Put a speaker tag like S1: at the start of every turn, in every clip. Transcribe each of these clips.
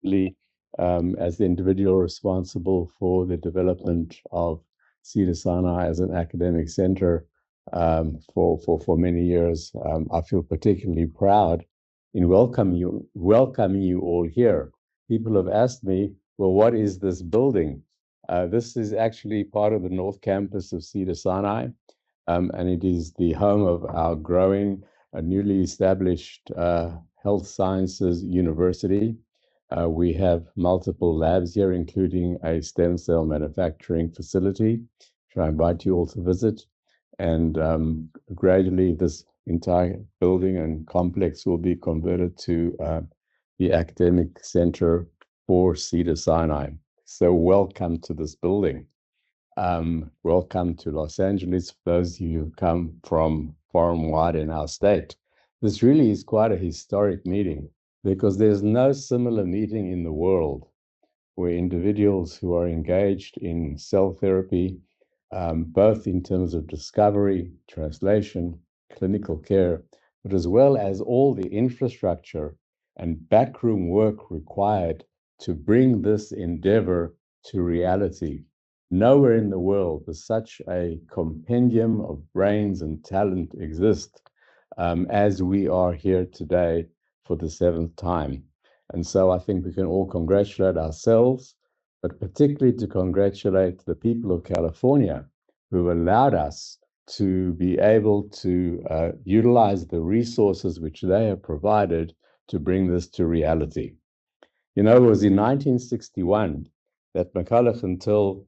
S1: as the individual responsible for the development of Cedars-Sinai as an academic center for many years. I feel particularly proud in welcoming you all here. People have asked me, well, what is this building? This is actually part of the North Campus of Cedars-Sinai, and it is the home of our growing, newly established health sciences university. We have multiple labs here, including a stem cell manufacturing facility, which I invite you all to visit. And gradually, this entire building and complex will be converted to the academic center for Cedars-Sinai. So welcome to this building. Welcome to Los Angeles, for those of you who come from far and wide in our state. This really is quite a historic meeting because there's no similar meeting in the world where individuals who are engaged in cell therapy, both in terms of discovery, translation, clinical care, but as well as all the infrastructure and backroom work required to bring this endeavor to reality. Nowhere in the world does such a compendium of brains and talent exist as we are here today for the 7th time. And so I think we can all congratulate ourselves, but particularly to congratulate the people of California who allowed us to be able to utilize the resources which they have provided to bring this to reality. You know, it was in 1961 that McCulloch and Till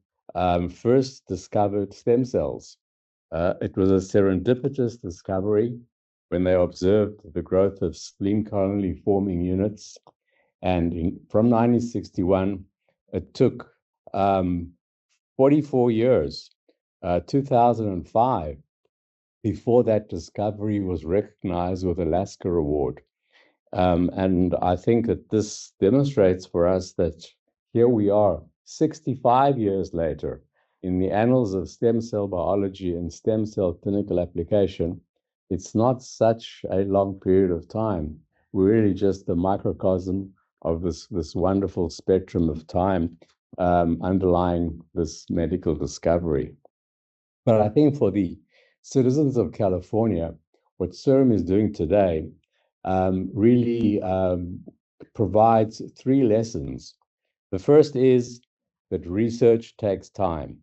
S1: first discovered stem cells. It was a serendipitous discovery when they observed the growth of spleen colony forming units. And from 1961, it took 44 years, 2005, before that discovery was recognized with a Lasker Award. And I think that this demonstrates for us that here we are, 65 years later, in the annals of stem cell biology and stem cell clinical application. It's not such a long period of time. We're really just the microcosm of this wonderful spectrum of time underlying this medical discovery. But I think for the citizens of California, what CIRM is doing today really provides 3 lessons. The first is that research takes time.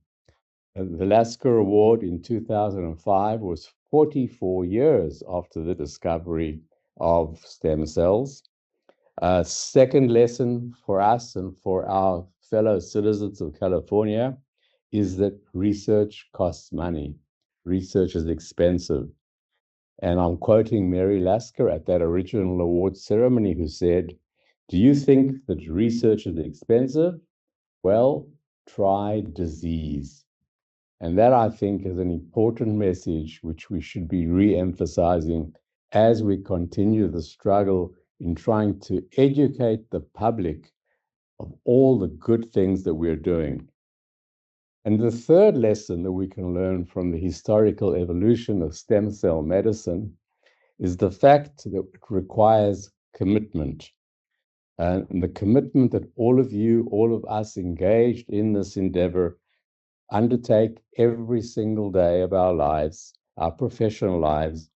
S1: The Lasker Award in 2005 was 44 years after the discovery of stem cells. Second lesson for us and for our fellow citizens of California is that research costs money. Research is expensive. And I'm quoting Mary Lasker at that original award ceremony, who said, "Do you think that research is expensive? Well, try disease." And that, I think, is an important message which we should be re-emphasizing as we continue the struggle in trying to educate the public of all the good things that we're doing. And the third lesson that we can learn from the historical evolution of stem cell medicine is the fact that it requires commitment. And the commitment that all of you, all of us engaged in this endeavor, undertake every single day of our lives, our professional lives,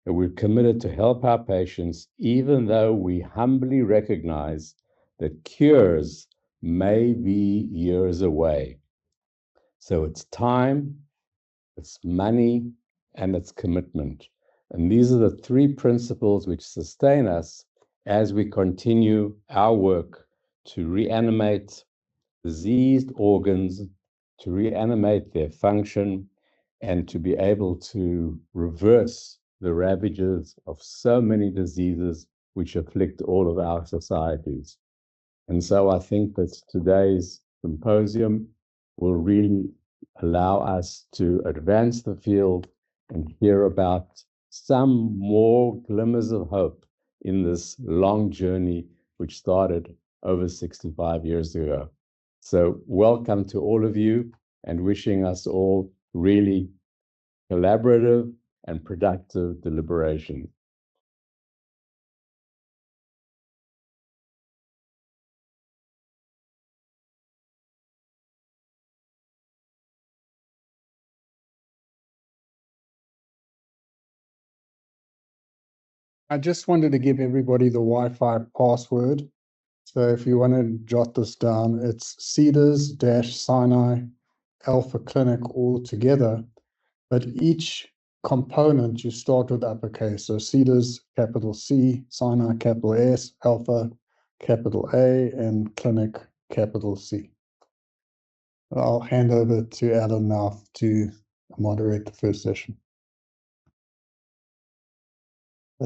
S1: that we're committed to help our patients, even though we humbly recognize that cures may be years away. So it's time, it's money, and it's commitment. And these are the 3 principles which sustain us as we continue our work to reanimate diseased organs, to reanimate their function, and to be able to reverse the ravages of so many diseases which afflict all of our societies. And so I think that today's symposium will really allow us to advance the field and hear about some more glimmers of hope in this long journey which started over 65 years ago. So welcome to all of you, and wishing us all really collaborative and productive deliberation.
S2: I just wanted to give everybody the Wi-Fi password. So if you want to jot this down, it's Cedars-Sinai Alpha Clinic all together. But each component you start with uppercase. So Cedars, capital C, Sinai, capital S, Alpha, capital A, and Clinic, capital C. I'll hand over to Alan now to moderate the first session.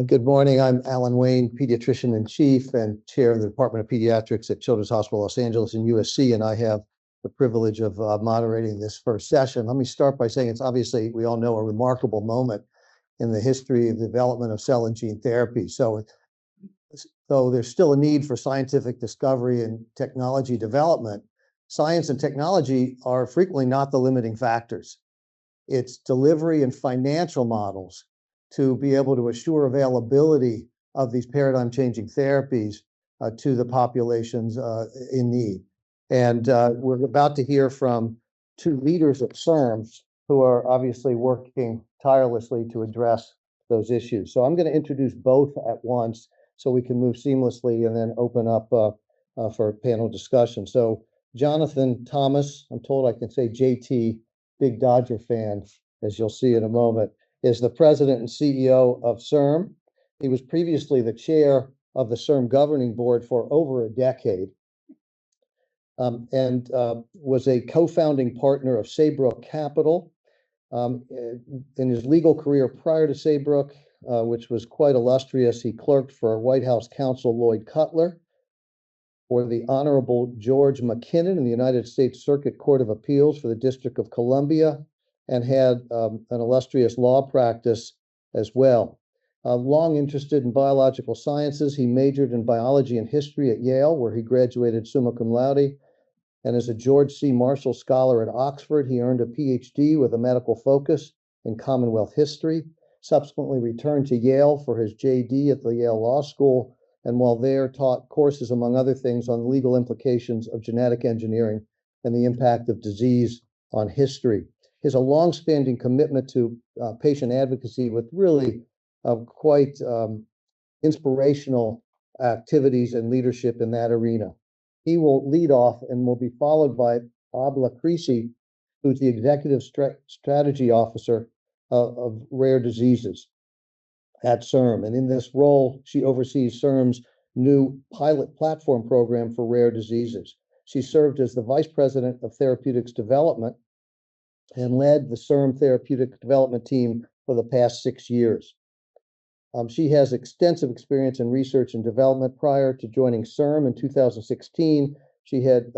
S3: Good morning. I'm Alan Wayne, pediatrician in chief and chair of the Department of Pediatrics at Children's Hospital Los Angeles and USC, and I have the privilege of moderating this first session. Let me start by saying it's obviously, we all know, a remarkable moment in the history of development of cell and gene therapy. So there's still a need for scientific discovery and technology development. Science and technology are frequently not the limiting factors. It's delivery and financial models to be able to assure availability of these paradigm-changing therapies to the populations in need. And we're about to hear from two leaders at CIRM who are obviously working tirelessly to address those issues. So I'm going to introduce both at once so we can move seamlessly and then open up for a panel discussion. So Jonathan Thomas, I'm told I can say JT, big Dodger fan, as you'll see in a moment, is the president and CEO of CIRM. He was previously the chair of the CIRM governing board for over a decade, and was a co-founding partner of Saybrook Capital. In his legal career prior to Saybrook, which was quite illustrious, he clerked for White House counsel Lloyd Cutler, for the Honorable George McKinnon in the United States Circuit Court of Appeals for the District of Columbia, and had an illustrious law practice as well. Long interested in biological sciences, he majored in biology and history at Yale, where he graduated summa cum laude, and as a George C. Marshall Scholar at Oxford, he earned a PhD with a medical focus in Commonwealth history, subsequently returned to Yale for his JD at the Yale Law School, and while there taught courses, among other things, on legal implications of genetic engineering and the impact of disease on history. He has a long-standing commitment to patient advocacy with really quite inspirational activities and leadership in that arena. He will lead off and will be followed by Abla Creasy, who's the Executive Strategy Officer of Rare Diseases at CIRM. And in this role, she oversees CIRM's new pilot platform program for rare diseases. She served as the Vice President of Therapeutics Development and led the CIRM Therapeutic Development Team for the past 6 years. She has extensive experience in research and development. Prior to joining CIRM in 2016, she had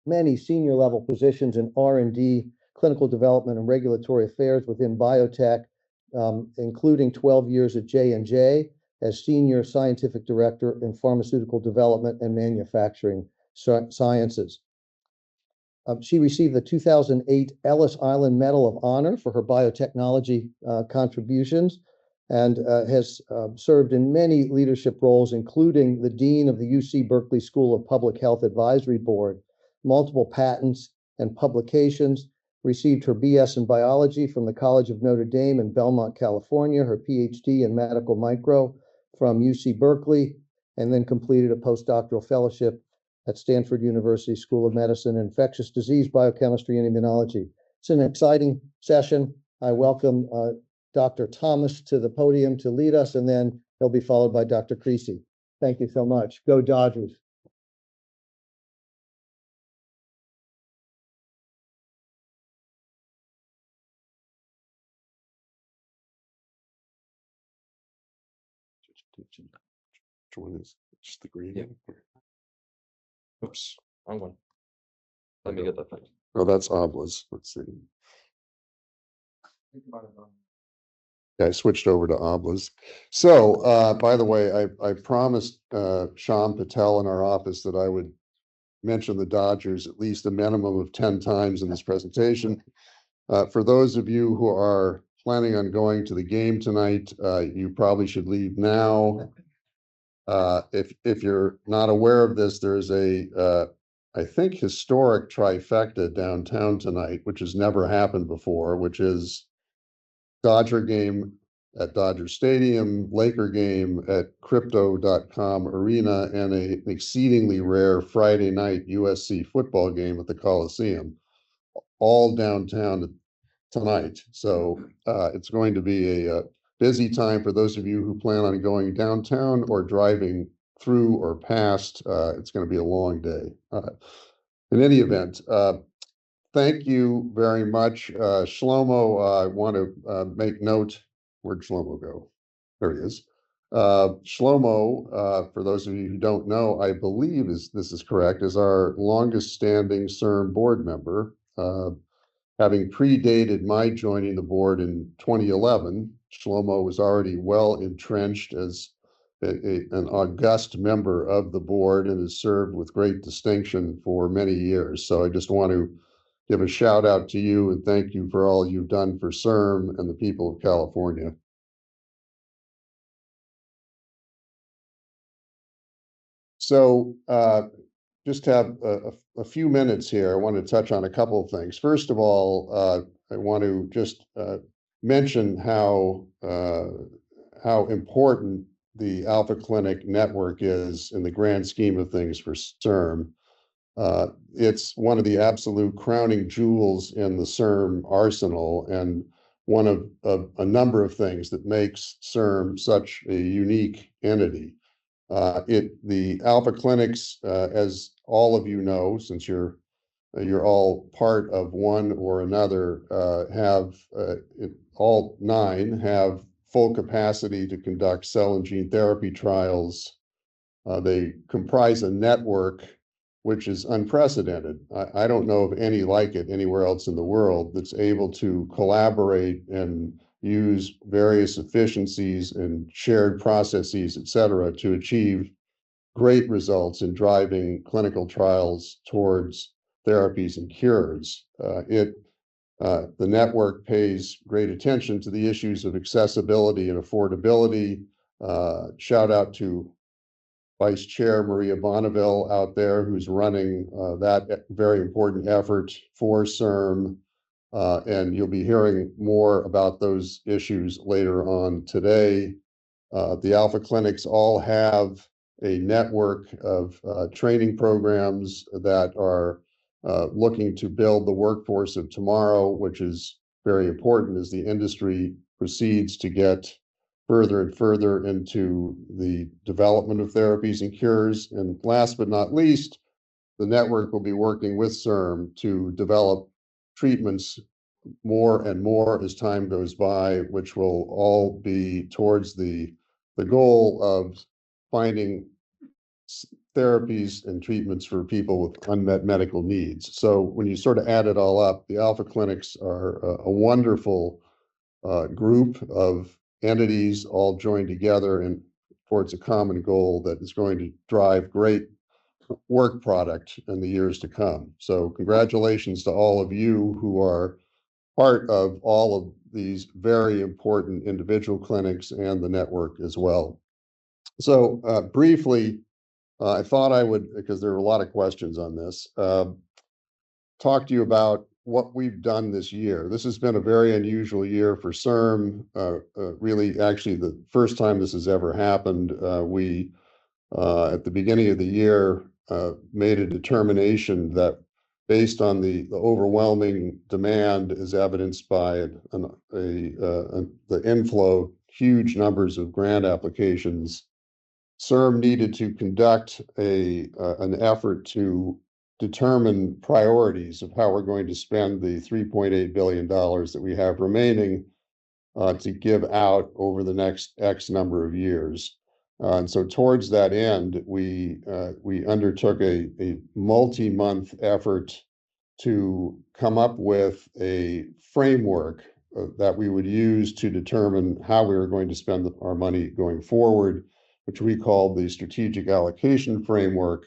S3: many senior level positions in R&D, clinical development, and regulatory affairs within biotech, including 12 years at J&J as Senior Scientific Director in Pharmaceutical Development and Manufacturing Sciences. She received the 2008 Ellis Island Medal of Honor for her biotechnology contributions, and has served in many leadership roles, including the Dean of the UC Berkeley School of Public Health Advisory Board, multiple patents and publications, received her BS in biology from the College of Notre Dame in Belmont, California, her PhD in medical micro from UC Berkeley, and then completed a postdoctoral fellowship at Stanford University School of Medicine, Infectious Disease, Biochemistry, and Immunology. It's an exciting session. I welcome Dr. Thomas to the podium to lead us, and then he'll be followed by Dr. Creasy. Thank you so much. Go Dodgers.
S4: Which one is just the green?
S5: Yeah. Oops, wrong one. Let me get that thing.
S4: Oh, that's Obla's. Let's see. Yeah, I switched over to Obla's. So, by the way, I promised Shyam Patel in our office that I would mention the Dodgers at least a minimum of 10 times in this presentation. For those of you who are planning on going to the game tonight, you probably should leave now. If you're not aware of this, there's a I think historic trifecta downtown tonight, which has never happened before, which is Dodger game, at Dodger Stadium, Laker game at Crypto.com Arena, and an exceedingly rare Friday night USC football game at the Coliseum, all downtown tonight. So it's going to be a busy time for those of you who plan on going downtown or driving through or past. It's going to be a long day. In any event, thank you very much. Shlomo, I want to make note. Where'd Shlomo go? There he is. Shlomo, for those of you who don't know, I believe this is correct, is our longest standing CIRM board member. Having predated my joining the board in 2011, Shlomo was already well entrenched as an august member of the board and has served with great distinction for many years. So I just want to give a shout out to you and thank you for all you've done for CIRM and the people of California. So just have a few minutes here. I want to touch on a couple of things. First of all, I want to just mention how important the Alpha Clinic network is in the grand scheme of things for CIRM. It's one of the absolute crowning jewels in the CIRM arsenal and one of a number of things that makes CIRM such a unique entity. The Alpha Clinics, as all of you know, since you're all part of one or another, all 9 have full capacity to conduct cell and gene therapy trials. They comprise a network which is unprecedented. I don't know of any like it anywhere else in the world that's able to collaborate and use various efficiencies and shared processes, et cetera, to achieve great results in driving clinical trials towards therapies and cures. The network pays great attention to the issues of accessibility and affordability. Shout out to Vice Chair Maria Bonneville out there, who's running that very important effort for CIRM. And you'll be hearing more about those issues later on today. The Alpha Clinics all have a network of training programs that are looking to build the workforce of tomorrow, which is very important as the industry proceeds to get further and further into the development of therapies and cures. And last but not least, the network will be working with CIRM to develop treatments more and more as time goes by, which will all be towards the goal of finding therapies and treatments for people with unmet medical needs. So when you sort of add it all up, the Alpha Clinics are a wonderful group of entities all joined together and towards a common goal that is going to drive great work product in the years to come. So congratulations to all of you who are part of all of these very important individual clinics and the network as well. So briefly, I thought I would, because there are a lot of questions on this, talk to you about what we've done this year. This has been a very unusual year for CIRM. Really, actually, the first time this has ever happened. We, at the beginning of the year, made a determination that based on the overwhelming demand as evidenced by the inflow, huge numbers of grant applications, CIRM needed to conduct an effort to determine priorities of how we're going to spend the $3.8 billion that we have remaining to give out over the next X number of years. And so towards that end, we undertook a multi-month effort to come up with a framework that we would use to determine how we were going to spend our money going forward, which we called the strategic allocation framework.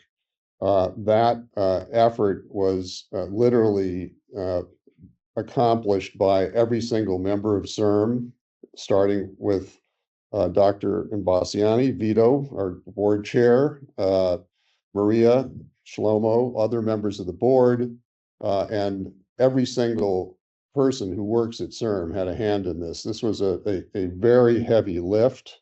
S4: That effort was literally accomplished by every single member of CIRM, starting with Dr. Imbasiani, Vito, our board chair, Maria, Shlomo, other members of the board, and every single person who works at CIRM had a hand in this. This was a very heavy lift,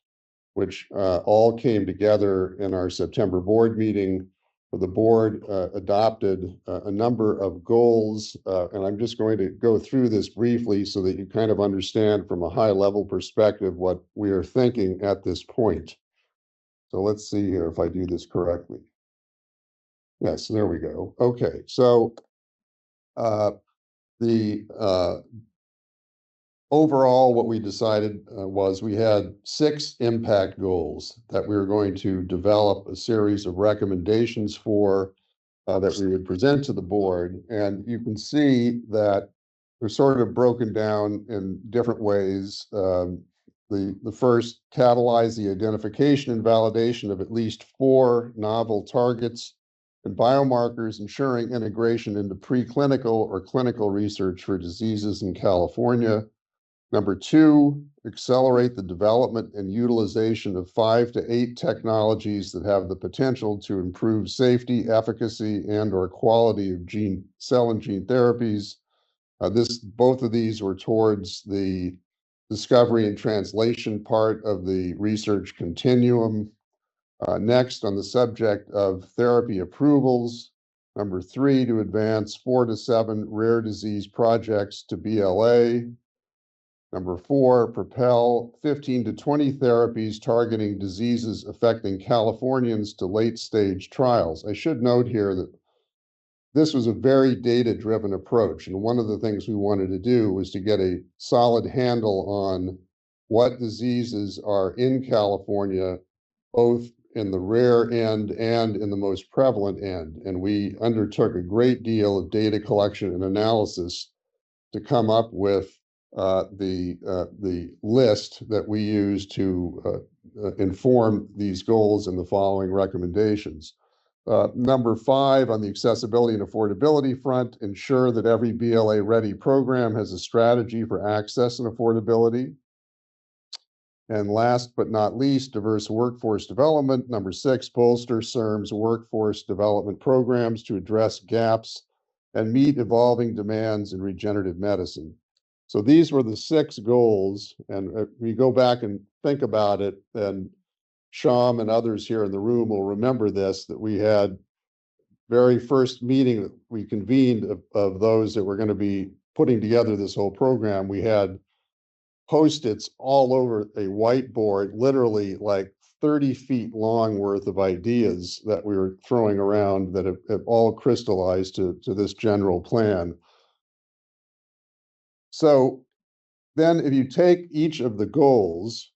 S4: which all came together in our September board meeting. The board adopted a number of goals, and I'm just going to go through this briefly so that you kind of understand from a high level perspective what we are thinking at this point. So let's see here if I do this correctly. Yes, there we go. Okay, so the overall, what we decided was we had 6 impact goals that we were going to develop a series of recommendations for that we would present to the board. And you can see that they're sort of broken down in different ways. The first, catalyze the identification and validation of at least 4 novel targets and biomarkers, ensuring integration into preclinical or clinical research for diseases in California. Number 2, accelerate the development and utilization of 5 to 8 technologies that have the potential to improve safety, efficacy, and/or quality of cell and gene therapies. Both of these were towards the discovery and translation part of the research continuum. Next, on the subject of therapy approvals, number 3, to advance 4 to 7 rare disease projects to BLA. Number 4, propel 15 to 20 therapies targeting diseases affecting Californians to late-stage trials. I should note here that this was a very data-driven approach, and one of the things we wanted to do was to get a solid handle on what diseases are in California, both in the rare end and in the most prevalent end. And we undertook a great deal of data collection and analysis to come up with the list that we use to inform these goals and the following recommendations. Number 5, on the accessibility and affordability front, ensure that every BLA-ready program has a strategy for access and affordability. And last but not least, diverse workforce development. Number 6, bolster CIRM's workforce development programs to address gaps and meet evolving demands in regenerative medicine. So these were the 6 goals, and if we go back and think about it, then Sham and others here in the room will remember this, that we had very first meeting that we convened of those that were going to be putting together this whole program. We had Post-its all over a whiteboard, literally like 30 feet long worth of ideas that we were throwing around that have all crystallized to this general plan. So then if you take each of the goals,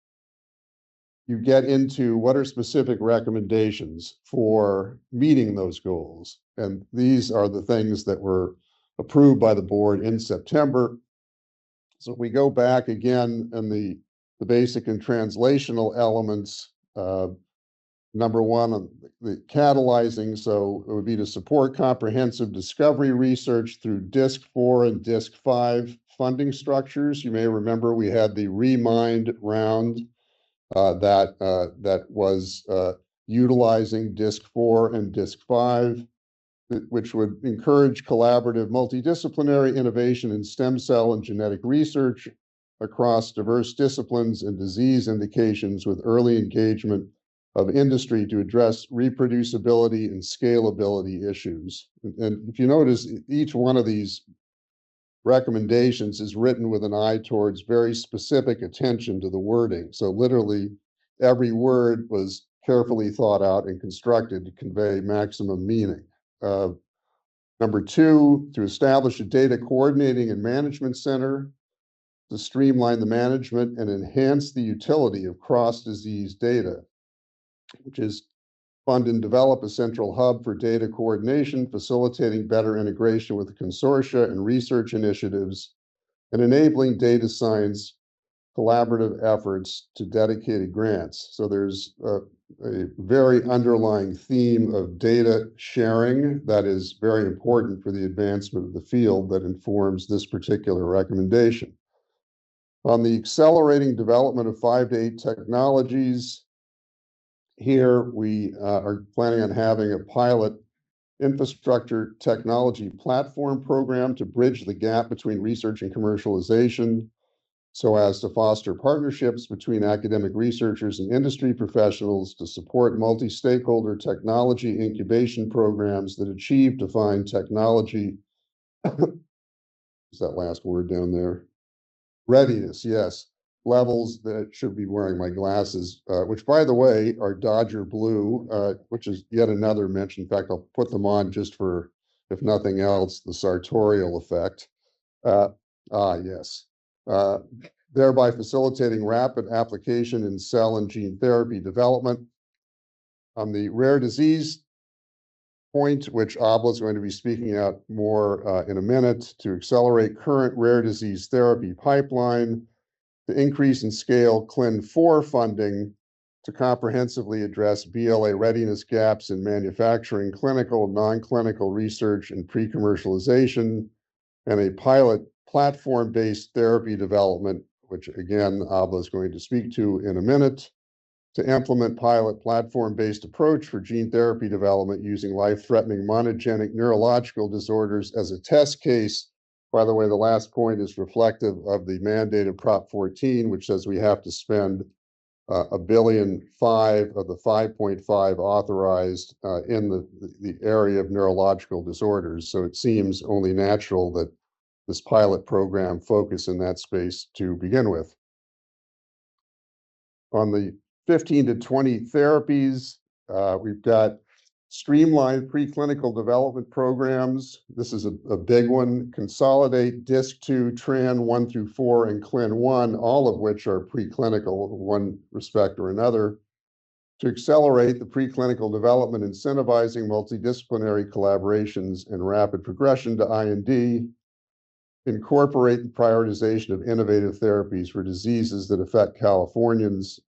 S4: you get into what are specific recommendations for meeting those goals. And these are the things that were approved by the board in September. So we go back again in the basic and translational elements. Number 1, the catalyzing, so it would be to support comprehensive discovery research through DISC 4 and DISC 5 funding structures. You may remember we had the Remind round that was utilizing DISC 4 and DISC 5, which would encourage collaborative multidisciplinary innovation in stem cell and genetic research across diverse disciplines and disease indications with early engagement of industry to address reproducibility and scalability issues. And if you notice, each one of these recommendations is written with an eye towards very specific attention to the wording. So literally every word was carefully thought out and constructed to convey maximum meaning. Number 2, to establish a data coordinating and management center to streamline the management and enhance the utility of cross-disease data, which is fund and develop a central hub for data coordination, facilitating better integration with the consortia and research initiatives, and enabling data science collaborative efforts to dedicated grants. So there's a very underlying theme of data sharing that is very important for the advancement of the field that informs this particular recommendation. On the accelerating development of 5 to 8 technologies, here we are planning on having a pilot infrastructure technology platform program to bridge the gap between research and commercialization so as to foster partnerships between academic researchers and industry professionals to support multi-stakeholder technology incubation programs that achieve defined technology. Is that last word down there? Readiness, yes. Levels that should be wearing my glasses, which by the way, are Dodger blue, which is yet another mention. In fact, I'll put them on just for, if nothing else, the sartorial effect. Yes. Thereby facilitating rapid application in cell and gene therapy development. On the rare disease point, which Abla is going to be speaking out more in a minute, to accelerate current rare disease therapy pipeline, to increase and scale CLIN4 funding, to comprehensively address BLA readiness gaps in manufacturing, clinical, non-clinical research, and pre-commercialization, and a pilot platform-based therapy development, which again, Abla is going to speak to in a minute, to implement pilot platform-based approach for gene therapy development using life-threatening monogenic neurological disorders as a test case. By the way, the last point is reflective of the mandate of Prop 14, which says we have to spend $1.5 billion of the 5.5 authorized in the area of neurological disorders. So it seems only natural that this pilot program focus in that space to begin with. On the 15 to 20 therapies, we've got streamlined preclinical development programs. This is a big one. Consolidate DISC2, TRAN 1 through 4, and CLIN1, all of which are preclinical in one respect or another, to accelerate the preclinical development, incentivizing multidisciplinary collaborations and rapid progression to IND, incorporate the prioritization of innovative therapies for diseases that affect Californians.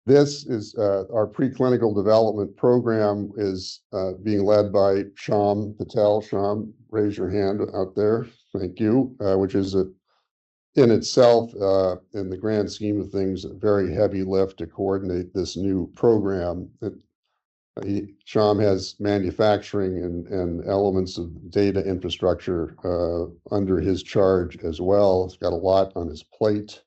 S4: This is our preclinical development program is being led by Sham Patel. Sham, raise your hand out there. Thank you. Which is in itself, in the grand scheme of things, a very heavy lift to coordinate this new program. Sham has manufacturing and elements of data infrastructure under his charge as well. He's got a lot on his plate.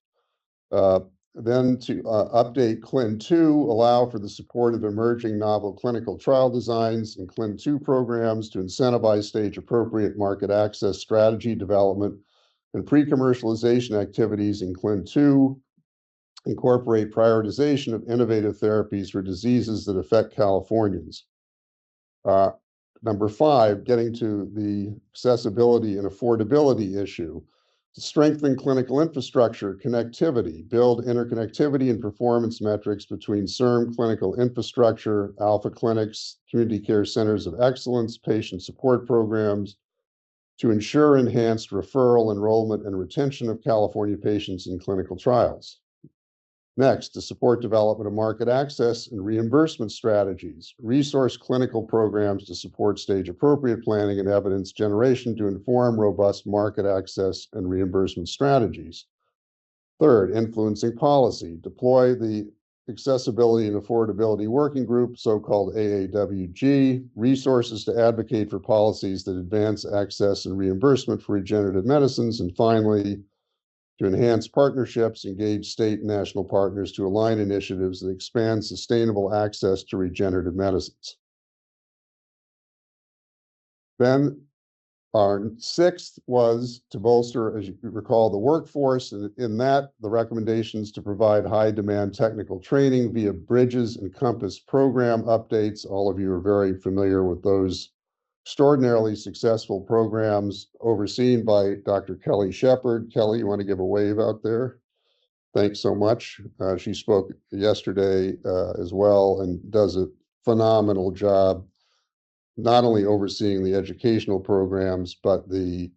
S4: Then to update CLIN2, allow for the support of emerging novel clinical trial designs and CLIN2 programs to incentivize stage-appropriate market access strategy development and pre-commercialization activities in CLIN2, incorporate prioritization of innovative therapies for diseases that affect Californians. Number 5, getting to the accessibility and affordability issue. To strengthen clinical infrastructure, connectivity, build interconnectivity and performance metrics between CIRM clinical infrastructure, alpha clinics, community care centers of excellence, patient support programs, to ensure enhanced referral, enrollment, and retention of California patients in clinical trials. Next, to support development of market access and reimbursement strategies, resource clinical programs to support stage-appropriate planning and evidence generation to inform robust market access and reimbursement strategies. Third, influencing policy, deploy the Accessibility and Affordability Working Group, so-called AAWG, resources to advocate for policies that advance access and reimbursement for regenerative medicines, and finally, to enhance partnerships, engage state and national partners to align initiatives that expand sustainable access to regenerative medicines. Then our 6th was to bolster, as you recall, the workforce, and in that, the recommendations to provide high demand technical training via Bridges and Compass program updates. All of you are very familiar with those extraordinarily successful programs overseen by Dr. Kelly Shepard. Kelly, you want to give a wave out there? Thanks so much. She spoke yesterday as well and does a phenomenal job, not only overseeing the educational programs, but the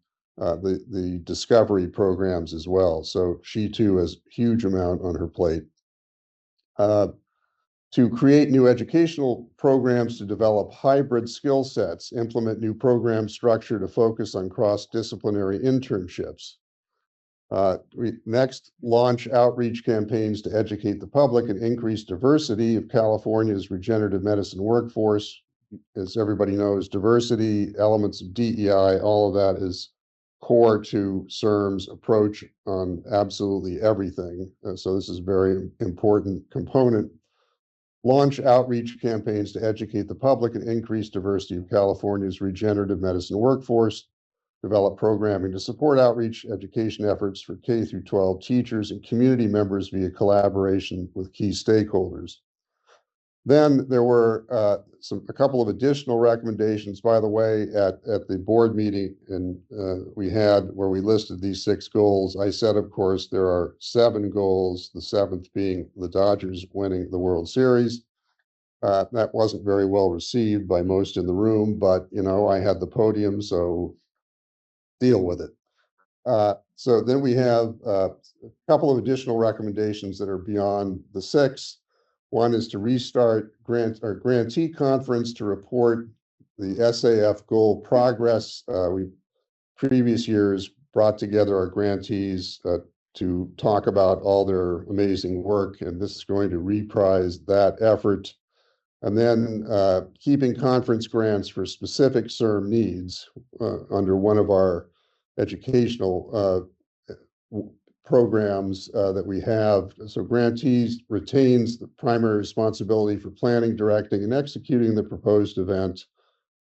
S4: discovery programs as well. So she too has a huge amount on her plate. To create new educational programs to develop hybrid skill sets, implement new program structure to focus on cross-disciplinary internships. Next, launch outreach campaigns to educate the public and increase diversity of California's regenerative medicine workforce as everybody knows, diversity, elements of DEI, all of that is core to CIRM's approach on absolutely everything. So this is a very important component. Launch outreach campaigns to educate the public and increase diversity of California's regenerative medicine workforce. Develop programming to support outreach education efforts for K through 12 teachers and community members via collaboration with key stakeholders. Then there were a couple of additional recommendations, by the way, at the board meeting we had where we listed these 6 goals. I said, of course, there are 7 goals, the 7th being the Dodgers winning the World Series. That wasn't very well received by most in the room, but I had the podium, so deal with it. So then we have a couple of additional recommendations that are beyond the 6. One is to restart grantee conference to report the SAF goal progress. We previous years brought together our grantees to talk about all their amazing work, and this is going to reprise that effort. And then keeping conference grants for specific CIRM needs under one of our educational programs that we have. So grantees retains the primary responsibility for planning, directing, and executing the proposed event.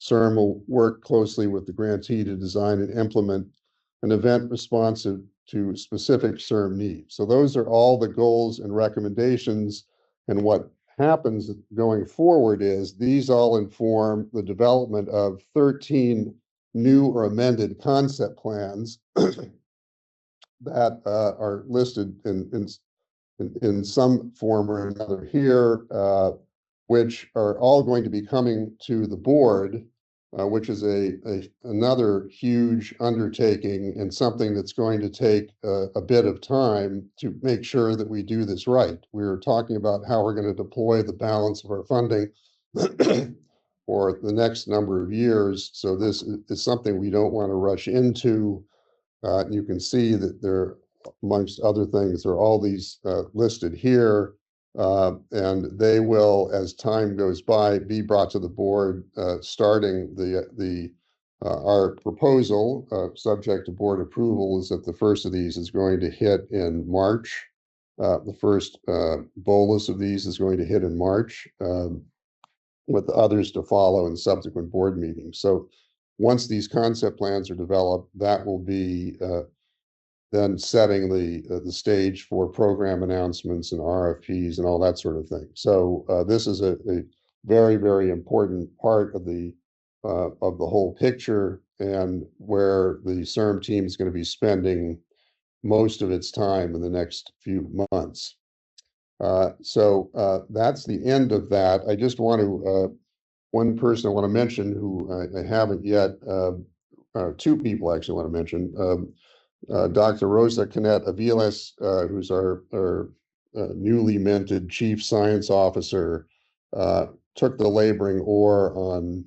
S4: CIRM will work closely with the grantee to design and implement an event responsive to specific CIRM needs. So those are all the goals and recommendations. And what happens going forward is these all inform the development of 13 new or amended concept plans that are listed in some form or another here, which are all going to be coming to the board, which is another huge undertaking and something that's going to take a bit of time to make sure that we do this right. We're talking about how we're going to deploy the balance of our funding for the next number of years. So this is something we don't want to rush into. You can see that there, amongst other things, there are all these listed here, and they will, as time goes by, be brought to the board, starting our proposal, subject to board approval, is that the first of these is going to hit in March. The first bolus of these is going to hit in March, with the others to follow in subsequent board meetings. So once these concept plans are developed, that will be then setting the stage for program announcements and RFPs and all that sort of thing. So this is a very, very important part of the whole picture, and where the CIRM team is going to be spending most of its time in the next few months. So that's the end of that. I just want to one person I want to mention who I haven't yet, 2 people actually want to mention. Dr. Rosa Canet Aviles, who's our newly minted Chief Science Officer, took the laboring oar on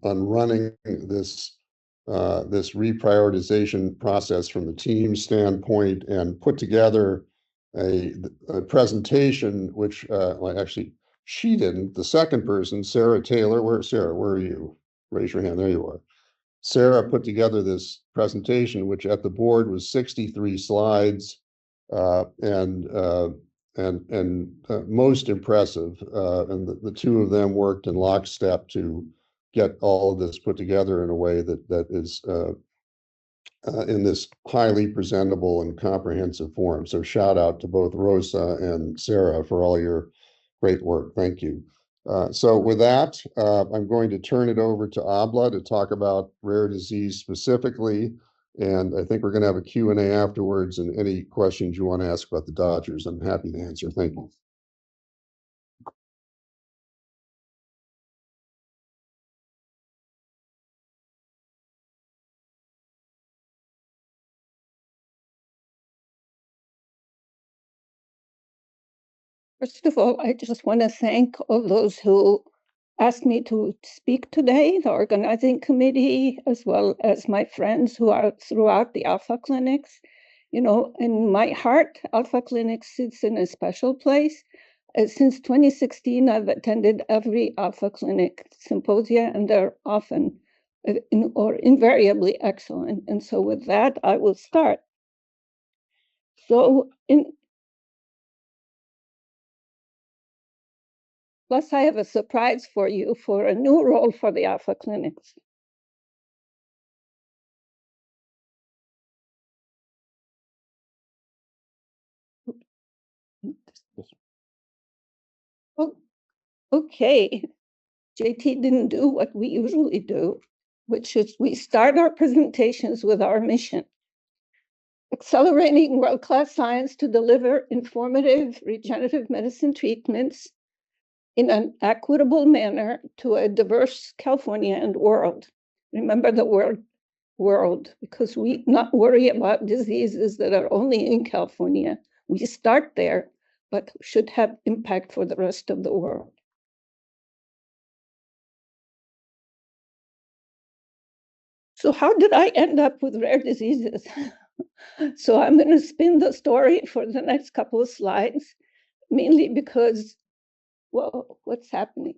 S4: running this reprioritization process from the team standpoint, and put together a presentation, which well, actually she didn't. The second person, Sarah Taylor, Sarah, where are you? Raise your hand. There you are. Sarah put together this presentation, which at the board was 63 slides, and most impressive. And the 2 of them worked in lockstep to get all of this put together in a way that is in this highly presentable and comprehensive form. So shout out to both Rosa and Sarah for all your great work. Thank you. So with that, I'm going to turn it over to Abla to talk about rare disease specifically. And I think we're going to have a Q&A afterwards, and any questions you want to ask about the Dodgers, I'm happy to answer. Thank you.
S6: First of all, I just want to thank all those who asked me to speak today, the organizing committee, as well as my friends who are throughout the Alpha Clinics. In my heart, Alpha Clinics sits in a special place. Since 2016, I've attended every Alpha Clinic symposia, and they're often or invariably excellent. And so with that, I will start. So plus I have a surprise for you for a new role for the Alpha Clinics. Oh, okay. JT didn't do what we usually do, which is we start our presentations with our mission. Accelerating world-class science to deliver informative regenerative medicine treatments in an equitable manner to a diverse California and world. Remember the word world, because we not worry about diseases that are only in California. We start there, but should have impact for the rest of the world. So how did I end up with rare diseases? So I'm going to spin the story for the next couple of slides, mainly because, well, what's happening?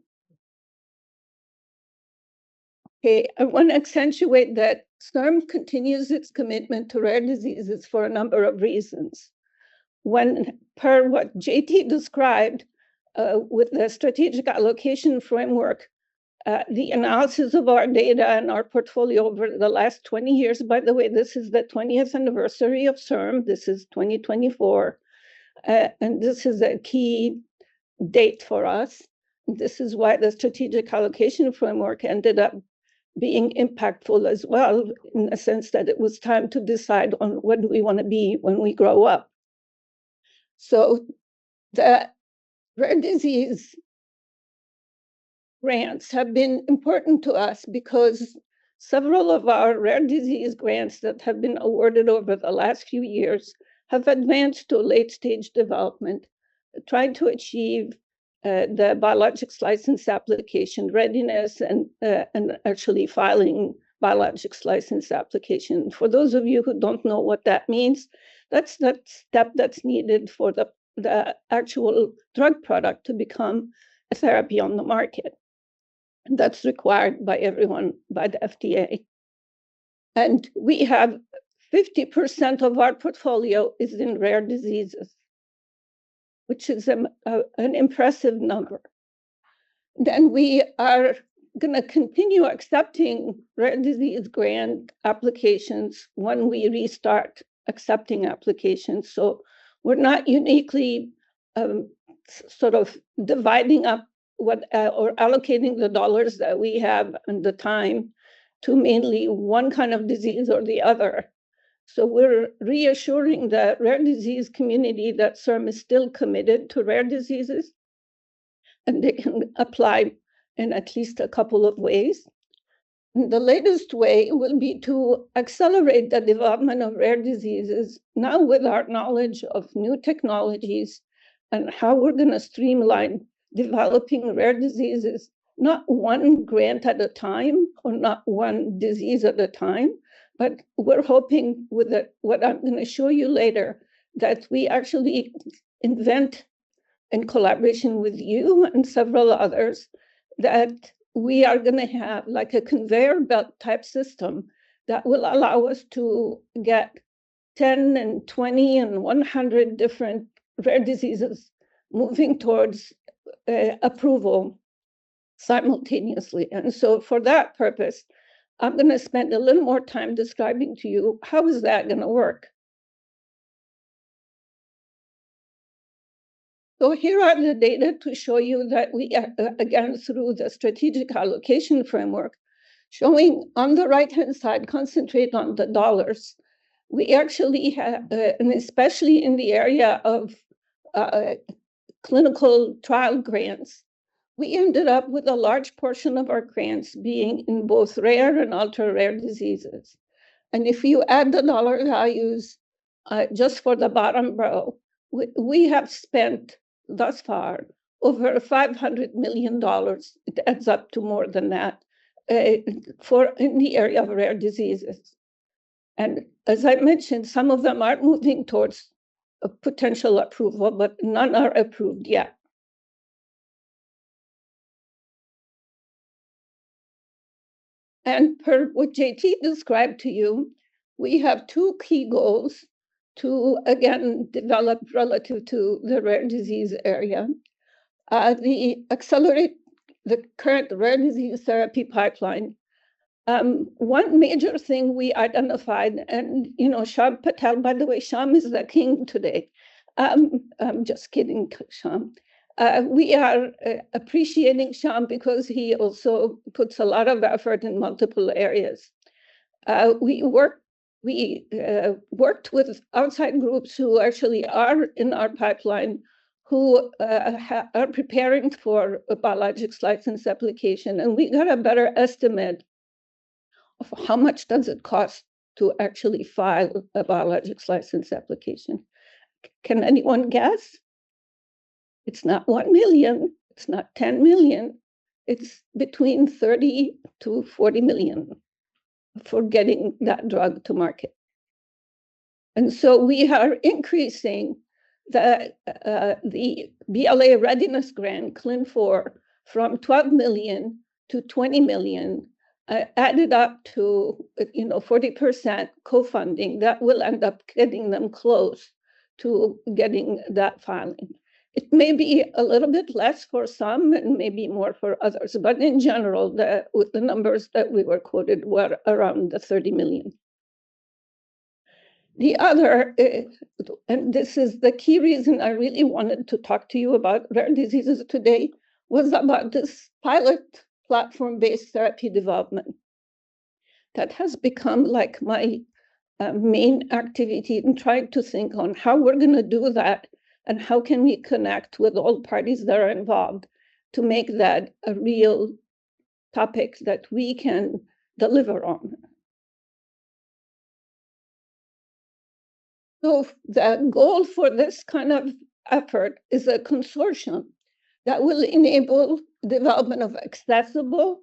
S6: Okay, I want to accentuate that CIRM continues its commitment to rare diseases for a number of reasons. When, per what JT described with the strategic allocation framework, the analysis of our data and our portfolio over the last 20 years, by the way, this is the 20th anniversary of CIRM, this is 2024, and this is a key date for us. This is why the strategic allocation framework ended up being impactful as well, in the sense that it was time to decide on what do we want to be when we grow up. So the rare disease grants have been important to us because several of our rare disease grants that have been awarded over the last few years have advanced to late-stage development, trying to achieve the biologics license application readiness and actually filing biologics license application. For those of you who don't know what that means, that's that step that's needed for the actual drug product to become a therapy on the market. And that's required by everyone, by the FDA. And we have 50% of our portfolio is in rare diseases, which is an impressive number. Then we are going to continue accepting rare disease grant applications when we restart accepting applications. So we're not uniquely sort of dividing up what or allocating the dollars that we have and the time to mainly one kind of disease or the other. So we're reassuring the rare disease community that CIRM is still committed to rare diseases, and they can apply in at least a couple of ways. And the latest way will be to accelerate the development of rare diseases now with our knowledge of new technologies and how we're going to streamline developing rare diseases, not one grant at a time or not one disease at a time, but we're hoping with what I'm going to show you later, that we actually invent in collaboration with you and several others, that we are going to have like a conveyor belt type system that will allow us to get 10 and 20 and 100 different rare diseases moving towards approval simultaneously. And so for that purpose, I'm going to spend a little more time describing to you how is that going to work. So here are the data to show you that we, again, through the strategic allocation framework, showing on the right-hand side, concentrate on the dollars. We actually have, and especially in the area of clinical trial grants, we ended up with a large portion of our grants being in both rare and ultra-rare diseases. And if you add the dollar values just for the bottom row, we have spent thus far over $500 million. It adds up to more than that for in the area of rare diseases. And as I mentioned, some of them are moving towards a potential approval, but none are approved yet. And per what JT described to you, we have two key goals to, again, develop relative to the rare disease area. The accelerate the current rare disease therapy pipeline. One major thing we identified, and Sham Patel, by the way, Sham is the king today. I'm just kidding, Sham. We are appreciating Sham because he also puts a lot of effort in multiple areas. We worked with outside groups who actually are in our pipeline, who are preparing for a biologics license application, and we got a better estimate of how much does it cost to actually file a biologics license application. Can anyone guess? It's not 1 million, it's not 10 million, it's between 30 to 40 million for getting that drug to market. And so we are increasing the BLA readiness grant, CLIN4, from 12 million to 20 million, added up to 40% co-funding. That will end up getting them close to getting that filing. It may be a little bit less for some and maybe more for others, but in general, the numbers that we were quoted were around the 30 million. The other, and this is the key reason I really wanted to talk to you about rare diseases today, was about this pilot platform-based therapy development that has become like my main activity in trying to think on how we're going to do that and how can we connect with all parties that are involved to make that a real topic that we can deliver on. So the goal for this kind of effort is a consortium that will enable development of accessible,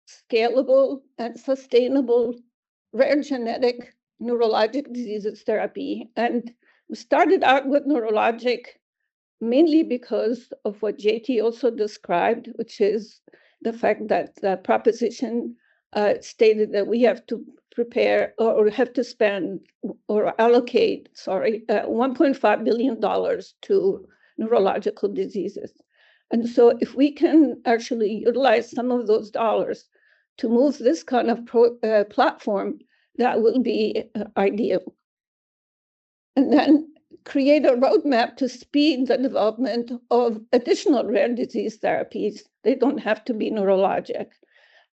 S6: scalable, and sustainable rare genetic neurologic diseases therapy. And we started out with neurologic mainly because of what JT also described, which is the fact that the proposition stated that we have to prepare or have to spend or allocate, $1.5 billion to neurological diseases. And so if we can actually utilize some of those dollars to move this kind of platform, that will be ideal. And then create a roadmap to speed the development of additional rare disease therapies. They don't have to be neurologic.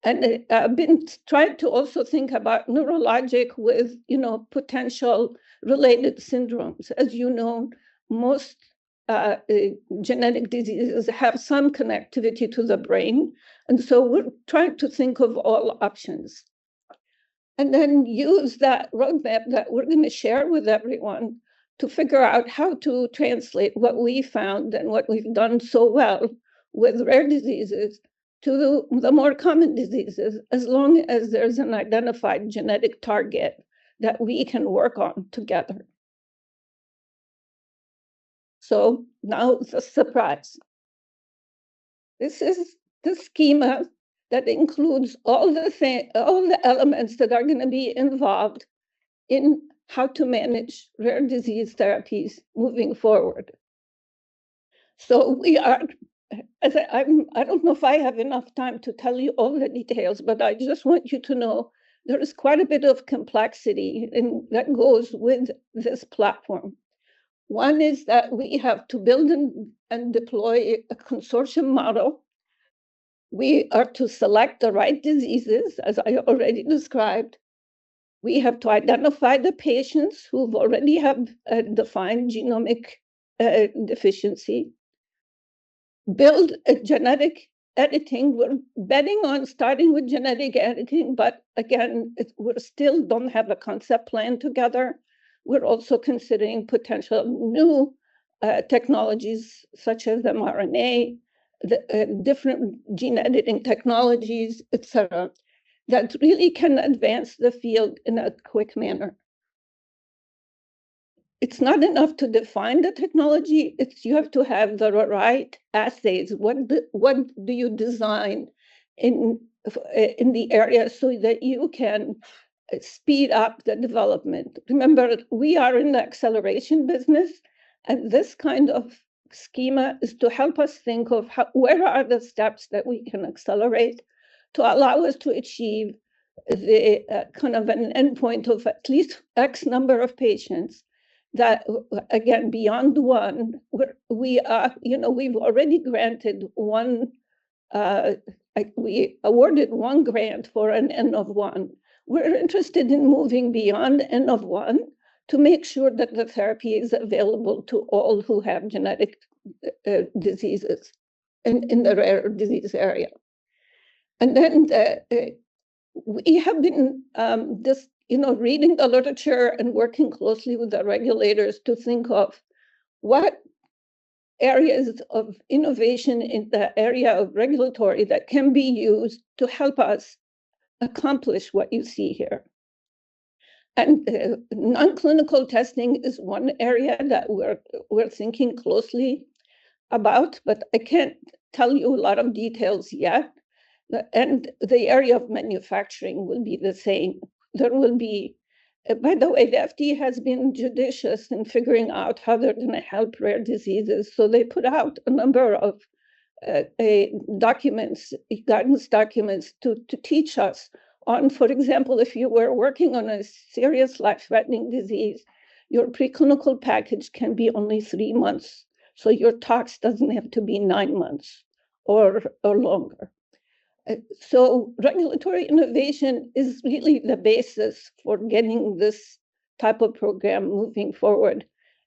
S6: And I've been trying to also think about neurologic with, potential related syndromes. As you know, most genetic diseases have some connectivity to the brain. And so we're trying to think of all options. And then use that roadmap that we're going to share with everyone to figure out how to translate what we found and what we've done so well with rare diseases to the more common diseases, as long as there's an identified genetic target that we can work on together. So now the surprise. This is the schema that includes all the elements that are going to be involved in how to manage rare disease therapies moving forward. So we are, I don't know if I have enough time to tell you all the details, but I just want you to know there is quite a bit of complexity that goes with this platform. One is that we have to build and deploy a consortium model. We are to select the right diseases, as I already described. We have to identify the patients who already have a defined genomic deficiency. Build a genetic editing. We're betting on starting with genetic editing, but again, we still don't have a concept plan together. We're also considering potential new technologies such as mRNA, different gene editing technologies, et cetera, that really can advance the field in a quick manner. It's not enough to define the technology, you have to have the right assays. What do you design in in the area so that you can speed up the development. Remember, we are in the acceleration business, and this kind of schema is to help us think of where are the steps that we can accelerate to allow us to achieve the kind of an endpoint of at least X number of patients that, again, beyond one, we are, we've already granted one, we awarded one grant for an N of one. We're interested in moving beyond N of one to make sure that the therapy is available to all who have genetic diseases in the rare disease area. And then we have been reading the literature and working closely with the regulators to think of what areas of innovation in the area of regulatory that can be used to help us accomplish what you see here. And non-clinical testing is one area that we're thinking closely about, but I can't tell you a lot of details yet. And the area of manufacturing will be the same. There will be, by the way, the FDA has been judicious in figuring out how they're going to help rare diseases. So they put out a number of guidance documents to teach us on, for example, if you were working on a serious life-threatening disease, your preclinical package can be only 3 months. So your tox doesn't have to be 9 months or longer. So regulatory innovation is really the basis for getting this type of program moving forward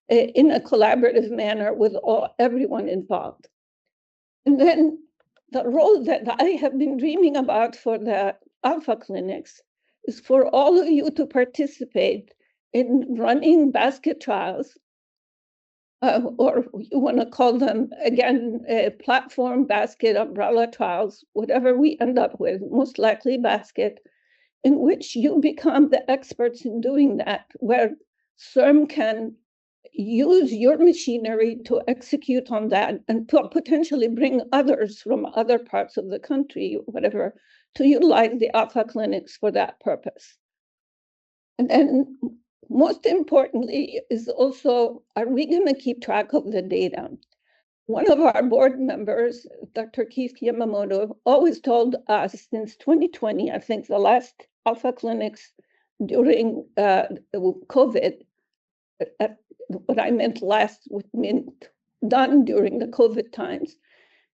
S6: in a collaborative manner with everyone involved. And then the role that I have been dreaming about for the alpha clinics is for all of you to participate in running basket trials, or you want to call them, again, platform, basket, umbrella trials, whatever we end up with, most likely basket, in which you become the experts in doing that, where CIRM can use your machinery to execute on that and potentially bring others from other parts of the country, whatever, to utilize the alpha clinics for that purpose. And then most importantly is also, are we going to keep track of the data? One of our board members, Dr. Keith Yamamoto, always told us since 2020, I think the last alpha clinics during COVID, what I meant last meant done during the COVID times.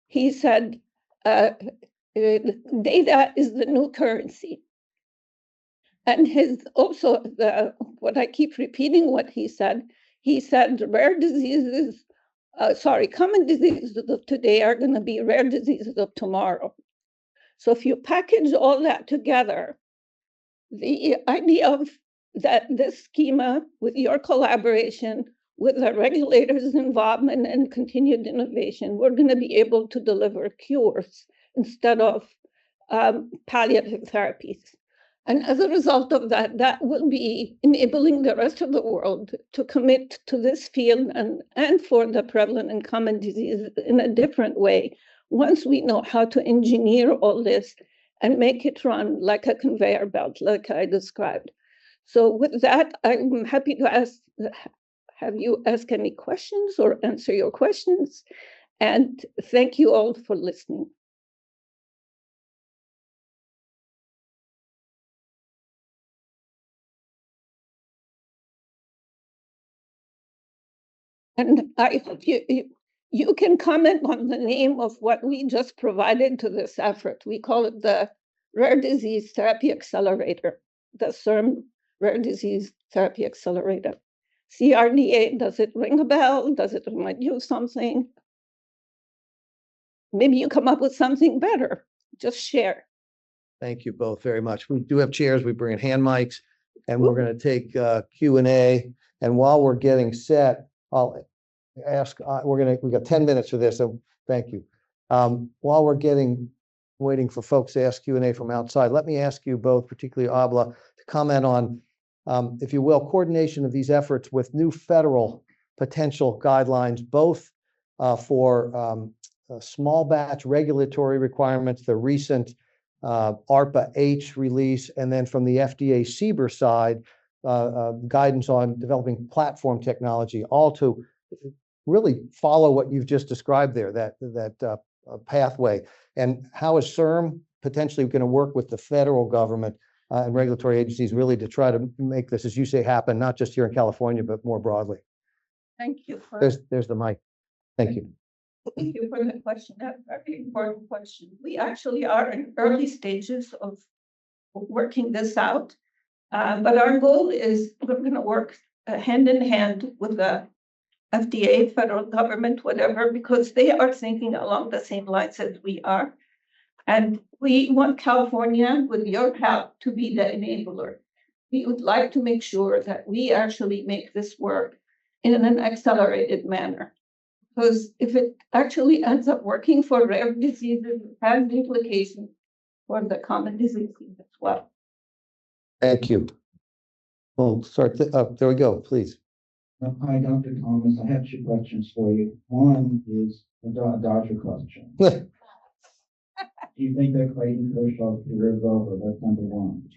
S6: He said, data is the new currency. And what I keep repeating what he said rare diseases, common diseases of today are going to be rare diseases of tomorrow. So if you package all that together, the idea of that this schema with your collaboration, with the regulators' involvement and continued innovation, we're going to be able to deliver cures instead of palliative therapies. And as a result of that, that will be enabling the rest of the world to commit to this field and for the prevalent and common diseases in a different way, once we know how to engineer all this and make it run like a conveyor belt, like I described. So with that, I'm happy to have you ask any questions or answer your questions. And thank you all for listening. And I hope you can comment on the name of what we just provided to this effort. We call it the Rare Disease Therapy Accelerator, the CIRM Rare Disease Therapy Accelerator. CRDA, does it ring a bell? Does it remind you of something? Maybe you come up with something better. Just share.
S3: Thank you both very much. We do have chairs. We bring in hand mics, and we're going to take Q&A. And while we're getting set, I'll ask, we got 10 minutes for this, so thank you. While we're waiting for folks to ask Q&A from outside, let me ask you both, particularly Abla, to comment on, if you will, coordination of these efforts with new federal potential guidelines, both for small batch regulatory requirements, the recent ARPA H release, and then from the FDA CBER side, guidance on developing platform technology, all to really follow what you've just described there, that pathway. And how is CIRM potentially going to work with the federal government and regulatory agencies really to try to make this, as you say, happen, not just here in California, but more broadly?
S6: Thank you for
S3: There's the mic. Thank you.
S6: Thank you for the question. That's a very important question. We actually are in early stages of working this out, but our goal is we're going to work hand in hand with the FDA, federal government, whatever, because they are thinking along the same lines as we are. And we want California, with your help, to be the enabler. We would like to make sure that we actually make this work in an accelerated manner. Because if it actually ends up working for rare diseases, it has implications for the common diseases as well.
S3: Thank you. Well, start. There we go, please.
S7: Hi, Dr. Thomas. I have 2 questions for you. One is a Dodger question. Do you think that Clayton Kershaw's career is over? That's number 1.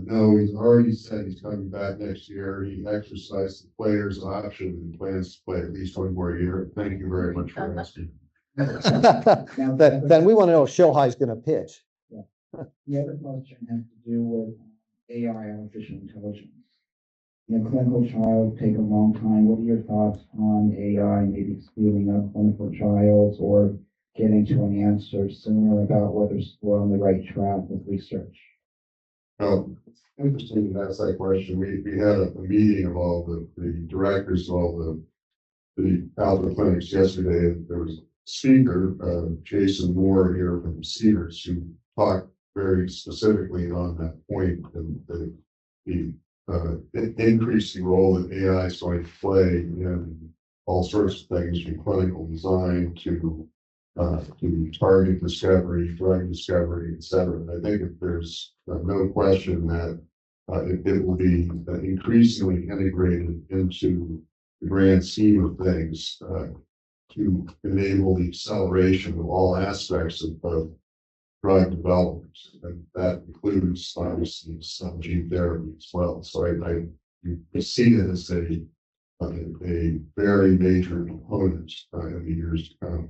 S4: No, he's already said he's coming back next year. He exercised the player's option and plans to play at least 1 more year. Thank you very much for asking.
S3: Then we want to know if Shohei's going to pitch.
S7: Yeah. The other question has to do with AI, artificial intelligence. Clinical trials take a long time. What are your thoughts on AI maybe speeding up clinical trials or getting to an answer sooner about whether we're on the right track with research?
S4: Well, it's interesting to ask that question. We had a meeting of all the directors of all the Alpha clinics yesterday, and there was a speaker, Jason Moore here from Cedars, who talked very specifically on that point, and the increasing role that AI is going to play in all sorts of things, from clinical design to target discovery, drug discovery, et cetera. I think if there's no question that it will be increasingly integrated into the grand scheme of things to enable the acceleration of all aspects of drug development, and that includes obviously some gene therapy as well. So I see it as a very major component in the years to come.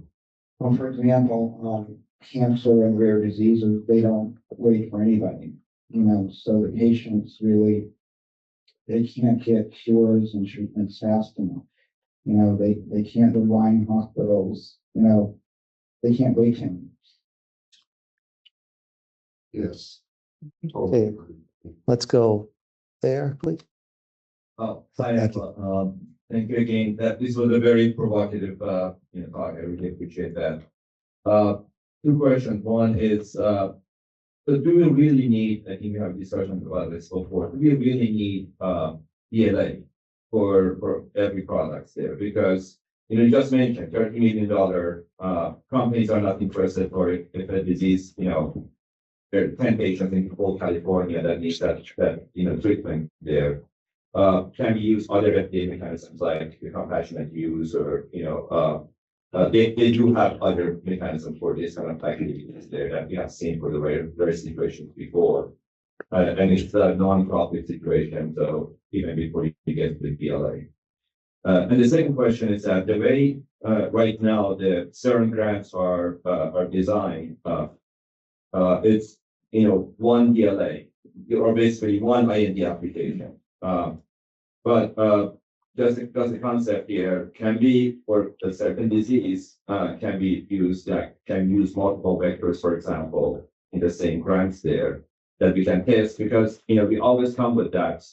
S7: Well, for example, cancer and rare diseases, they don't wait for anybody, so the patients really, they can't get cures and treatments fast enough. They can't rely on hospitals, they can't wait 10 years.
S4: Yes.
S3: Okay, let's go there, please.
S8: Hi, thank you again. This was a very provocative talk. I really appreciate that. 2 questions. One is, do we really need, I think we have discussions about this before, do we really need DLA for every product there? Because you just mentioned $30 million companies are not interested for if a disease, there are 10 patients in whole California that need that treatment there. Can we use other FDA mechanisms like the compassionate use, or they do have other mechanisms for this kind of activities there that we have seen for the various situations before, and it's a non-profit situation. So even before you get the PLA, and the second question is that the way right now the CIRM grants are designed, it's one DLA or basically one IND application. But does the concept here can be for a certain disease can be used, like can use multiple vectors, for example, in the same grants there that we can test, because we always come with that.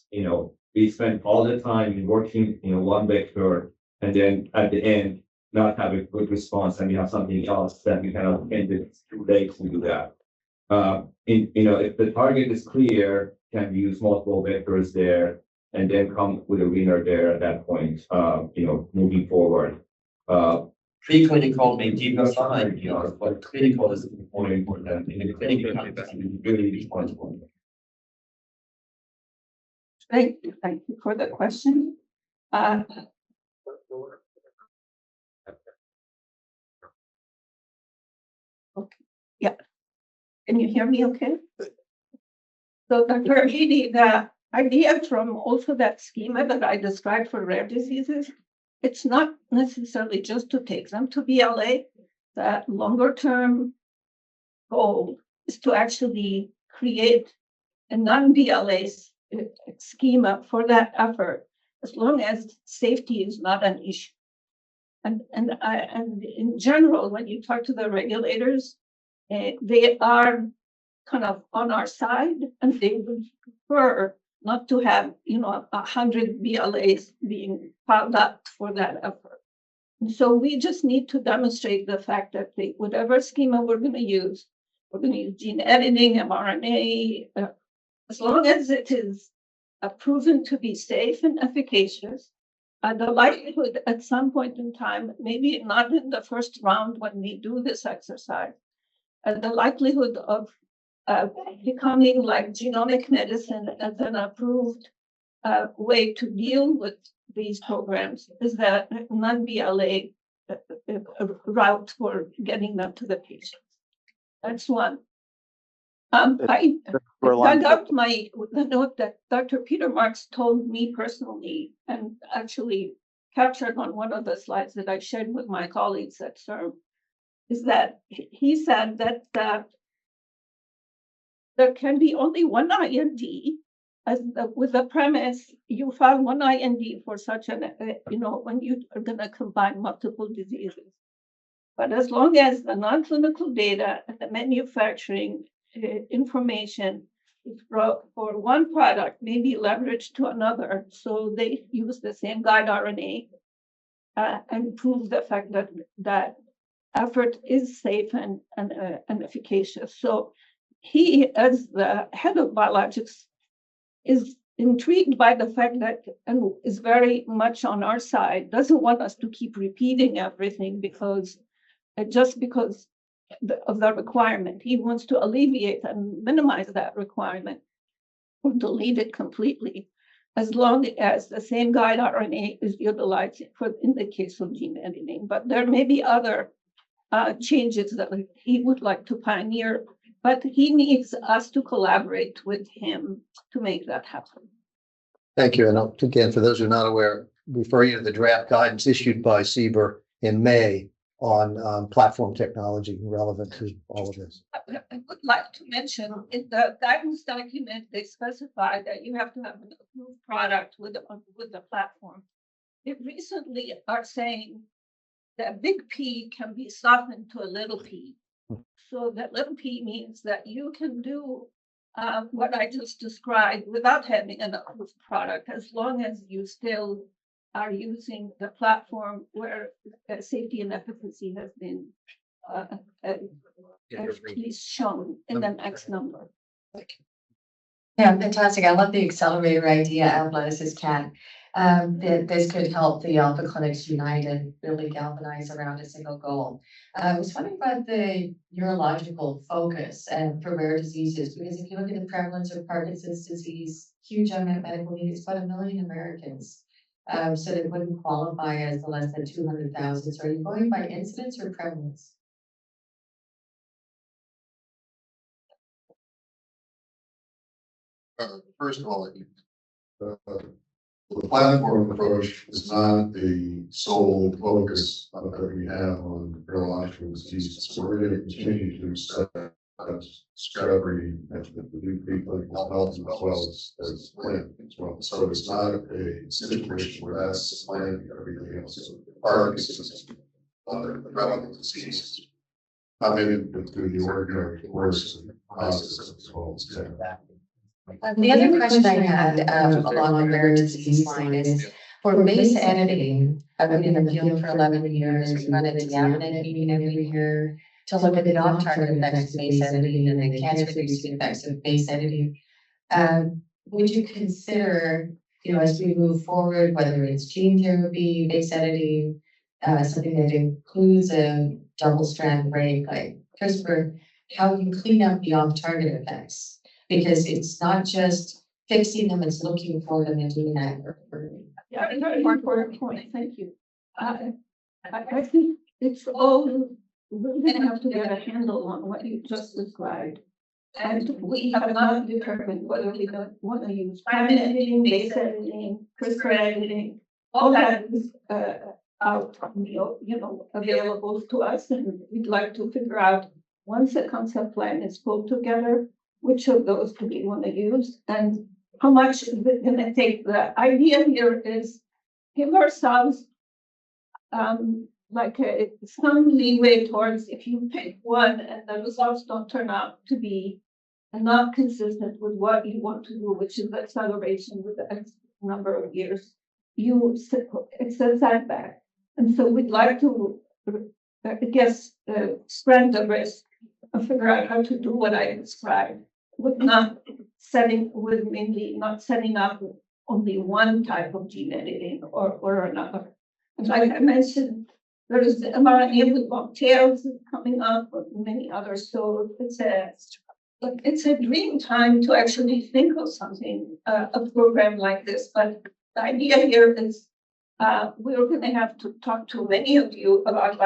S8: We spend all the time in working one vector, and then at the end not have a good response, and we have something else that we cannot end. It's too late to do that. If the target is clear, can we use multiple vectors there and then come with a winner there at that point, moving forward.
S5: Preclinical may keep us fine, but clinical is more important. In the clinical context, we really responsible.
S6: Thank you for the question. Okay. Yeah. Can you hear me okay? So Dr. Abidi, the idea from also that schema that I described for rare diseases, it's not necessarily just to take them to BLA. That longer term goal is to actually create a non-BLA schema for that effort, as long as safety is not an issue. And in general, when you talk to the regulators, they are kind of on our side, and they would prefer not to have 100 BLAs being piled up for that effort. And so we just need to demonstrate the fact that whatever schema we're going to use gene editing, mRNA, as long as it is proven to be safe and efficacious. The likelihood at some point in time, maybe not in the first round when we do this exercise, the likelihood of becoming like genomic medicine as an approved way to deal with these programs is that non-BLA route for getting them to the patients. That's one. I dug up the note that Dr. Peter Marks told me personally, and actually captured on one of the slides that I shared with my colleagues at CIRM, is that he said that there can be only one IND, with the premise you file one IND for such an, when you are going to combine multiple diseases. But as long as the non-clinical data and the manufacturing information for one product may be leveraged to another, so they use the same guide RNA and prove the fact that that effort is safe and efficacious. So he, as the head of biologics, is intrigued by the fact that, and is very much on our side, doesn't want us to keep repeating everything because of the requirement. He wants to alleviate and minimize that requirement or delete it completely, as long as the same guide RNA is utilized in the case of gene editing. But there may be other changes that he would like to pioneer, but he needs us to collaborate with him to make that happen.
S3: Thank you. And again, for those who are not aware, refer you to the draft guidance issued by CBER in May on platform technology relevant to all of this.
S6: I would like to mention in the guidance document, they specify that you have to have an approved product with the platform. They recently are saying that big P can be softened to a little p. So that little p means that you can do what I just described without having an approved product, as long as you still are using the platform where safety and efficacy has been shown in the next number.
S9: Yeah, fantastic. I love the accelerator idea, Atlas, as Kat. That this could help the alpha clinics unite and really galvanize around a single goal. I was wondering about the neurological focus and for rare diseases, because if you look at the prevalence of Parkinson's disease, huge unmet medical need, it's about 1 million Americans. So they wouldn't qualify as the less than 200,000. So are you going by incidence or prevalence?
S4: First of all, the platform approach is not the sole focus that we have on neurological diseases. So we're going to continue to study discovery and the preclinical health as well as plan as well. So it's not a situation where that's planning everything else. So Parkinson's, other relevant diseases, come in through the ordinary course and process as well as that.
S9: The other question I had along the rare disease line is for base editing. I've been in the field for 11 years. We run a DAPNet meeting every year to look at the off-target effects of base editing and the cancer-producing effects of base editing. Would you consider, as we move forward, whether it's gene therapy, base editing, something that includes a double-strand break like CRISPR, how you clean up the off-target effects? Because it's not just fixing them, it's looking for them and doing that.
S6: Yeah, very important point. Thank you. I think it's all, we're going to have to get a handle on what you just described. And we have not determined whether we don't want to use prime editing, base editing, CRISPR editing. All that is out, available to us, and we'd like to figure out, once the concept plan is pulled together, which of those do we want to use and how much is it going to take. The idea here is give ourselves some leeway towards, if you pick one and the results don't turn out to be not consistent with what you want to do, which is acceleration with the X number of years, it's a setback. And so we'd like to, spread the risk and figure out how to do what I described, with mainly not setting up only one type of gene editing or another. And like I mentioned, there is the mRNA with long tails coming up, but many others. So it's a dream time to actually think of something, a program like this. But the idea here is we're going to have to talk to many of you about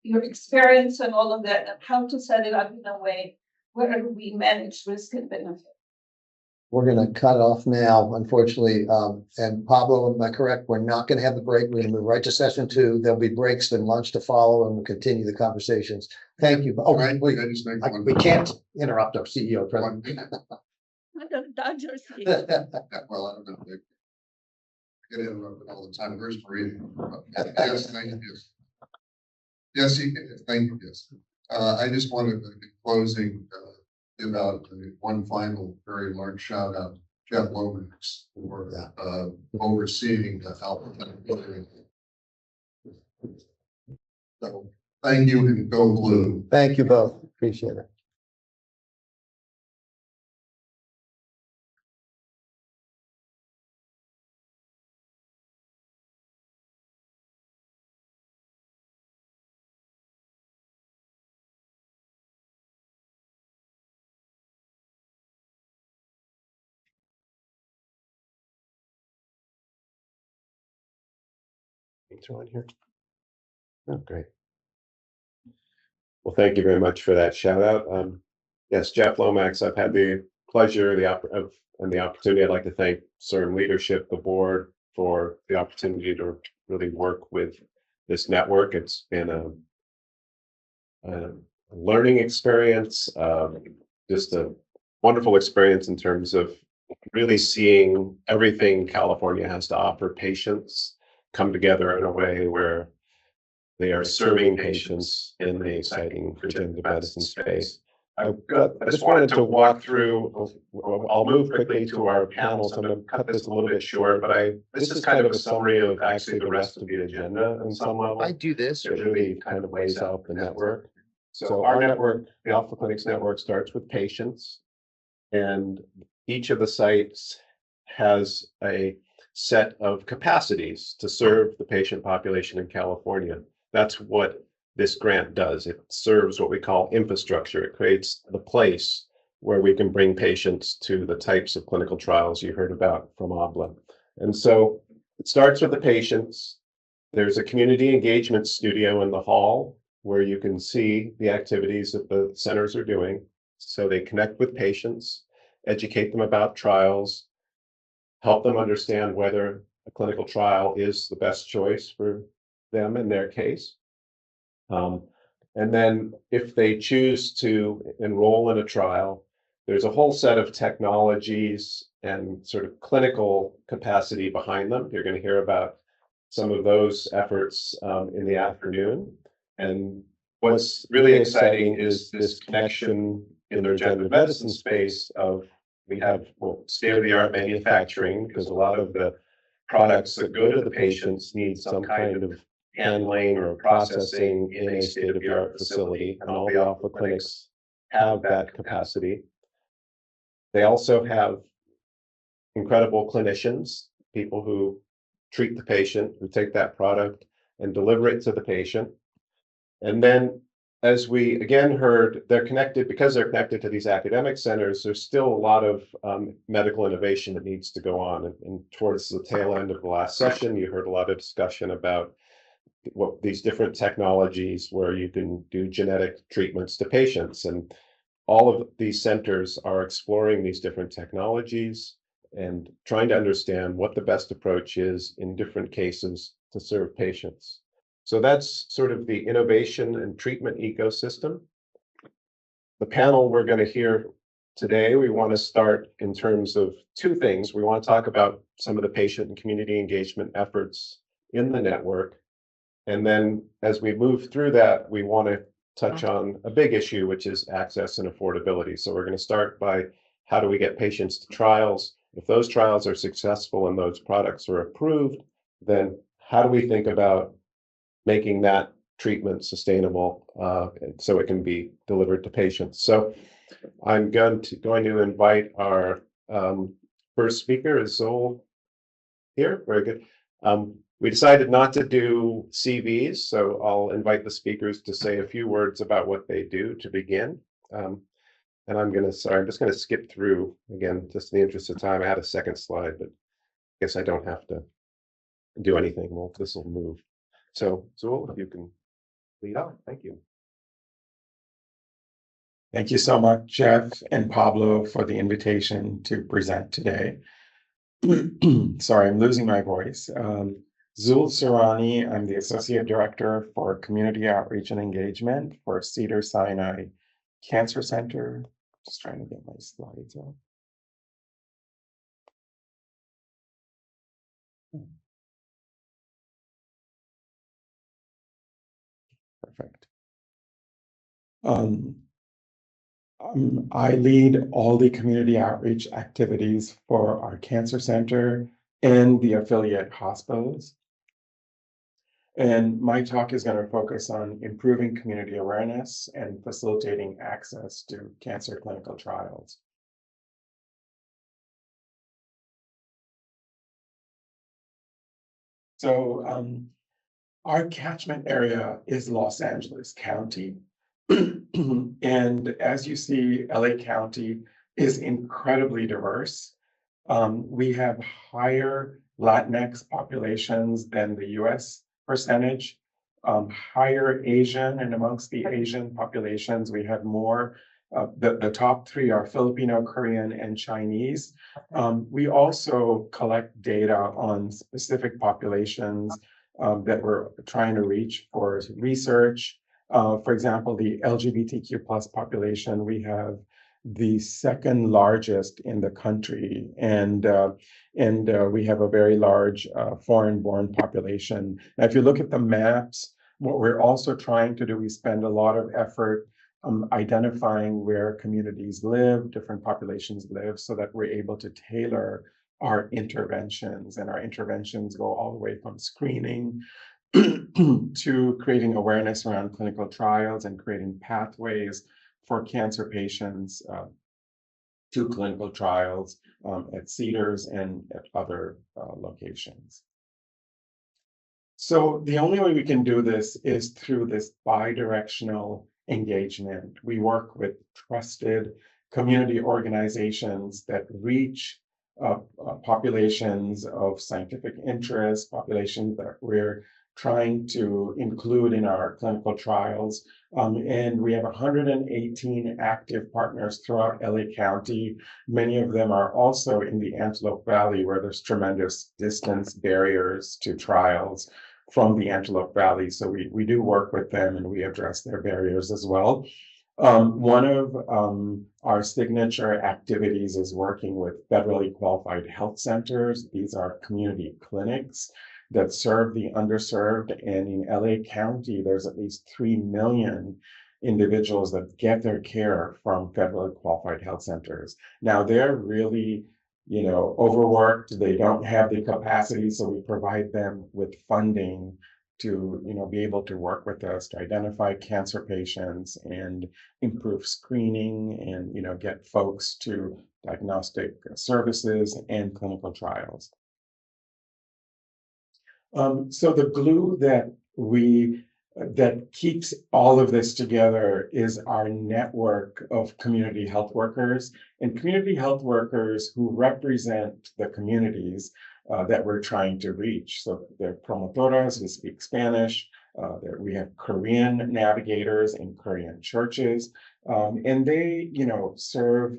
S6: your experience and all of that, and how to set it up in a way where we manage risk and benefit.
S3: We're going to cut it off now, unfortunately. And Pablo, am I correct? We're not going to have the break. We're going to move right to session 2. There'll be breaks and lunch to follow, and we'll continue the conversations. Thank you. Oh, wait, we can't interrupt our CEO. President.
S6: I don't Dodgers.
S4: Well, I don't know. I get interrupted all the time. Where's Maria? Yes, thank you. Yes, thank you. Yes. I just wanted to, in closing, give out one final very large shout out to Jeff Lomax for overseeing the Alpha Clinic. So thank you, and go blue.
S3: Thank you both. Appreciate it.
S10: On here. Oh, great. Well, thank you very much for that shout out. Yes, Jeff Lomax. I've had the pleasure, and the opportunity. I'd like to thank CIRM leadership, the board, for the opportunity to really work with this network. It's been a learning experience, just a wonderful experience in terms of really seeing everything California has to offer patients come together in a way where they are serving patients in the exciting regenerative medicine space. I just wanted to walk through. I'll move quickly to our panels. I'm going to cut this a little bit short, but this is kind of a summary of actually the rest of the agenda in some level.
S3: I do this.
S10: It really kind of lays out the network. So our network, the Alpha Clinics network, starts with patients, and each of the sites has a set of capacities to serve the patient population in California. That's what this grant does. It serves what we call infrastructure. It creates the place where we can bring patients to the types of clinical trials you heard about from Abla. And so it starts with the patients. There's a community engagement studio in the hall where you can see the activities that the centers are doing. So they connect with patients, educate them about trials, help them understand whether a clinical trial is the best choice for them in their case. And then if they choose to enroll in a trial, there's a whole set of technologies and sort of clinical capacity behind them. You're going to hear about some of those efforts in the afternoon. And what's really exciting is this connection in the regenerative medicine space of we have state-of-the-art manufacturing, because a lot of the products that go to the patients need some kind of handling or processing in a state-of-the-art facility, and all the Alpha Clinics have that capacity. They also have incredible clinicians, people who treat the patient, who take that product and deliver it to the patient. And then, as we again heard, because they're connected to these academic centers, there's still a lot of medical innovation that needs to go on. And towards the tail end of the last session, you heard a lot of discussion about what these different technologies where you can do genetic treatments to patients. And all of these centers are exploring these different technologies and trying to understand what the best approach is in different cases to serve patients. So that's sort of the innovation and treatment ecosystem. The panel we're going to hear today, we want to start in terms of two things. We want to talk about some of the patient and community engagement efforts in the network. And then as we move through that, we want to touch on a big issue, which is access and affordability. So we're going to start by how do we get patients to trials? If those trials are successful and those products are approved, then how do we think about making that treatment sustainable so it can be delivered to patients? So I'm going to invite our first speaker, is Zoel here? Very good. We decided not to do CVs, so I'll invite the speakers to say a few words about what they do to begin. And I'm just going to skip through again, just in the interest of time. I had a second slide, but I guess I don't have to do anything. Well, this will move. So, Zoel, if you can lead on. Thank you.
S11: Thank you so much, Jeff and Pablo, for the invitation to present today. Sorry, I'm losing my voice. Zoel Surani, I'm the Associate Director for Community Outreach and Engagement for Cedars-Sinai Cancer Center. Just trying to get my slides up. Perfect. I lead all the community outreach activities for our cancer center and the affiliate hospitals. And my talk is going to focus on improving community awareness and facilitating access to cancer clinical trials. So our catchment area is Los Angeles County. And as you see, LA County is incredibly diverse. We have higher Latinx populations than the US percentage, higher Asian, and amongst the Asian populations, we have more. The top three are Filipino, Korean, and Chinese. We also collect data on specific populations that we're trying to reach for research. For example, the LGBTQ plus population, we have the second largest in the country, and we have a very large foreign-born population. Now, if you look at the maps, what we're also trying to do, we spend a lot of effort identifying where communities live, different populations live, so that we're able to tailor our interventions. And our interventions go all the way from screening to creating awareness around clinical trials and creating pathways for cancer patients to clinical trials at Cedars and at other locations. So the only way we can do this is through this bi-directional engagement. We work with trusted community organizations that reach populations of scientific interest, populations that we're trying to include in our clinical trials. And we have 118 active partners throughout LA County. Many of them are also in the Antelope Valley, where there's tremendous distance barriers to trials from the Antelope Valley. So we do work with them and we address their barriers as well. One of our signature activities is working with federally qualified health centers. These are community clinics that serve the underserved. And in LA County, there's at least 3 million individuals that get their care from federally qualified health centers. Now, they're really, overworked. They don't have the capacity, so we provide them with funding to, be able to work with us to identify cancer patients and improve screening and, get folks to diagnostic services and clinical trials. So the glue that keeps all of this together is our network of community health workers and community health workers who represent the communities that we're trying to reach. So they're promotoras who speak Spanish, We have Korean navigators in Korean churches, and they, serve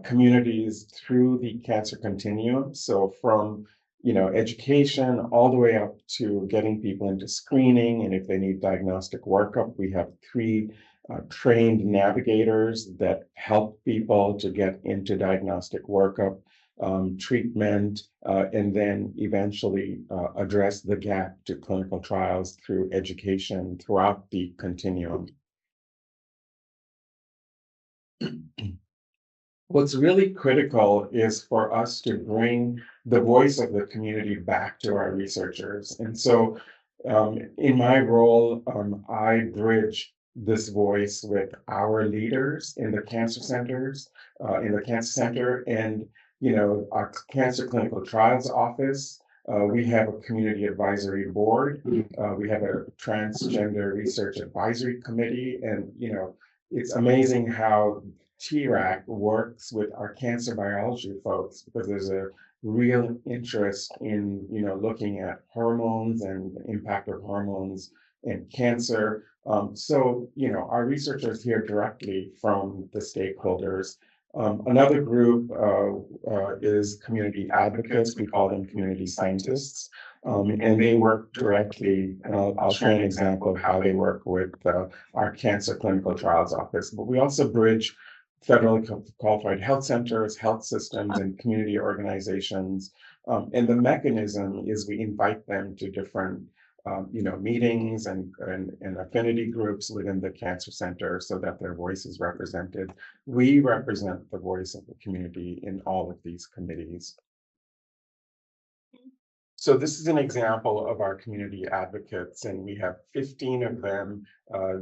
S11: communities through the cancer continuum. So from education all the way up to getting people into screening, and if they need diagnostic workup, we have 3 trained navigators that help people to get into diagnostic workup, treatment, and then eventually address the gap to clinical trials through education throughout the continuum. What's really critical is for us to bring the voice of the community back to our researchers. And so in my role, I bridge this voice with our leaders in the cancer centers, in the cancer center, and our cancer clinical trials office. We have a community advisory board. We have a transgender research advisory committee, and it's amazing how TRAC works with our cancer biology folks, because there's a real interest in looking at hormones and the impact of hormones and cancer. So our researchers hear directly from the stakeholders. Another group is community advocates. We call them community scientists. And they work directly, and I'll share an example of how they work with our cancer clinical trials office. But we also bridge federally qualified health centers, health systems, and community organizations. And the mechanism is we invite them to different meetings and affinity groups within the cancer center so that their voice is represented. We represent the voice of the community in all of these committees. So this is an example of our community advocates, and we have 15 of them.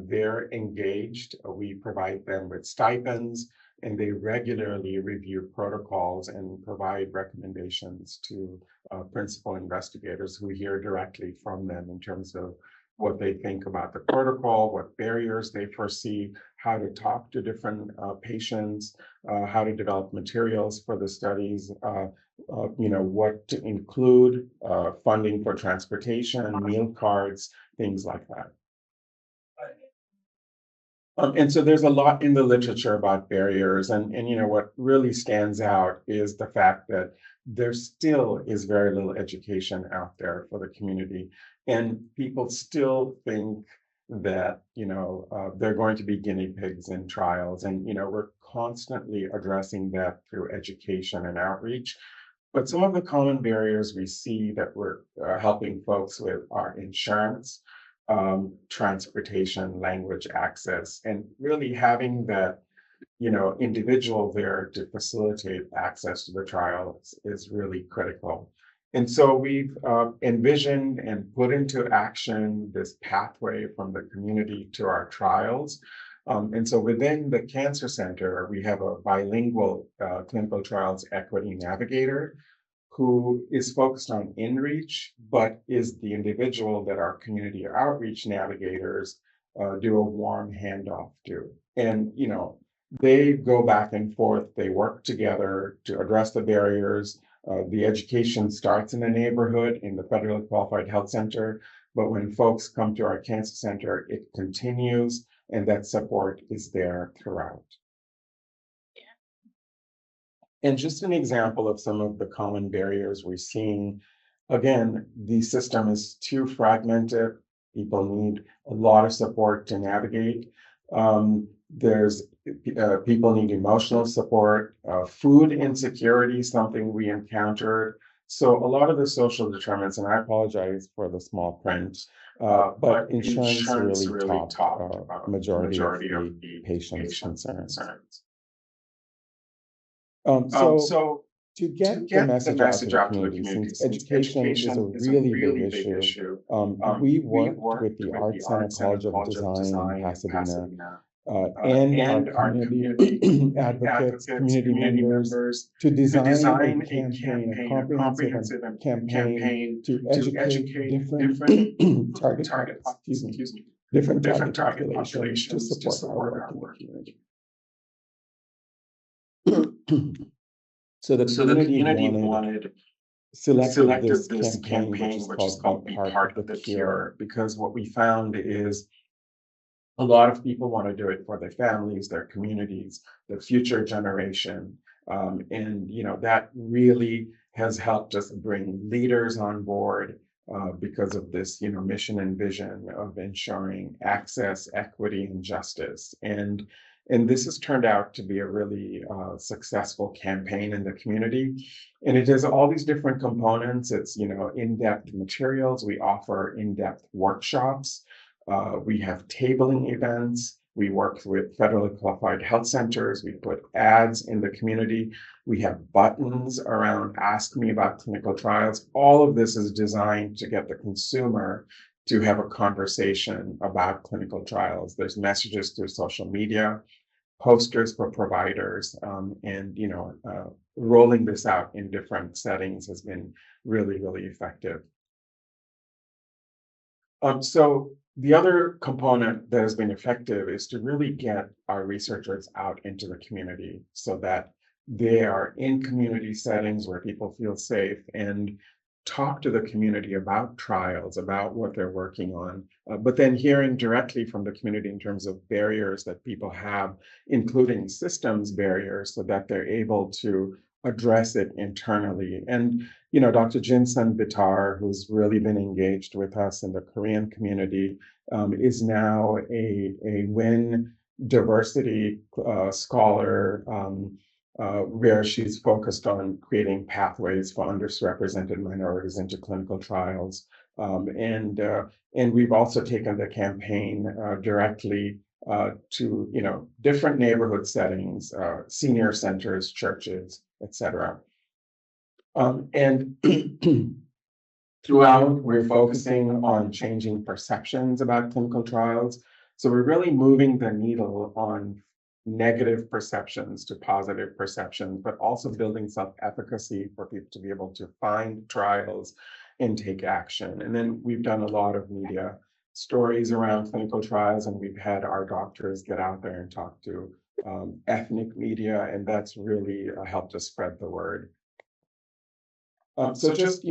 S11: They're engaged. We provide them with stipends, and they regularly review protocols and provide recommendations to principal investigators who hear directly from them in terms of what they think about the protocol, what barriers they foresee, how to talk to different patients, how to develop materials for the studies, what to include, funding for transportation, meal cards, things like that. And so there's a lot in the literature about barriers, and what really stands out is the fact that there still is very little education out there for the community, and people still think that they're going to be guinea pigs in trials, and we're constantly addressing that through education and outreach. But some of the common barriers we see that we're helping folks with are insurance, transportation, language access, and really having that individual there to facilitate access to the trials is really critical. And so we've envisioned and put into action this pathway from the community to our trials. And so within the Cancer Center, we have a bilingual clinical trials equity navigator who is focused on InReach, but is the individual that our community outreach navigators do a warm handoff to. And, they go back and forth, they work together to address the barriers. The education starts in the neighborhood in the federally qualified health center, but when folks come to our cancer center, it continues, and that support is there throughout. And just an example of some of the common barriers we're seeing. Again, the system is too fragmented. People need a lot of support to navigate. People need emotional support. Food insecurity is something we encountered. So a lot of the social determinants, and I apologize for the small print, but insurance really topped majority of the patients' concerns. So to get the message out to the community, since education is a really big issue, we worked with the Arts Center College of Design in Pasadena and our community advocates, community members, to design a campaign, a comprehensive campaign to educate different target populations to support our work in the community. So the community wanted selected this campaign, which is called Be Part of the Cure, because what we found is a lot of people want to do it for their families, their communities, the future generation. And that really has helped us bring leaders on board because of this, mission and vision of ensuring access, equity, and justice. And this has turned out to be a really successful campaign in the community. And it has all these different components. It's, in-depth materials. We offer in-depth workshops. We have tabling events. We work with federally qualified health centers. We put ads in the community. We have buttons around Ask Me About Clinical Trials. All of this is designed to get the consumer to have a conversation about clinical trials. There's messages through social media, posters for providers, and rolling this out in different settings has been really, really effective. So the other component that has been effective is to really get our researchers out into the community so that they are in community settings where people feel safe and talk to the community about trials, about what they're working on, but then hearing directly from the community in terms of barriers that people have, including systems barriers, so that they're able to address it internally. And Dr. Jinsun Bitar, who's really been engaged with us in the Korean community, is now a WIN diversity scholar, where she's focused on creating pathways for underrepresented minorities into clinical trials. And we've also taken the campaign directly to different neighborhood settings, senior centers, churches, etc. And throughout, we're focusing on changing perceptions about clinical trials. So we're really moving the needle on negative perceptions to positive perceptions, but also building self-efficacy for people to be able to find trials and take action. And then we've done a lot of media stories around clinical trials, and we've had our doctors get out there and talk to ethnic media, and that's really helped us spread the word. So just,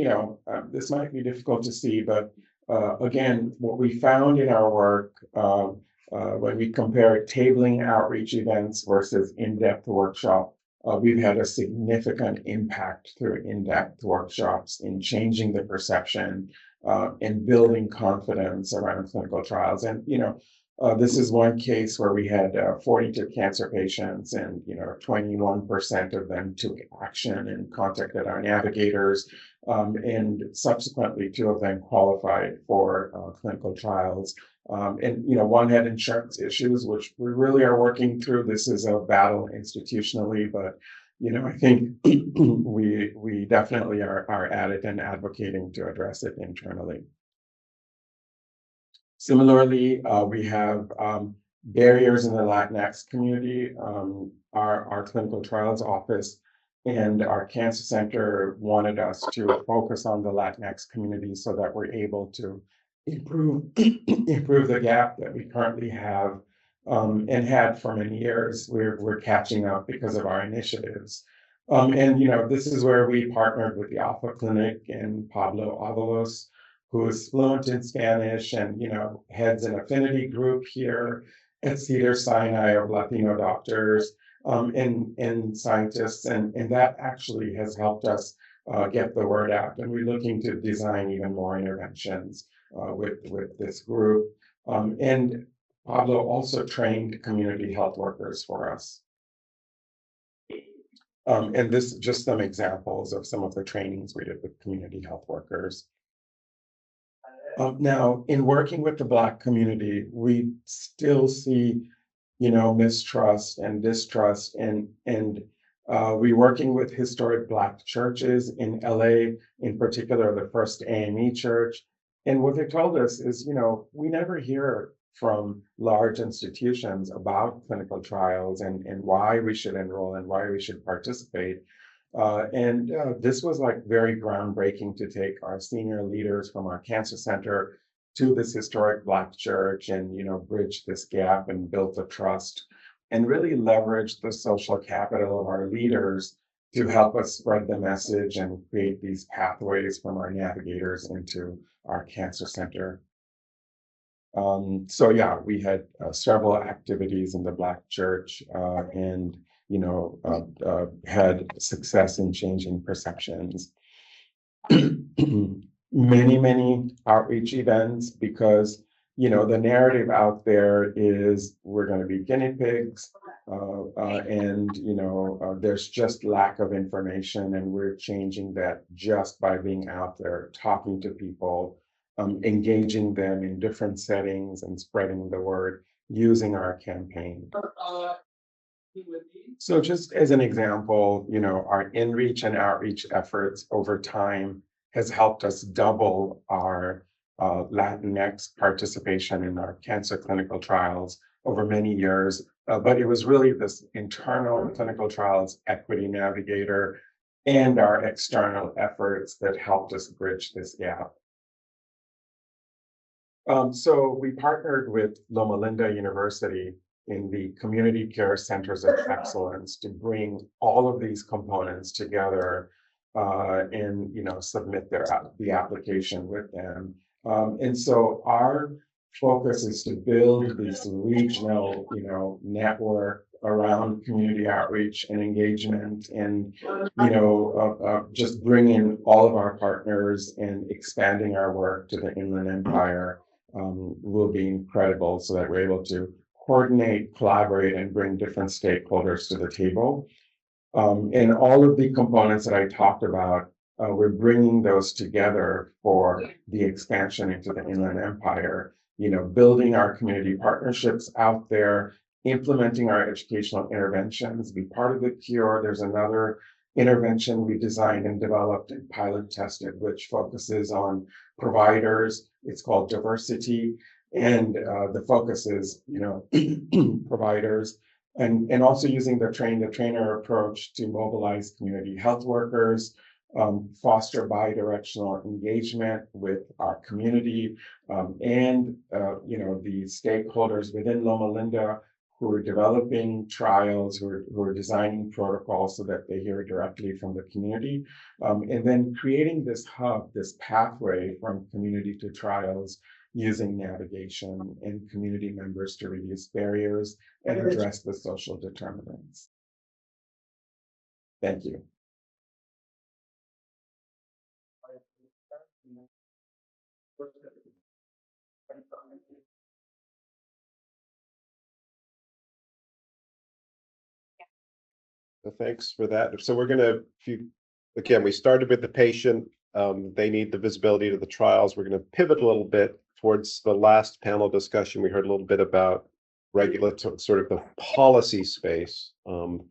S11: this might be difficult to see, but again, what we found in our work when we compare tabling outreach events versus in-depth workshop, we've had a significant impact through in-depth workshops in changing the perception and building confidence around clinical trials. And, this is one case where we had 42 cancer patients, and 21% of them took action and contacted our navigators, and subsequently 2 of them qualified for clinical trials. And one had insurance issues, which we really are working through. This is a battle institutionally, but I think we definitely are at it and advocating to address it internally. Similarly, we have barriers in the Latinx community. Our clinical trials office and our cancer center wanted us to focus on the Latinx community so that we're able to improve the gap that we currently have and had for many years. We're catching up because of our initiatives. And this is where we partnered with the Alpha Clinic and Pablo Avalos, who is fluent in Spanish and heads an affinity group here at Cedars-Sinai of Latino doctors and scientists, and that actually has helped us get the word out. And we're looking to design even more interventions with this group. And Pablo also trained community health workers for us. And this is just some examples of some of the trainings we did with community health workers. Now, in working with the Black community, we still see, mistrust and distrust, and we're working with historic Black churches in LA, in particular, the First AME Church. And what they told us is, we never hear from large institutions about clinical trials and why we should enroll and why we should participate. And this was like very groundbreaking to take our senior leaders from our cancer center to this historic Black church and, bridge this gap and build the trust and really leverage the social capital of our leaders to help us spread the message and create these pathways from our navigators into our cancer center. So yeah, we had several activities in the Black church and had success in changing perceptions. Many outreach events, because the narrative out there is we're going to be guinea pigs, and there's just lack of information, and we're changing that just by being out there, talking to people, engaging them in different settings and spreading the word using our campaign. So just as an example, our in-reach and outreach efforts over time has helped us double our Latinx participation in our cancer clinical trials over many years. But it was really this internal clinical trials equity navigator and our external efforts that helped us bridge this gap. So we partnered with Loma Linda University in the Community Care Centers of Excellence to bring all of these components together and submit the application with them. And so our focus is to build this regional network around community outreach and engagement, and just bringing all of our partners and expanding our work to the Inland Empire will be incredible, so that we're able to coordinate, collaborate, and bring different stakeholders to the table. And all of the components that I talked about, we're bringing those together for the expansion into the Inland Empire, building our community partnerships out there, implementing our educational interventions, be part of the cure. There's another intervention we designed and developed and pilot tested, which focuses on providers. It's called diversity. And the focus is, providers, and also using the train-the-trainer approach to mobilize community health workers, foster bi-directional engagement with our community, and the stakeholders within Loma Linda who are developing trials, who are designing protocols so that they hear directly from the community, and then creating this hub, this pathway from community to trials, using navigation and community members to reduce barriers and address the social determinants. Thank you.
S10: Thanks for that. So we're going to, again, we started with the patient. They need the visibility to the trials. We're going to pivot a little bit towards the last panel discussion. We heard a little bit about regulatory, sort of the policy space, and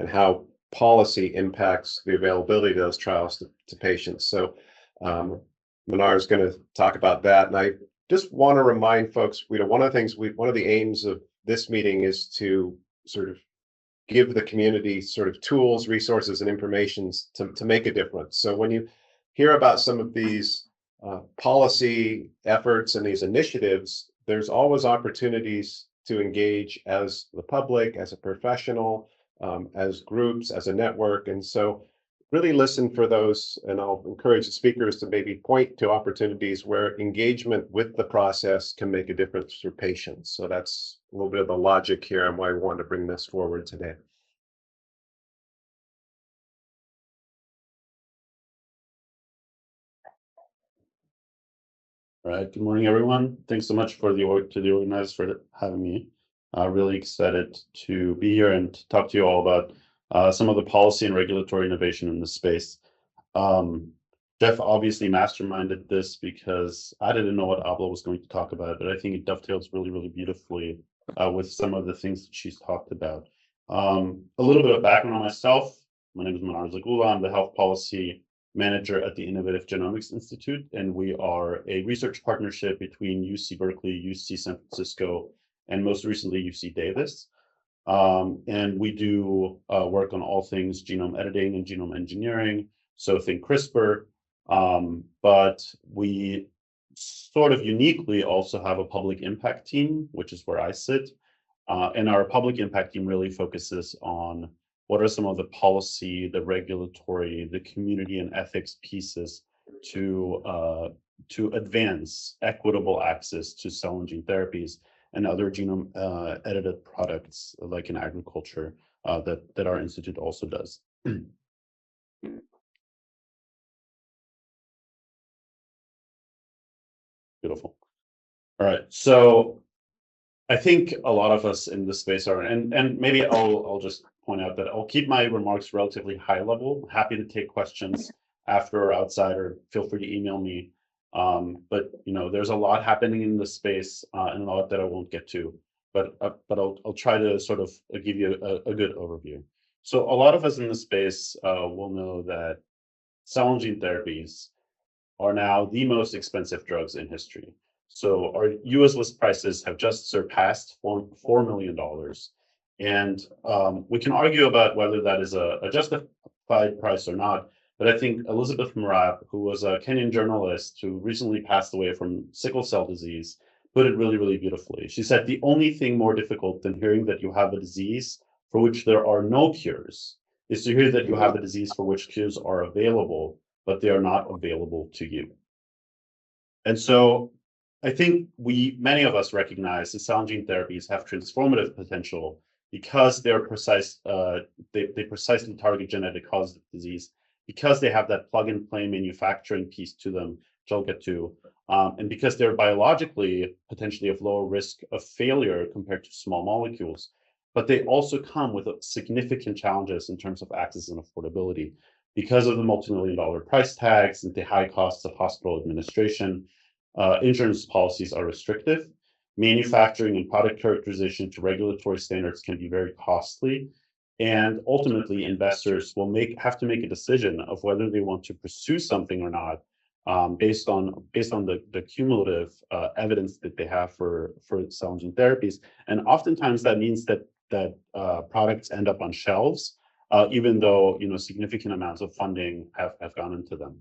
S10: how policy impacts the availability of those trials to patients. So Manar is going to talk about that. And I just want to remind folks, one of the aims of this meeting is to sort of give the community sort of tools, resources, and information to make a difference. So when you hear about some of these policy efforts and these initiatives, there's always opportunities to engage as the public, as a professional, as groups, as a network. And so really listen for those, and I'll encourage the speakers to maybe point to opportunities where engagement with the process can make a difference for patients. So that's a little bit of the logic here and why we want to bring this forward today.
S12: All right, good morning, everyone. Thanks so much to the organizers for having me. Really excited to be here and talk to you all about some of the policy and regulatory innovation in this space. Jeff obviously masterminded this because I didn't know what Abla was going to talk about, but I think it dovetails really, really beautifully with some of the things that she's talked about. A little bit of background on myself. My name is Manar Zagula. I'm the health policy manager at the Innovative Genomics Institute, and we are a research partnership between UC Berkeley, UC San Francisco, and most recently UC Davis. And we do work on all things genome editing and genome engineering, so think CRISPR, but we sort of uniquely also have a public impact team, which is where I sit. And our public impact team really focuses on what are some of the policy, the regulatory, the community and ethics pieces to advance equitable access to cell and gene therapies and other genome edited products like in agriculture that our institute also does. Beautiful. All right, so I think a lot of us in this space are, and maybe I'll just point out that I'll keep my remarks relatively high level. Happy to take questions after or outside, or feel free to email me. But there's a lot happening in this space and a lot that I won't get to. But I'll try to sort of give you a good overview. So a lot of us in the space will know that cell and gene therapies are now the most expensive drugs in history. So our US list prices have just surpassed $4 million. And we can argue about whether that is a justified price or not. But I think Elizabeth Murad, who was a Kenyan journalist who recently passed away from sickle cell disease, put it really, really beautifully. She said, the only thing more difficult than hearing that you have a disease for which there are no cures is to hear that you have a disease for which cures are available, but they are not available to you. And so I think many of us recognize that cell and gene therapies have transformative potential because they're precise, they precisely target genetic causes of disease, because they have that plug and play manufacturing piece to them, which I'll get to, and because they're biologically potentially of lower risk of failure compared to small molecules. But they also come with significant challenges in terms of access and affordability because of the multi-million-dollar price tags and the high costs of hospital administration. Insurance policies are restrictive. Manufacturing and product characterization to regulatory standards can be very costly. And ultimately, investors will have to make a decision of whether they want to pursue something or not, based on the cumulative evidence that they have for cell and gene therapies. And oftentimes that means that products end up on shelves, even though significant amounts of funding have gone into them.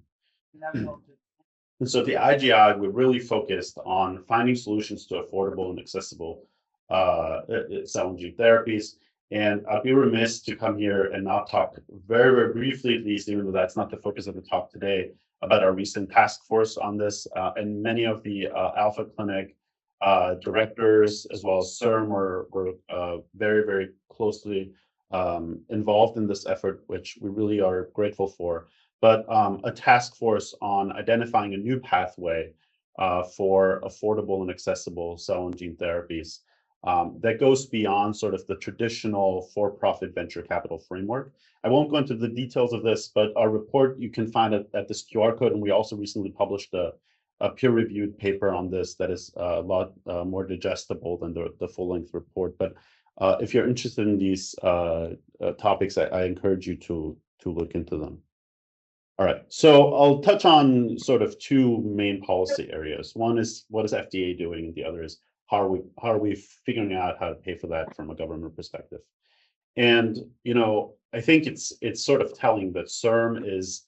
S12: And so the IGI, we're really focused on finding solutions to affordable and accessible cell and gene therapies. And I'd be remiss to come here and not talk very, very briefly, at least, even though that's not the focus of the talk today, about our recent task force on this. And many of the Alpha Clinic directors, as well as CIRM, were very, very closely involved in this effort, which we really are grateful for. But a task force on identifying a new pathway for affordable and accessible cell and gene therapies that goes beyond sort of the traditional for-profit venture capital framework. I won't go into the details of this, but our report you can find at this QR code, and we also recently published a peer-reviewed paper on this that is a lot more digestible than the full-length report. But if you're interested in these topics, I encourage you to look into them. All right, so I'll touch on sort of two main policy areas. One is what is FDA doing, and the other is how are we figuring out how to pay for that from a government perspective. And I think it's sort of telling that CIRM is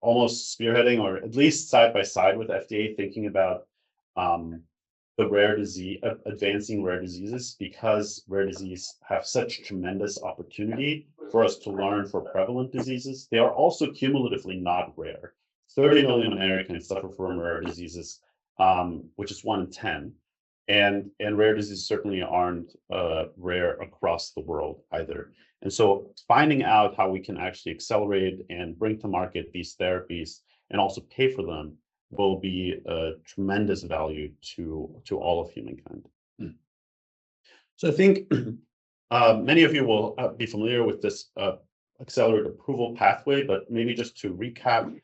S12: almost spearheading, or at least side by side with FDA, thinking about the rare disease, advancing rare diseases, because rare disease have such tremendous opportunity for us to learn for prevalent diseases. They are also cumulatively not rare. 30 million Americans suffer from rare diseases, which is 1 in 10. And rare diseases certainly aren't rare across the world either. And so finding out how we can actually accelerate and bring to market these therapies and also pay for them will be a tremendous value to all of humankind. So I think many of you will be familiar with this accelerated approval pathway, but maybe just to recap,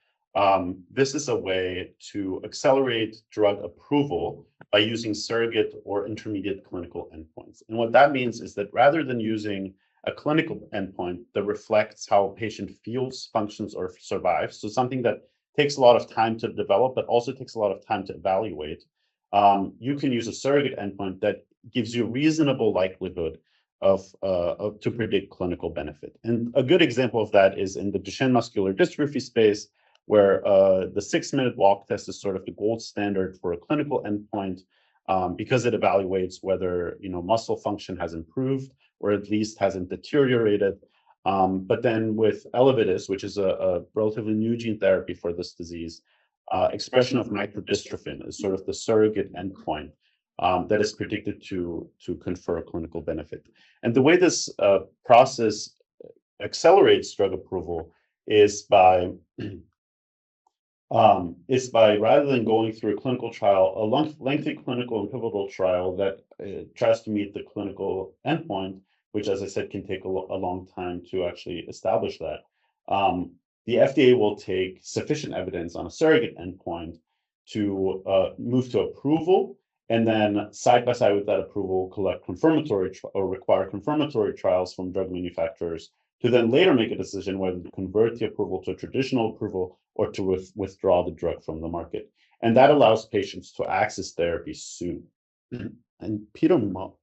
S12: this is a way to accelerate drug approval by using surrogate or intermediate clinical endpoints. And what that means is that rather than using a clinical endpoint that reflects how a patient feels, functions, or survives, so something that takes a lot of time to develop, but also takes a lot of time to evaluate, you can use a surrogate endpoint that gives you a reasonable likelihood to predict clinical benefit. And a good example of that is in the Duchenne muscular dystrophy space, where the 6-minute walk test is sort of the gold standard for a clinical endpoint, because it evaluates whether muscle function has improved or at least hasn't deteriorated. But then with Elevidys, which is a relatively new gene therapy for this disease, expression of microdystrophin is sort of the surrogate endpoint that is predicted to confer clinical benefit. And the way this process accelerates drug approval is by rather than going through a clinical trial, a lengthy clinical and pivotal trial that tries to meet the clinical endpoint, which, as I said, can take a long time to actually establish that. The FDA will take sufficient evidence on a surrogate endpoint to move to approval, and then side by side with that approval, collect confirmatory or require confirmatory trials from drug manufacturers to then later make a decision whether to convert the approval to a traditional approval or to withdraw the drug from the market. And that allows patients to access therapy soon. And Peter Marks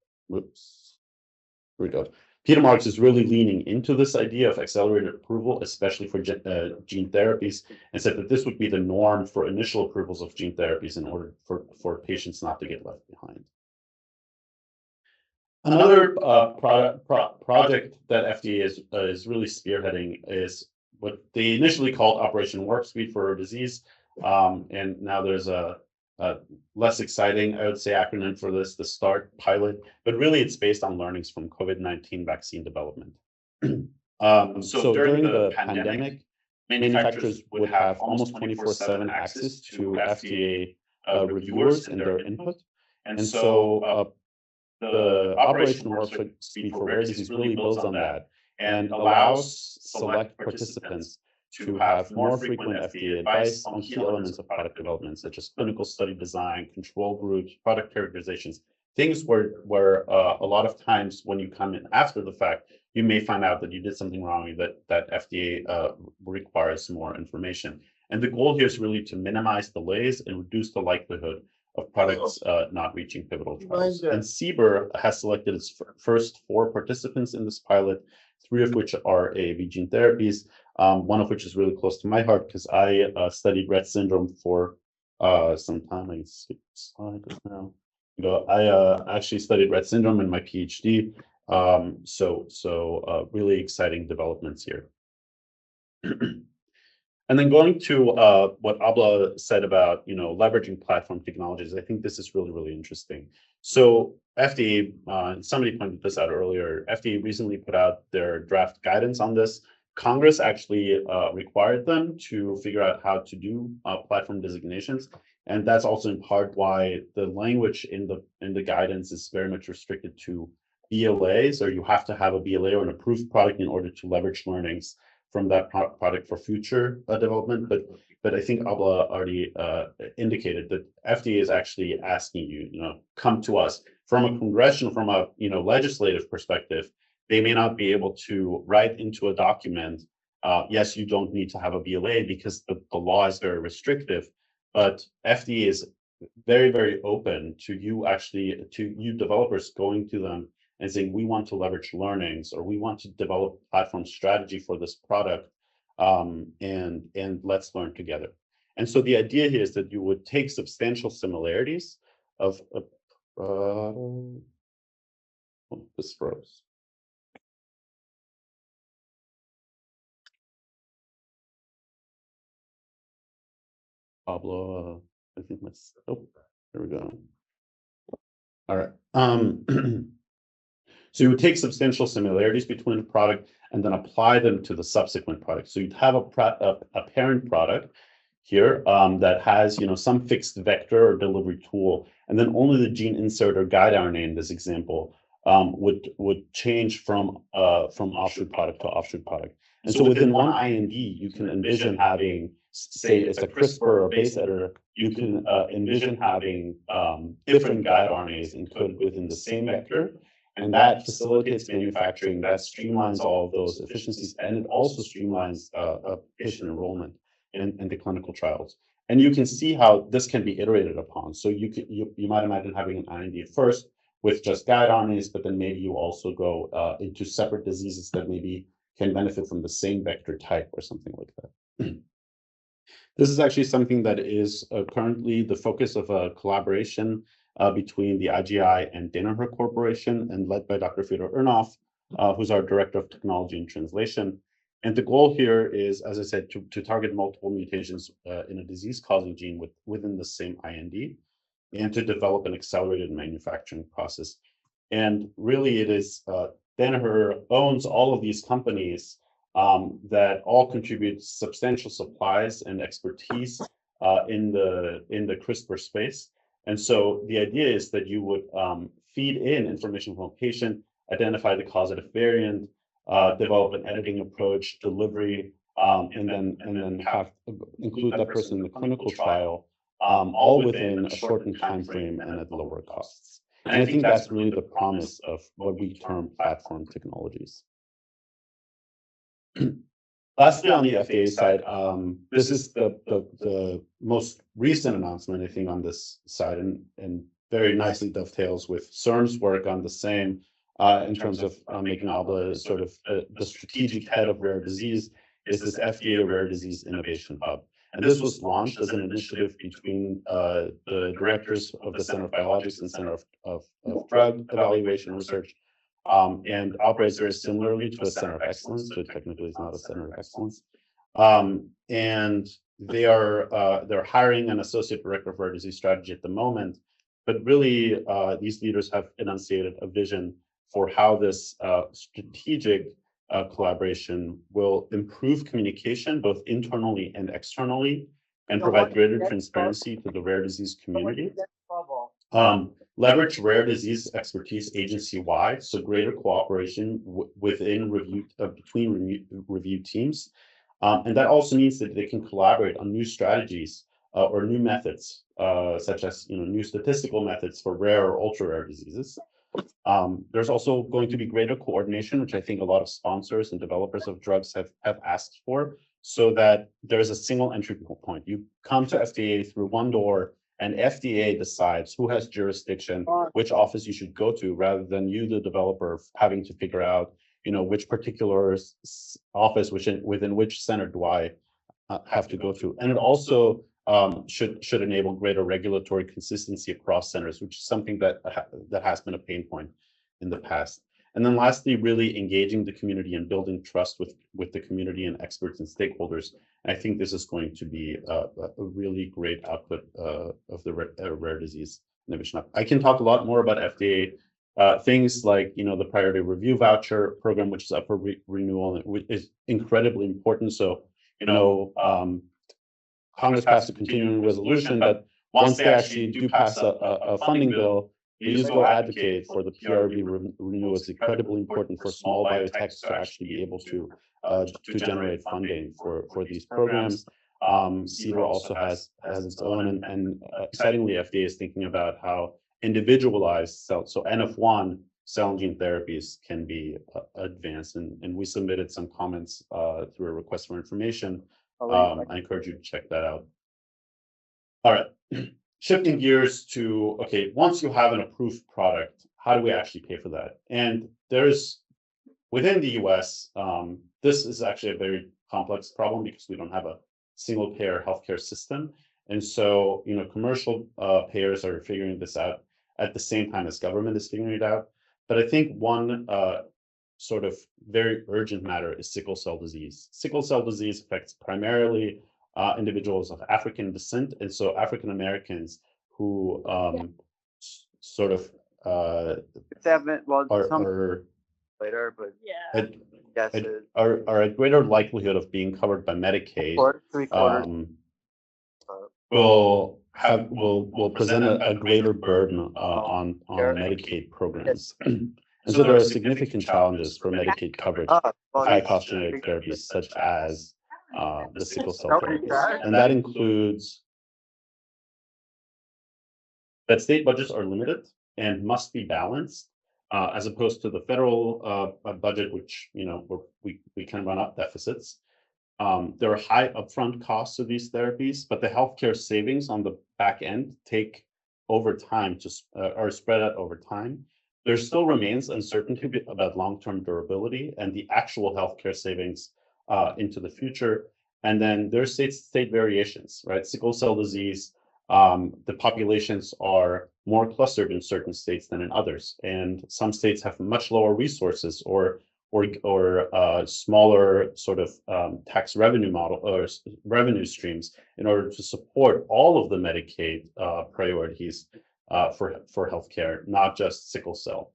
S12: is really leaning into this idea of accelerated approval, especially for gene therapies, and said that this would be the norm for initial approvals of gene therapies in order for patients not to get left behind. Another project that FDA is really spearheading is what they initially called Operation Warp Speed for Rare Disease, and now there's a less exciting, I would say, acronym for this, the START pilot, but really it's based on learnings from COVID-19 vaccine development. So during the pandemic, manufacturers would have almost 24/7 access to FDA reviewers and their input, and so the Operation Warp Speed for Rare Disease really builds on that and allows select participants to have more frequent FDA advice on key elements of product development, such as clinical study design, control groups, product characterizations, things where a lot of times when you come in after the fact, you may find out that you did something wrong, that FDA requires more information. And the goal here is really to minimize delays and reduce the likelihood of products not reaching pivotal trials. And CBER has selected its first 4 participants in this pilot, 3 of which are AAV gene therapies, one of which is really close to my heart because I studied Rett syndrome for some time. I can skip the slide now. I actually studied Rett syndrome in my PhD. So really exciting developments here. And then going to what Abla said about leveraging platform technologies, I think this is really, really interesting. So FDA, somebody pointed this out earlier, FDA recently put out their draft guidance on this. Congress actually required them to figure out how to do platform designations. And that's also in part why the language in the guidance is very much restricted to BLAs, or you have to have a BLA or an approved product in order to leverage learnings from that product for future development. But I think Abla already indicated that FDA is actually asking you, come to us from a congressional, from a legislative perspective. They may not be able to write into a document, yes, you don't need to have a BLA because the law is very restrictive, but FDA is very, very open to you developers going to them and saying, we want to leverage learnings, or we want to develop platform strategy for this product, and let's learn together. And so the idea here is that you would take substantial similarities of this froze. Pablo, I think there we go. All right. So you would take substantial similarities between a product and then apply them to the subsequent product. So you'd have a parent product here that has some fixed vector or delivery tool, and then only the gene insert or guide RNA in this example would change from offshoot product to offshoot product. And so within one IND, you can envision having, say it's a CRISPR or base editor, you can envision having different guide RNAs encoded within the same vector. And that facilitates manufacturing, that streamlines all of those efficiencies, and it also streamlines patient enrollment in the clinical trials. And you can see how this can be iterated upon. So you might imagine having an IND at first with just guide RNAs, but then maybe you also go into separate diseases that maybe can benefit from the same vector type or something like that. This is actually something that is currently the focus of a collaboration between the IGI and Danaher Corporation and led by Dr. Fedor Ernhoff. who's our Director of Technology and Translation. And the goal here is, as I said, to target multiple mutations in a disease-causing gene within the same IND, and to develop an accelerated manufacturing process. And really, it is Danaher owns all of these companies that all contribute substantial supplies and expertise in the CRISPR space. And so the idea is that you would feed in information from a patient, identify the causative variant, develop an editing approach, delivery, and then have include that person in the clinical trial, all within a shortened time frame and at lower costs. And I think that's really the promise of what we term platform technologies. Lastly, on the FDA side, this is the most recent announcement, I think, on this side, and very nicely dovetails with CIRM's work on the same in terms of making all the sort of the strategic head of rare disease is this FDA Rare Disease Innovation Hub. And this was launched as an initiative between the directors of the Center of Biologics and Center of Drug Evaluation and Research, and operates very similarly to a Center of Excellence, so technically it's not a Center of Excellence. And they're hiring an Associate Director of Rare Disease Strategy at the moment, but really these leaders have enunciated a vision for how this strategic collaboration will improve communication both internally and externally, and provide greater transparency to the rare disease community. Leverage rare disease expertise agency-wide, so greater cooperation within between review teams. And that also means that they can collaborate on new strategies or new methods, such as new statistical methods for rare or ultra-rare diseases. There's also going to be greater coordination, which I think a lot of sponsors and developers of drugs have asked for, so that there's a single entry point. You come to FDA through one door, and FDA decides who has jurisdiction, which office you should go to, rather than you, the developer, having to figure out, which particular office within which center do I have to go to. And it also should enable greater regulatory consistency across centers, which is something that has been a pain point in the past. And then lastly, really engaging the community and building trust with the community and experts and stakeholders. And I think this is going to be a really great output of the rare disease innovation. I can talk a lot more about FDA things like the priority review voucher program, which is up for renewal, which is incredibly important. So Congress passed a continuing resolution that once they actually do pass a funding bill, please go advocate for the PRV renewal. It's incredibly important for small biotechs to actually be able to generate funding for these programs. CIRM also has its own, and excitingly, FDA is thinking about how individualized so NF1 cell and gene therapies can be advanced, and we submitted some comments through a request for information. I encourage you to check that out. All right. Shifting gears to, okay, once you have an approved product, how do we actually pay for that? And there's, within the US, this is actually a very complex problem because we don't have a single payer healthcare system. And so, commercial payers are figuring this out at the same time as government is figuring it out. But I think one sort of very urgent matter is sickle cell disease. Sickle cell disease affects primarily individuals of African descent, and so African Americans who sort of are at greater likelihood of being covered by Medicaid. Will present a greater burden on Medicaid programs. And so there are significant challenges for Medicaid coverage of high-cost genetic therapies, such as the sickle cell therapies. And that includes that state budgets are limited and must be balanced, as opposed to the federal budget, which we can run up deficits. There are high upfront costs of these therapies, but the healthcare savings on the back end take over time are spread out over time. There still remains uncertainty about long-term durability and the actual healthcare savings into the future. And then there's state variations, right? Sickle cell disease, the populations are more clustered in certain states than in others, and some states have much lower resources or smaller sort of tax revenue model or revenue streams in order to support all of the Medicaid priorities for healthcare, not just sickle cell.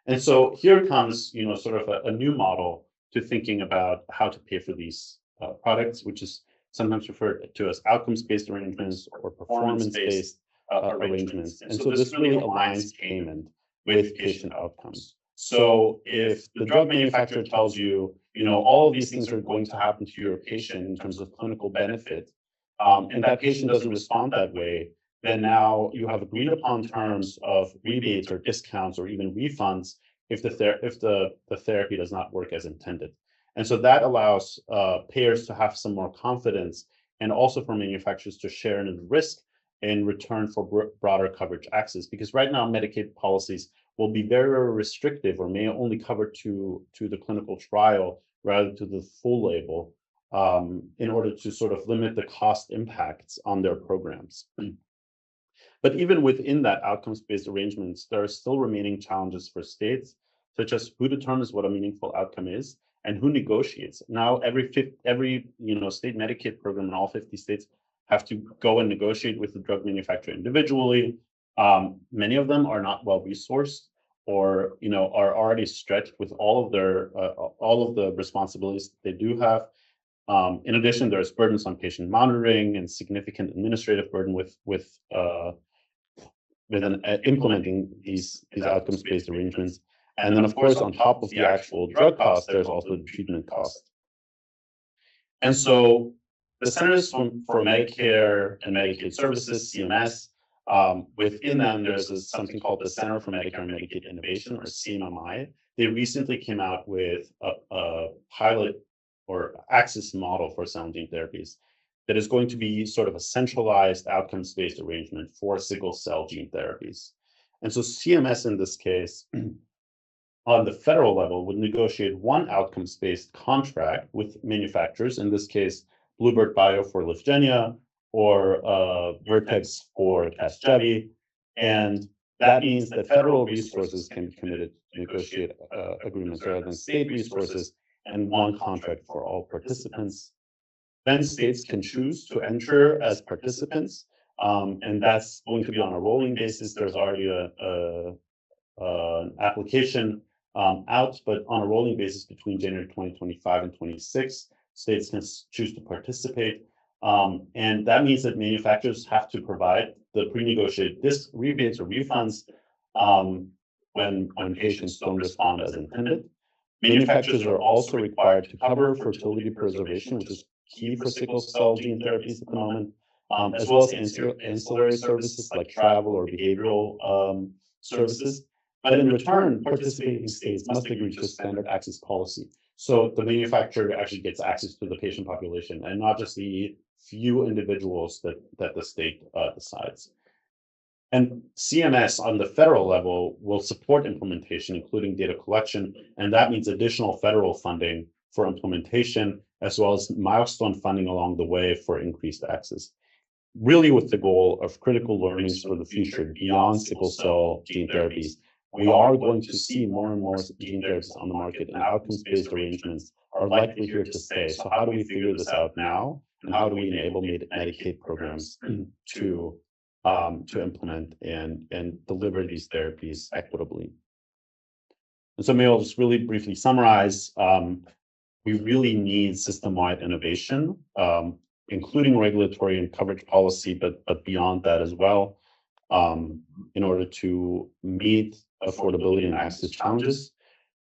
S12: And so here comes, sort of a new model to thinking about how to pay for these products, which is sometimes referred to as outcomes-based arrangements or performance-based arrangements. And so this really aligns payment with patient outcomes. So if the drug manufacturer tells you, all of these things are going to happen to your patient in terms of clinical benefit, and that patient doesn't respond that way, then now you have agreed upon terms of rebates or discounts or even refunds if the therapy does not work as intended. And so that allows payers to have some more confidence, and also for manufacturers to share in the risk in return for broader coverage access. Because right now, Medicaid policies will be very, very restrictive or may only cover to the clinical trial rather to the full label in order to sort of limit the cost impacts on their programs. But even within that outcomes-based arrangements, there are still remaining challenges for states, such as who determines what a meaningful outcome is and who negotiates. Now, every state Medicaid program in all 50 states have to go and negotiate with the drug manufacturer individually. Many of them are not well resourced or are already stretched with all of the responsibilities they do have. In addition, there's burdens on patient monitoring and significant administrative burden with implementing these outcomes-based arrangements. And then, of course, on top of the actual drug cost, there's also the treatment cost. And so the Centers for Medicare and Medicaid Services, CMS, within them, there's something called the Center for Medicare and Medicaid Innovation, or CMMI. They recently came out with a pilot or access model for cell and gene therapies that is going to be sort of a centralized outcomes-based arrangement for sickle cell gene therapies. And so CMS in this case, on the federal level, would negotiate one outcomes-based contract with manufacturers, in this case, Bluebird Bio for Lyfgenia or Vertex for Casgevy. And that means that federal resources can be committed to negotiate agreements rather than state resources, and one contract for all participants. Then states can choose to enter as participants, and that's going to be on a rolling basis. There's already an application out, but on a rolling basis between January 2025 and 26, states can choose to participate. And that means that manufacturers have to provide the pre-negotiated rebates or refunds when patients don't respond as intended. Manufacturers are also required to cover fertility preservation, which is key for sickle cell gene therapies at the moment, as well as ancillary services like travel or behavioral services. But in return, participating states must agree to a standard access policy. So the manufacturer actually gets access to the patient population and not just the few individuals that the state decides. And CMS on the federal level will support implementation, including data collection, and that means additional federal funding for implementation, as well as milestone funding along the way for increased access, really with the goal of critical learnings for the future beyond sickle cell gene therapies. We are going to see more and more gene therapies on the market, and outcomes-based arrangements are likely here to stay. So how do we figure this out now, and how do we enable Medicaid programs to implement and deliver these therapies equitably? And so maybe I'll just really briefly summarize. We really need system-wide innovation, including regulatory and coverage policy, but beyond that as well, in order to meet affordability and access challenges.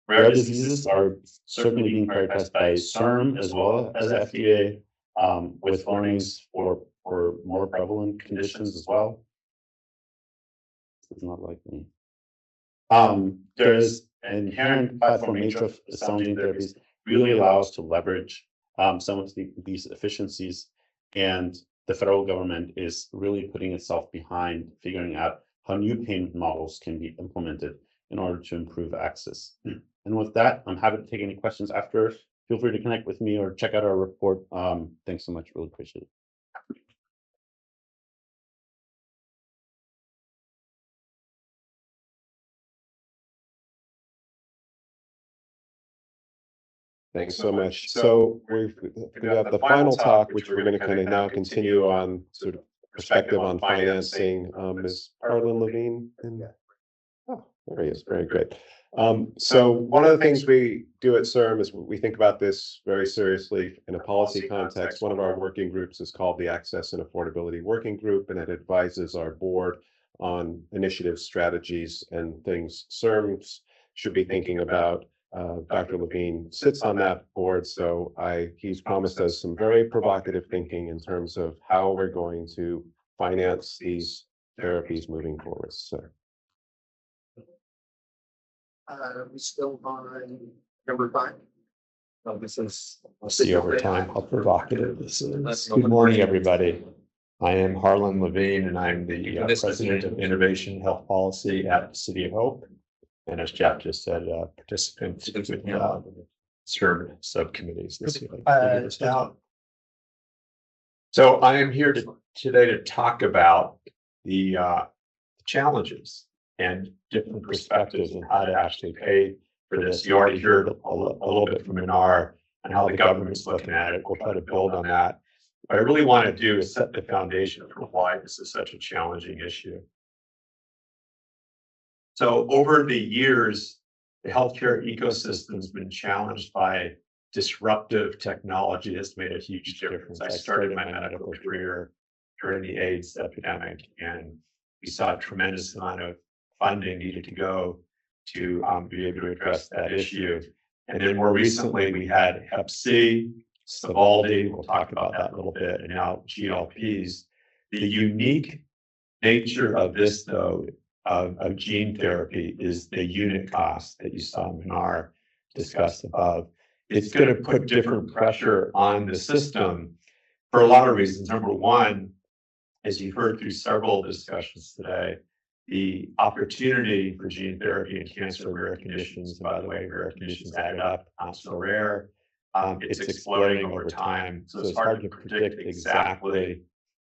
S12: Rare diseases are certainly being prioritized by CIRM as well as FDA, with learnings for more prevalent conditions as well. It's not like me. There's an inherent platform nature of cell and gene therapies really allow us to leverage some of these efficiencies, and the federal government is really putting itself behind figuring out how new payment models can be implemented in order to improve access. And with that, I'm happy to take any questions after. Feel free to connect with me or check out our report. Thanks so much, really appreciate it.
S10: Thanks so much. So we've got the final talk, which we're going to kind of now continue on sort of perspective on financing. Is Harlan Levine? Oh, there he is. Very great. So one of the things we do at CIRM is we think about this very seriously in a policy context. One of our working groups is called the Access and Affordability Working Group, and it advises our board on initiatives, strategies, and things CIRMs should be thinking about. Dr. Levine sits on that board, so he's promised us some very provocative thinking in terms of how we're going to finance these therapies moving forward. So.
S13: We still on number 5. This is.
S10: I'll see over time how provocative this is. Good morning, everybody. I am Harlan Levine, and I'm the President of Innovation Health Policy at the City of Hope. And as Jeff just said, participant in CIRM subcommittees this year. So I am here today to talk about the challenges and different perspectives on how to actually pay for this. You already heard a little bit from Minar on how the government's looking at it. We'll try to build on that. What I really want to do is set the foundation for why this is such a challenging issue. So over the years, the healthcare ecosystem has been challenged by disruptive technology that's made a huge difference. I started my medical career during the AIDS epidemic, and we saw a tremendous amount of funding needed to go to be able to address that issue. And then more recently, we had Hep C, Sovaldi, we'll talk about that a little bit, and now GLPs. The unique nature of this, though, of gene therapy is the unit cost that you saw Minar discuss above. It's going to put different pressure on the system for a lot of reasons. Number one, as you've heard through several discussions today, the opportunity for gene therapy in cancer rare conditions, and by the way, rare conditions added up, not so rare, it's exploding over time. So it's hard to predict exactly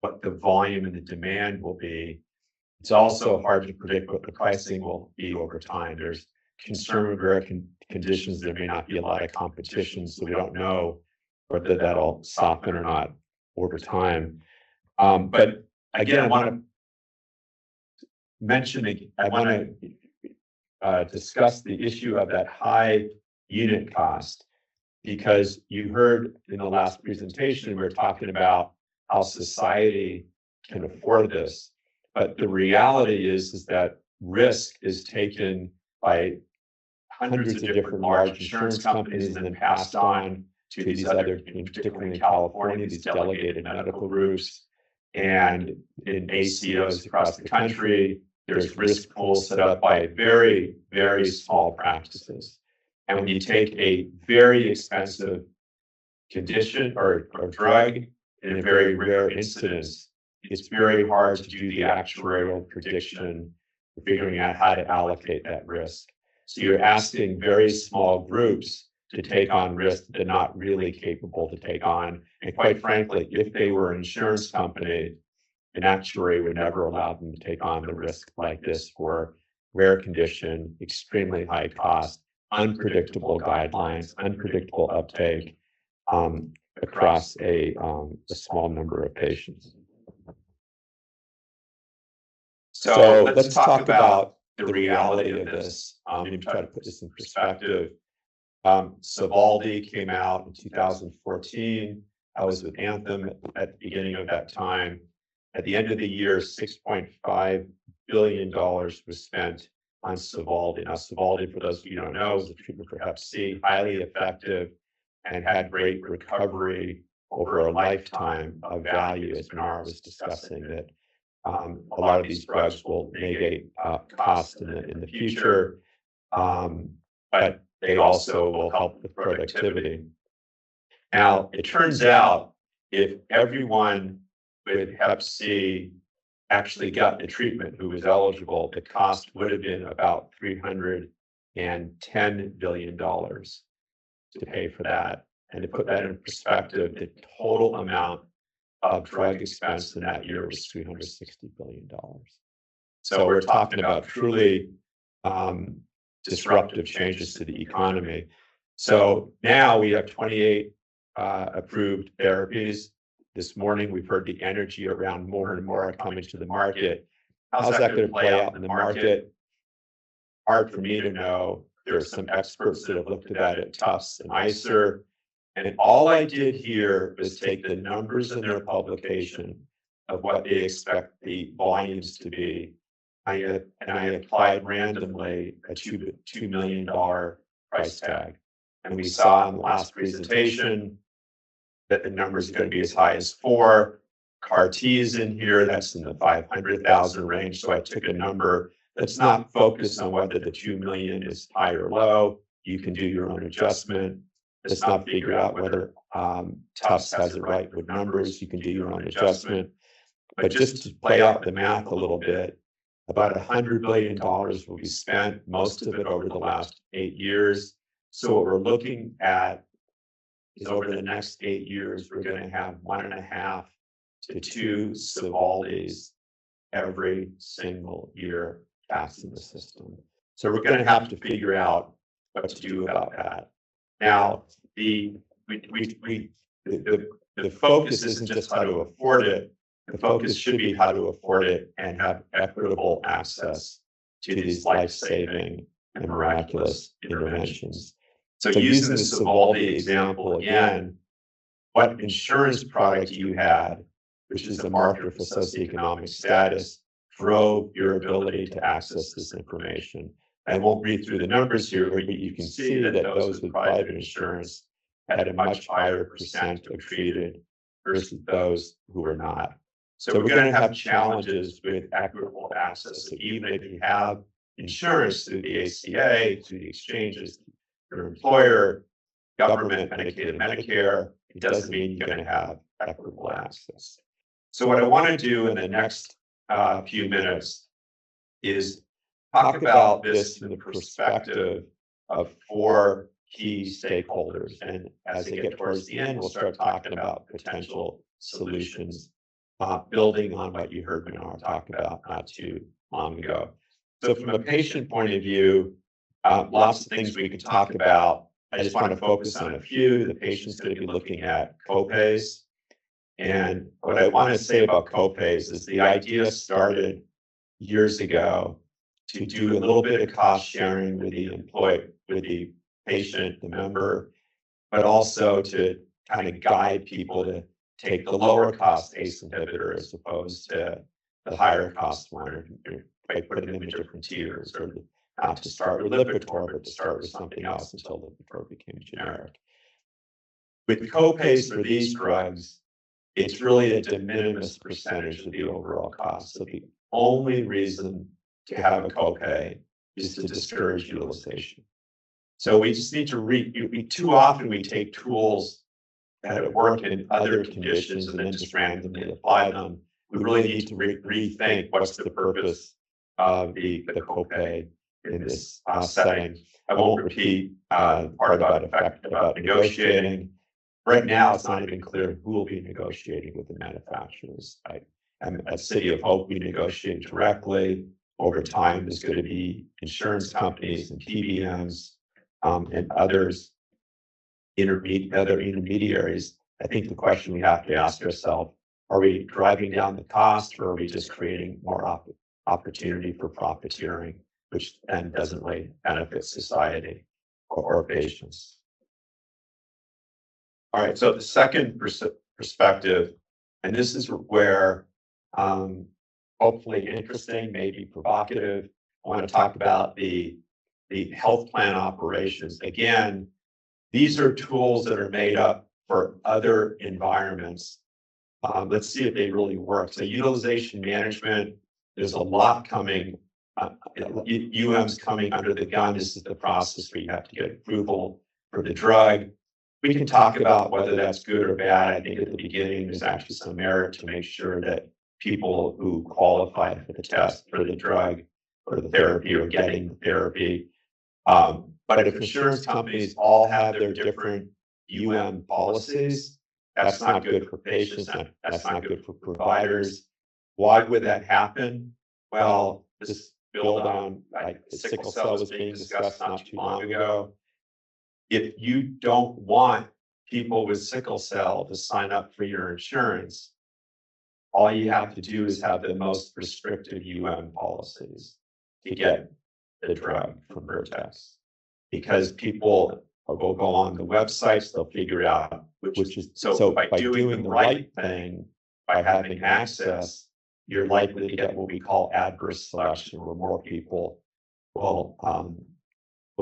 S10: what the volume and the demand will be. It's also hard to predict what the pricing will be over time. There's concern with rare conditions. There may not be a lot of competition, so we don't know whether that'll soften or not over time. But again, I want to discuss the issue of that high unit cost, because you heard in the last presentation, we were talking about how society can afford this. But the reality is that risk is taken by hundreds of different large insurance companies and then passed on to these other, particularly in California, these delegated medical groups. And in ACOs across the country, there's risk pools set up by very, very small practices. And when you take a very expensive condition or drug in a very rare incidence, it's very hard to do the actuarial prediction, figuring out how to allocate that risk. So you're asking very small groups to take on risk that they're not really capable to take on. And quite frankly, if they were an insurance company, an actuary would never allow them to take on the risk like this for rare condition, extremely high cost, unpredictable guidelines, unpredictable uptake across a small number of patients. So let's talk about the reality of this. Let me try to put this in perspective. Sovaldi came out in 2014. I was with Anthem at the beginning of that time. At the end of the year, $6.5 billion was spent on Sovaldi. Now, Sovaldi, for those of you who don't know, is a treatment for Hep C, highly effective and had great recovery over a lifetime of value, as Minar was discussing, that a lot of these drugs will negate cost in the future, but they also will help with productivity. Now, it turns out if everyone with Hep C actually got the treatment who was eligible, the cost would have been about $310 billion to pay for that. And to put that in perspective, the total amount of drug expense in that year was $360 billion. So we're talking about truly disruptive changes to the economy.
S14: So now we have 28 approved therapies. This morning, we've heard the energy around more and more are coming to the market. How's that going to play out in the market? Hard for me to know. There are some experts that have looked at that at Tufts and ICER. And all I did here was take the numbers in their publication of what they expect the volumes to be. I applied randomly a $2 million price tag. And we saw in the last presentation that the numbers are going to be as high as 4. CAR-T is in here, that's in the 500,000 range. So I took a number that's not focused on whether the 2 million is high or low. You can do your own adjustment. Let's not figure out whether Tufts has it right with numbers. You can do your own adjustment. But just to play out the math a little bit, about $100 billion will be spent, most of it over the last 8 years. So what we're looking at is over the next 8 years, we're going to have 1.5 to 2 Sovaldi's every single year passing the system. So we're going to have to figure out what to do about that. Now, the focus isn't just how to afford it. The focus should be how to afford it and have equitable access to these life-saving and miraculous interventions. So using the Sovaldi example again, what insurance product you had, which is a marker for socioeconomic status, drove your ability to access this information. I won't read through the numbers here, but you can see that those with private insurance had a much higher percent of treated versus those who were not. So we're going to have challenges with equitable access. So even if you have insurance through the ACA, through the exchanges, your employer, government, Medicaid, and Medicare, it doesn't mean you're going to have equitable access. So what I want to do in the next few minutes is talk about this from the perspective of 4 key stakeholders. And as they get towards the end, we'll start talking about potential solutions, building on what you heard Bernard talk about not too long ago. So from a patient point of view, lots of things we could talk about. I just want to focus on a few. The patient's going to be looking at copays. And what I want to say about copays is the idea started years ago to do a little bit of cost sharing with the patient, the member, but also to kind of guide people to take the lower cost ACE inhibitor as opposed to the higher cost one, by putting them in different tiers, or not to start with Lipitor, but to start with something else until Lipitor became generic. With copays for these drugs, it's really a de minimis percentage of the overall cost. So the only reason to have a copay is to discourage utilization. So we just need to too often we take tools that have worked in other conditions and then just randomly apply them. We really need to rethink what's the purpose of the copay in this setting. I won't repeat part about negotiating. Right now, it's not even clear who will be negotiating with the manufacturers. At City of Hope, we negotiate directly. Over time, there's going to be insurance companies and PBMs and other intermediaries. I think the question we have to ask ourselves, are we driving down the cost, or are we just creating more opportunity for profiteering, which then doesn't really benefit society or patients? All right, so the second perspective, and this is where hopefully interesting, maybe provocative, I want to talk about the health plan operations. Again, these are tools that are made up for other environments. Let's see if they really work. So utilization management, there's a lot coming. UM's coming under the gun. This is the process where you have to get approval for the drug. We can talk about whether that's good or bad. I think at the beginning, there's actually some merit to make sure that people who qualify for the test, for the drug, or the therapy, are getting the therapy. But if insurance companies all have their different policies, that's not good for patients, that's not good for providers. Why would that happen? Well, this build on, sickle cell was being discussed not too long ago. if you don't want people with sickle cell to sign up for your insurance, all you have to do is have the most restrictive policies to get the drug from Vertex. Because people will go on the websites, they'll figure out which is, so by doing the right thing, by having access, you're likely to get what we call adverse selection, where more people will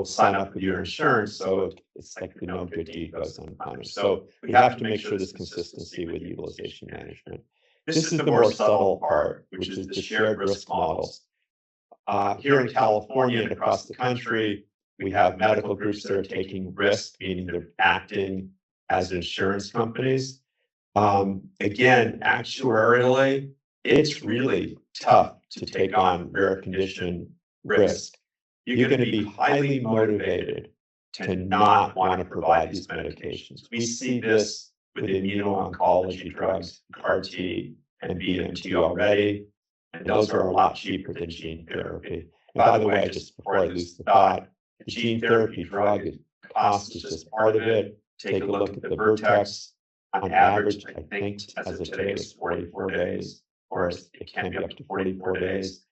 S14: sign up with your insurance. So it's like the no good deed goes unpunished. So we have to make sure there's consistency with utilization management. This is the more subtle part, which is the shared risk models. Here in California and across the country, we have medical groups that are taking risk, meaning they're acting as insurance companies. Again, actuarially, it's really tough to take on rare condition risk. You're going to be highly motivated to not want to provide these medications. We see this with immuno-oncology drugs, CAR-T and BMT already, and those are a lot cheaper than gene therapy. And by the way, just before I lose the thought, the gene therapy drug cost is just part of it. Take a look at the Vertex. On average, I think as of today, it's 44 days, or it can be up to 44 days.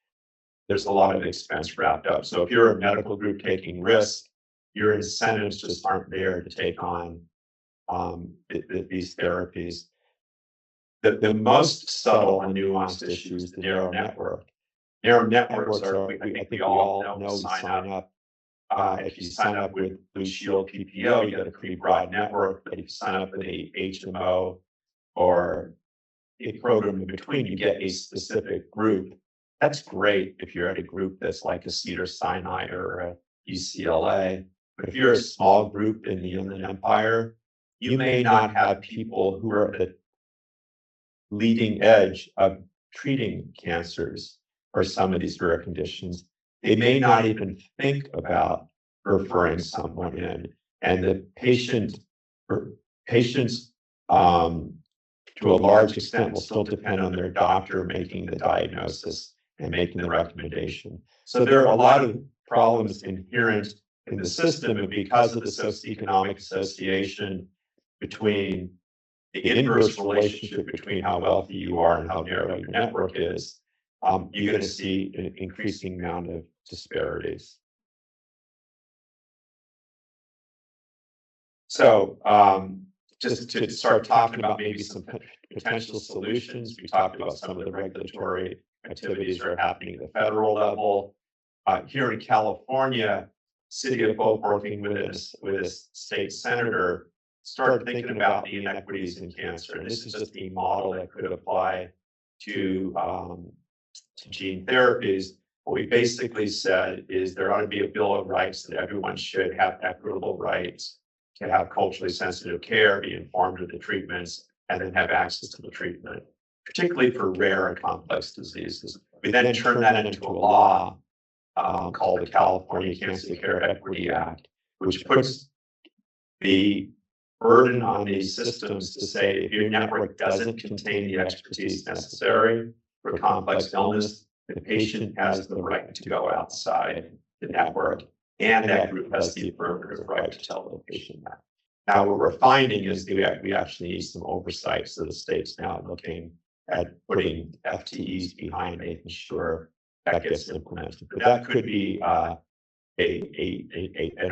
S14: There's a lot of expense wrapped up. So if you're a medical group taking risk, your incentives just aren't there to take on these therapies. The most subtle and nuanced issue is the narrow network. Narrow networks are, I think we all know, sign up. If you sign up with Blue Shield PPO, you get a pretty broad network. But if you sign up with a HMO or a program in between, you get a specific group. That's great if you're at a group that's like a Cedars-Sinai or a UCLA. But if you're a small group in the Inland Empire, you may not have people who are at the leading edge of treating cancers or some of these rare conditions. They may not even think about referring someone in, and the patients to a large extent will still depend on their doctor making the diagnosis and making the recommendation. So there are a lot of problems inherent in the system, and because of the socioeconomic association between the inverse relationship between how wealthy you are and how narrow your network is, you're going to see an increasing amount of disparities. So just to start talking about maybe some potential solutions, we talked about some of the regulatory activities that are happening at the federal level. Here in California, City of Hope, working with a state senator, started thinking about the inequities in cancer. And this is just a model that could apply to gene therapies. What we basically said is there ought to be a Bill of Rights that everyone should have equitable rights to have culturally sensitive care, be informed of the treatments, and then have access to the treatment, particularly for rare and complex diseases. We then turned that into a law called the California Cancer Care Equity Act, which puts the burden on these systems to say if your network doesn't contain the expertise necessary for complex illness, the patient has the right to go outside the network, and that group has the affirmative right to tell the patient that. Now, what we're finding is that we actually need some oversight. So the state's now looking at putting FTEs behind making sure that gets implemented. But that could be an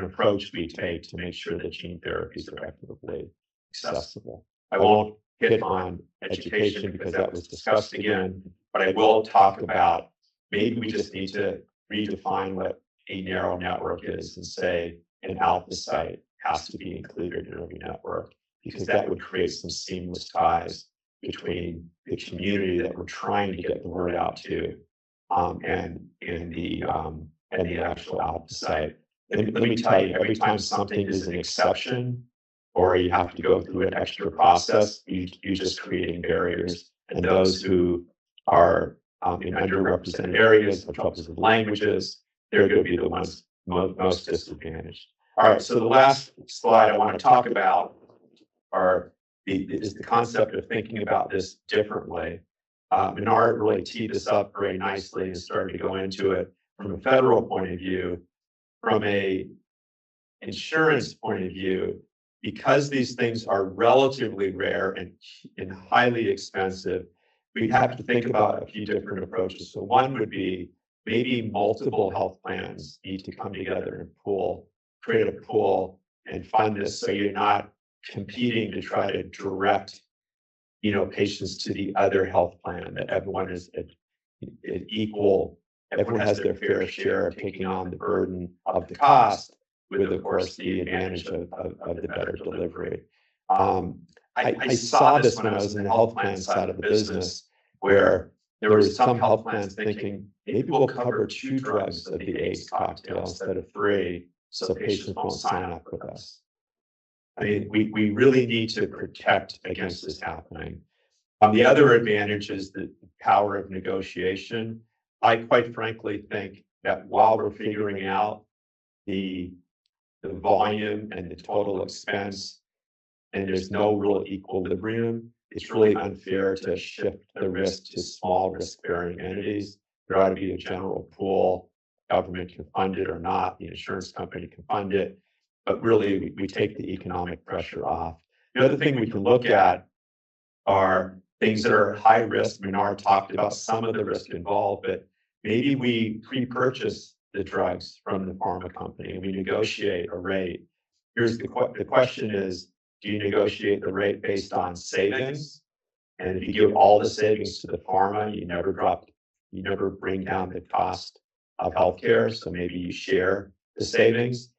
S14: approach we take to make sure that gene therapies are equitably accessible. I won't hit on education because that was discussed again, but I will talk about maybe we just need to redefine what a narrow network is and say an alpha site has to be included in every network, because that would create some seamless ties between the community that we're trying to get the word out to and the actual alpha site. And let me tell you, every time something is an exception or you have to go through an extra process, you're just creating barriers. And those who are in underrepresented areas, with troubles with languages, they're going to be the ones most disadvantaged. All right, so the last slide I want to talk about is the concept of thinking about this differently. And Art really teed this up very nicely and started to go into it from a federal point of view, from a insurance point of view, because these things are relatively rare and highly expensive, we have to think about a few different approaches. So one would be maybe multiple health plans need to come together and create a pool and fund this, so you're not competing to try to direct, patients to the other health plan, that everyone is at equal, everyone has their fair share of taking on the burden of the cost, with, of course, the advantage of the better delivery. I saw this when I was in the health plan side of the business, where there were some health plans thinking, maybe we'll cover 2 drugs of the AIDS cocktail instead of 3, so patients won't sign up with us. I mean, we really need to protect against this happening. The other advantage is the power of negotiation. I quite frankly think that while we're figuring out the volume and the total expense, and there's no real equilibrium, it's really unfair to shift the risk to small risk-bearing entities. There ought to be a general pool. Government can fund it or not. The insurance company can fund it. But really, we take the economic pressure off. The other thing we can look at are things that are high risk. Menard talked about some of the risk involved, but maybe we pre-purchase the drugs from the pharma company and we negotiate a rate. Here's the question is, do you negotiate the rate based on savings? And if you give all the savings to the pharma, you never bring down the cost of healthcare. So maybe you share the savings.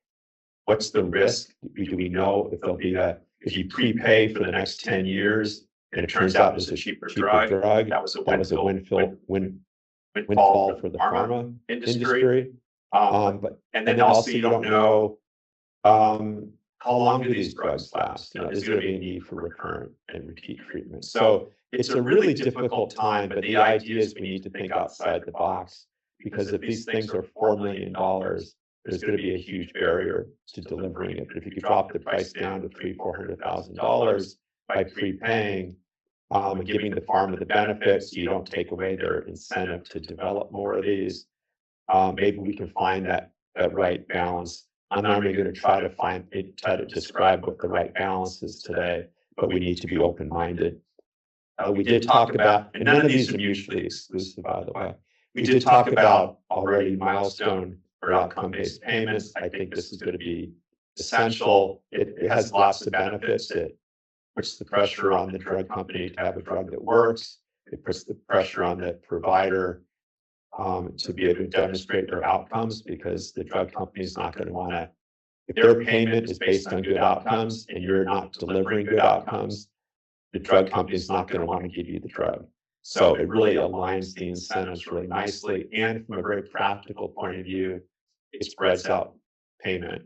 S14: What's the risk? Do we know if there'll be if you prepay for the next 10 years and it turns out it's a cheaper drug, that was a windfall for the pharma industry. And then also you don't know how long do these drugs last? Is there going to be a need for recurrent and repeat treatment? So it's a really difficult time, but the idea is we need to think outside the box, because if these things are $4 million, there's going to be a huge barrier to delivering it. But if you could drop the price down to $300,000-$400,000 by prepaying and giving the pharma the benefits, you don't take away their incentive to develop more of these. Maybe we can find that right balance. I'm not even going to try to describe what the right balance is today, but we need to be open-minded. We did talk about, and none of these are mutually exclusive, by the way. We did talk about already milestone or outcome-based payments. I think this is going to be essential. It has lots of benefits. It puts the pressure on the drug company to have a drug that works. It puts the pressure on the provider to be able to demonstrate their outcomes, because the drug company is not going to want to, if their payment is based on good outcomes and you're not delivering good outcomes, the drug company is not going to want to give you the drug. So it really aligns the incentives really nicely. And from a very practical point of view, it spreads out payment,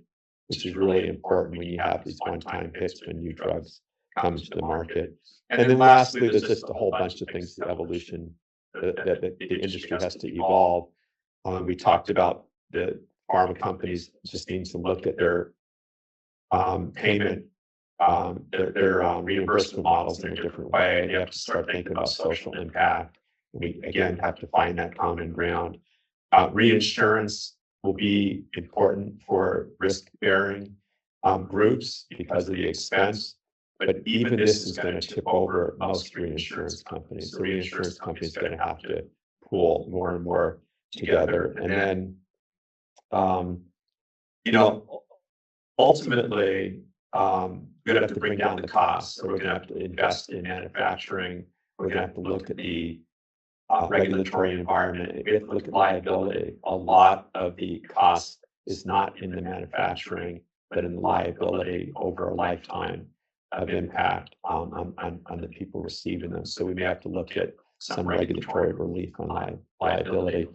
S14: which is really important when you have these one-time hits when new drugs come to the market. And then lastly, there's just a whole bunch of things, the evolution that the industry has to evolve. We talked about the pharma companies just need to look at their payment, their reimbursement models in a different way. They have to start thinking about social impact. We again have to find that common ground. Reinsurance will be important for risk-bearing groups because of the expense. But even this is going to tip over most reinsurance companies. The reinsurance company is going to have to pool more and more together. And then, ultimately, we're going to have to bring down the costs. So we're going to have to invest in manufacturing. We're going to have to look at the regulatory environment. We have to look at liability. A lot of the cost is not in the manufacturing, but in the liability over a lifetime of impact on the people receiving them. So we may have to look at some regulatory relief on liability.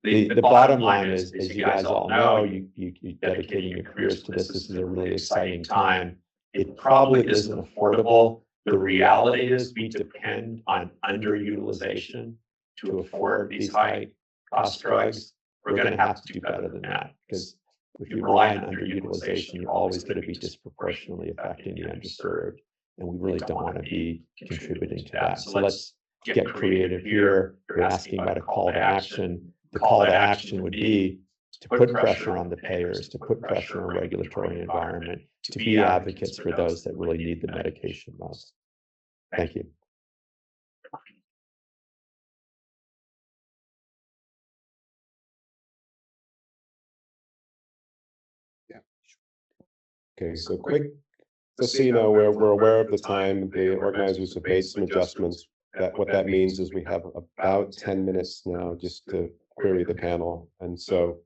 S14: The bottom line is, as you guys all know, you dedicating your careers to this. This is a really exciting time. It probably isn't affordable. The reality is we depend on underutilization to afford these high cost drugs. We're going to have to do better than that, because if you rely on underutilization, you're always going to be disproportionately affecting the underserved. And we really don't want to be contributing to that. So let's get creative here. You're asking about a call to action. The call to action would be to put pressure on the payers, to put pressure on regulatory environment, to be advocates for those that really need the medication most. Thank you.
S10: Okay, so quick, just so you know, we're aware of the time. The organizers have made some adjustments. What that means is we have about 10 minutes now just to query the panel. And so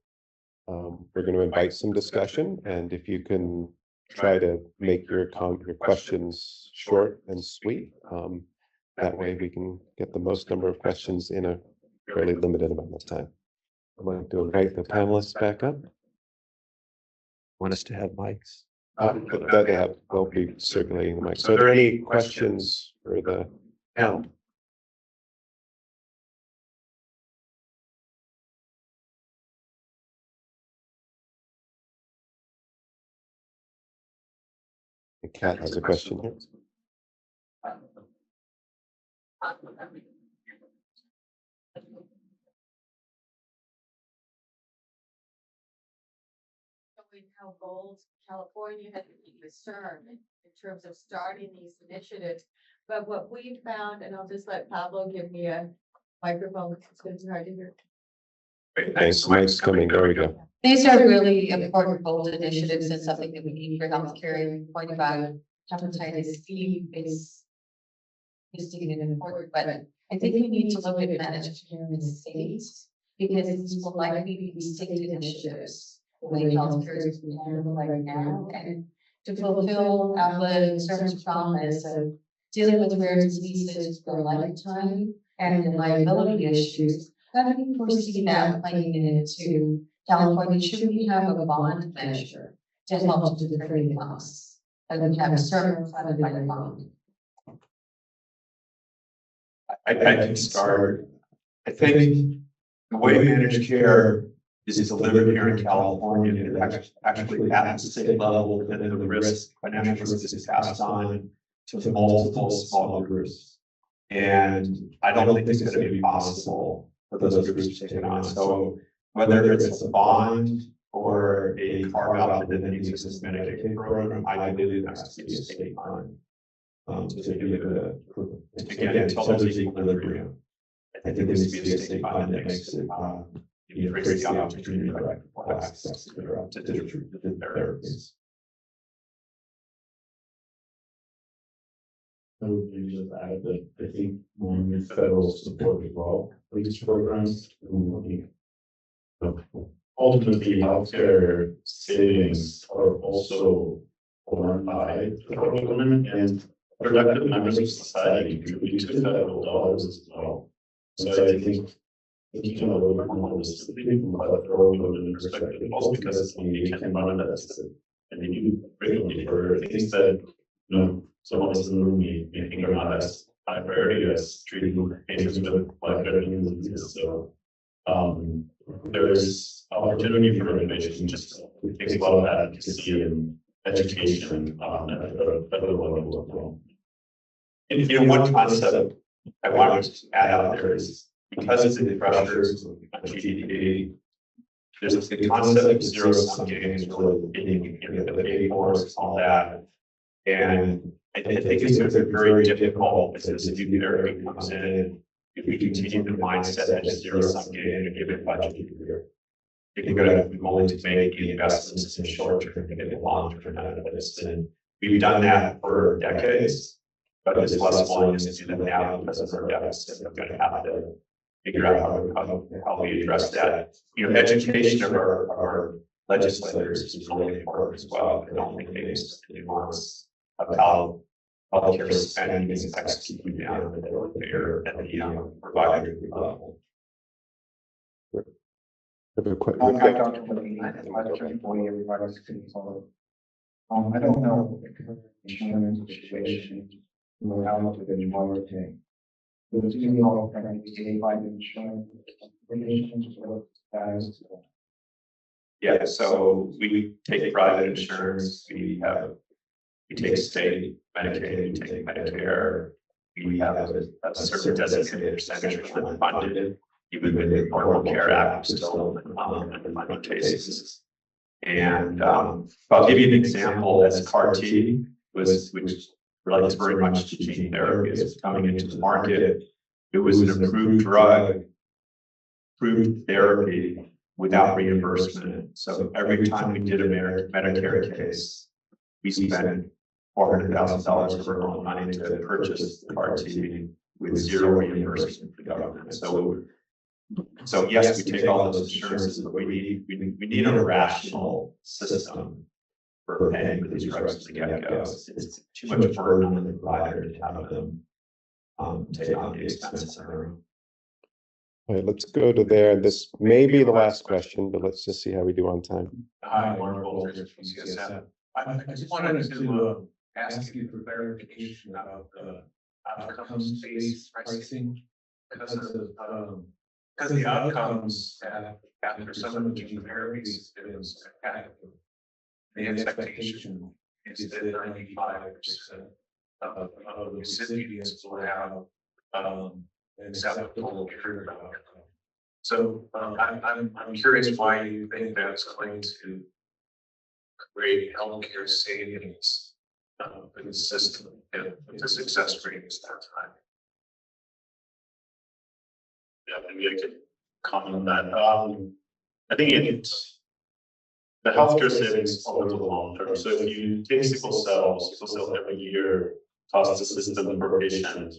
S10: we're going to invite some discussion. And if you can try to make your questions short and sweet, that way we can get the most number of questions in a fairly limited amount of time. I'm going to invite the panelists back up.
S14: Want us to have mics?
S10: They'll be circulating the mic. So are there any questions for the panel? Kat has a question here.
S9: How bold California had to be with CIRM in terms of starting these initiatives. But what we found, and I'll just let Pablo give me a microphone because it's going to be hard to hear.
S10: Great, thanks. Mike's coming. There we go.
S9: These are really important bold initiatives and something that we need for healthcare. The point about hepatitis B is important, but I think we need to look at managed care in the states because these will likely be state initiatives. The way healthcare is being handled right now, and to fulfill CIRM's promise of dealing with rare diseases for a lifetime and the liability issues. How do you foresee that playing into California? Should we have a bond measure to help to defray the costs? And we have CIRM funded by the bond.
S10: I can start. I think the way managed care is delivered here in California, it actually at the state level, and then the risk, financial risk is passed on to multiple small groups. And I don't think it's going to be possible for those groups to take it on. So whether it's a bond or a carve out within the existing Medicaid program, I believe there has to be a state fund to give it approval. Again, until there's equilibrium, I think there needs to be a state fund that makes it creates the opportunity for people access to the therapies.
S12: I would maybe just add that I think with federal support as well for these programs, ultimately healthcare savings are also borne by the federal government and productive members of society contribute to federal dollars as well. So I think thinking a little bit more holistically from a federal government perspective, also because they can run a deficit and they do frequently for things that some of us in the room may think are not as high priority as treating patients with life-threatening diseases. So there's opportunity for innovation. Just it takes a lot of advocacy and education at the federal level as well.
S10: And one concept I want to add out there is because of the pressures on GDP, there's the concept of zero-sum games really being the pay force, all that. And I think it's going to be very difficult as this new therapy comes in if we continue the mindset that is zero-sum game and give it budget year. You're going to be willing to make the investments in the short term to get the long term benefits. And we've done that for decades, but there's less willingness to do that now because of our deficit. We're going to have to figure out how we address that. Education of our legislators is really important as well. I don't think they just nuance of how healthcare spending is executed down at the payer and the provider level.
S7: Hi, Dr. Levine. Everybody's consultant. I don't know the current insurance situation, how much of it more take. But it's going to be all currently by the insurance regulations or as
S10: yeah, so we take private insurance, we take state Medicaid, we take Medicare, we have a certain designated percentage for unfunded. even with the Affordable Care Act still in funding cases. And I'll give you an example as CAR-T, which relates very much to gene therapy as coming into the market. It was an approved drug, approved therapy without reimbursement. So every time we did a Medicare case, we spent $400,000 of our own money to purchase the CAR-T with zero reimbursement from the government. So yes, we take all those insurances, but we need a rational system for paying for these drugs from the get-go. It's too much burden on the provider to have them take on the expenses on their own.
S14: All right, let's go to there. This may be the last question, but let's just see how we do on time.
S15: Hi, Mark Walters from CSM. I just wanted to ask you for clarification about the outcomes-based pricing because the outcomes after some of the gene therapies have been spectacular. The expectation is that 95% of the recipients will have an acceptable treatment outcome. So I'm curious why you think that's going to create healthcare savings for the system and the success rate is that high.
S12: Yeah, maybe I could comment on that. I think the healthcare savings over the long term. So if you take sickle cell every year costs the system per patient,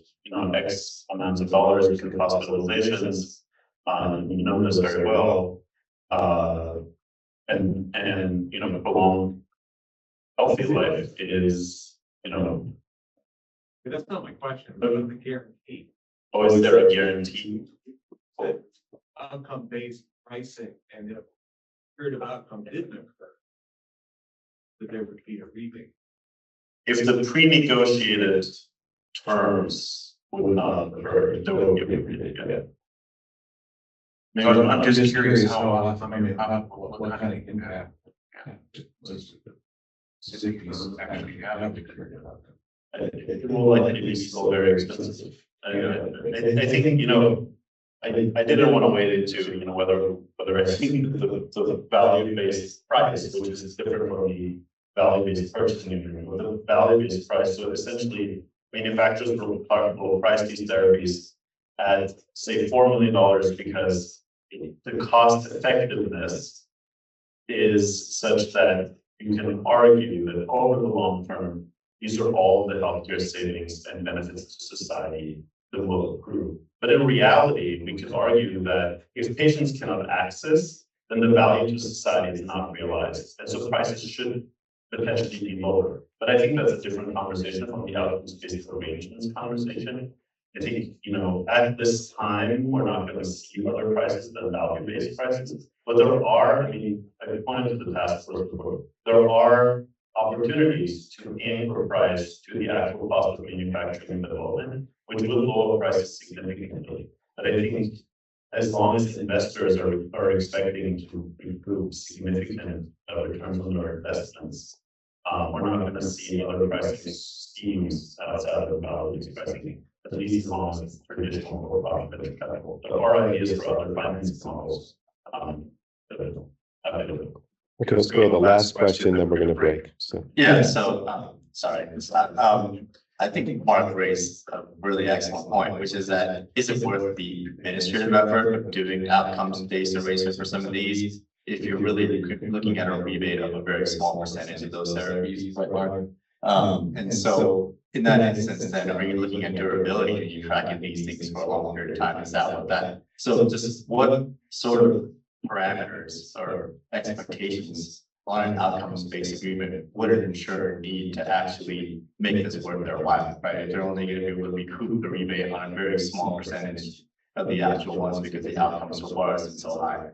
S12: X amounts of dollars between hospitalizations. You know this very well. And prolonged healthy life is,
S15: That's not my question, but the guarantee.
S12: Oh, is there a guarantee?
S15: Outcome-based pricing, and if period of outcome didn't occur, that there would be a rebate.
S12: If the pre-negotiated terms would not occur, there would be a rebate. Yeah.
S15: I'm just curious what kind of impact was cities actually having to period of outcome.
S12: It will likely be still very expensive. I think, I didn't want to wade into, whether I think the value-based price, which is different from the value-based purchasing agreement, or the value-based price. So essentially, manufacturers will price these therapies at, say, $4 million because the cost effectiveness is such that you can argue that over the long term, these are all the healthcare savings and benefits to society that will accrue. But in reality, we could argue that if patients cannot access, then the value to society is not realized. And so prices should potentially be lower. But I think that's a different conversation from the outcomes-based arrangements conversation. I think, at this time, we're not going to see other prices than value-based prices. But there are, I pointed to the task force report, there are opportunities to anchor price to the actual cost of manufacturing and development, which will lower prices significantly. But I think as long as investors are expecting to improve significant returns on their investments, we're not going to see other pricing schemes outside of value-based pricing, at least as long as it's traditional or profit capital. There are ideas for other financing models.
S14: Okay, let's go to the last question, then we're going to break. So
S16: Sorry. I think Mark raised a really excellent point, which is that is it worth the administrative effort of doing outcomes-based arrangements for some of these if you're really looking at a rebate of a very small percentage of those therapies, right, Mark? And so in that instance, then are you looking at durability and you're tracking these things for a long period of time? Is that what that? So just what sort of parameters or expectations on an outcomes-based agreement would an insurer need to actually make this worth their while, right? If they're only going to be able to recoup the rebate on a very small percentage of the actual ones because the outcomes so far is so high.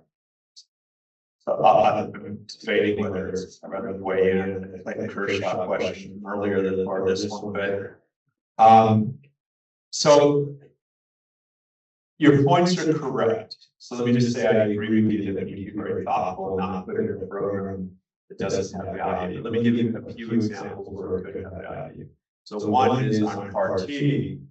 S16: So I'm debating whether it's rather weigh in, like the Kershaw question earlier than or this one, but so your points are correct. So let me just say I agree with you that we need to be very thoughtful and not put in a program that doesn't have value. Let me give you a few examples where it could have value. So one is on CAR-T.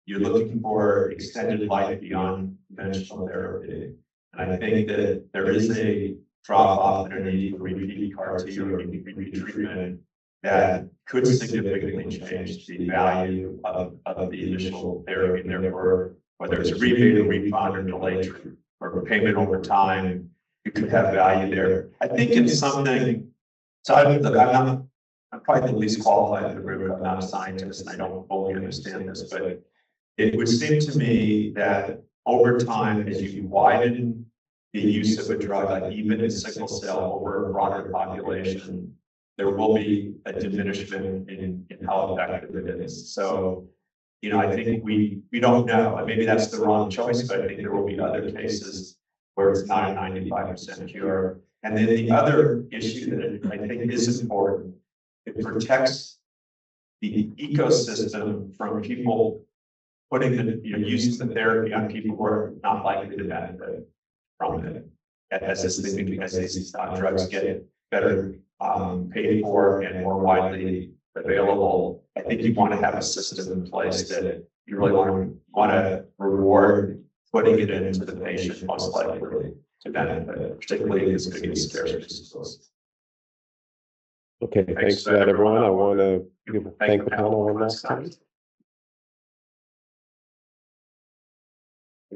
S16: you're looking for extended life beyond conventional therapy. And I think that there is a drop off in a need for repeat CAR T or repeat treatment that could significantly change the value of the initial therapy, and therefore, whether it's a rebate or refund or delayed or payment over time, you could have value there. I think in something, so I'm probably the least qualified in the group. I'm not a scientist and I don't fully understand this, but it would seem to me that over time, as you widen the use of a drug, like even in sickle cell over a broader population, there will be a diminishment in how effective it is. So, I think we don't know. Maybe that's the wrong choice, but I think there will be other cases where it's not a 95% cure. And then the other issue that I think is important, it protects the ecosystem from people putting using the therapy on people who are not likely to benefit from it. As these drugs get better paid for and more widely available, I think you want to have a system in place that you really want to reward putting it into the patient most likely to benefit, particularly in these big and scarce resources.
S10: Okay, thanks for that, everyone. I want to thank the panel one last time.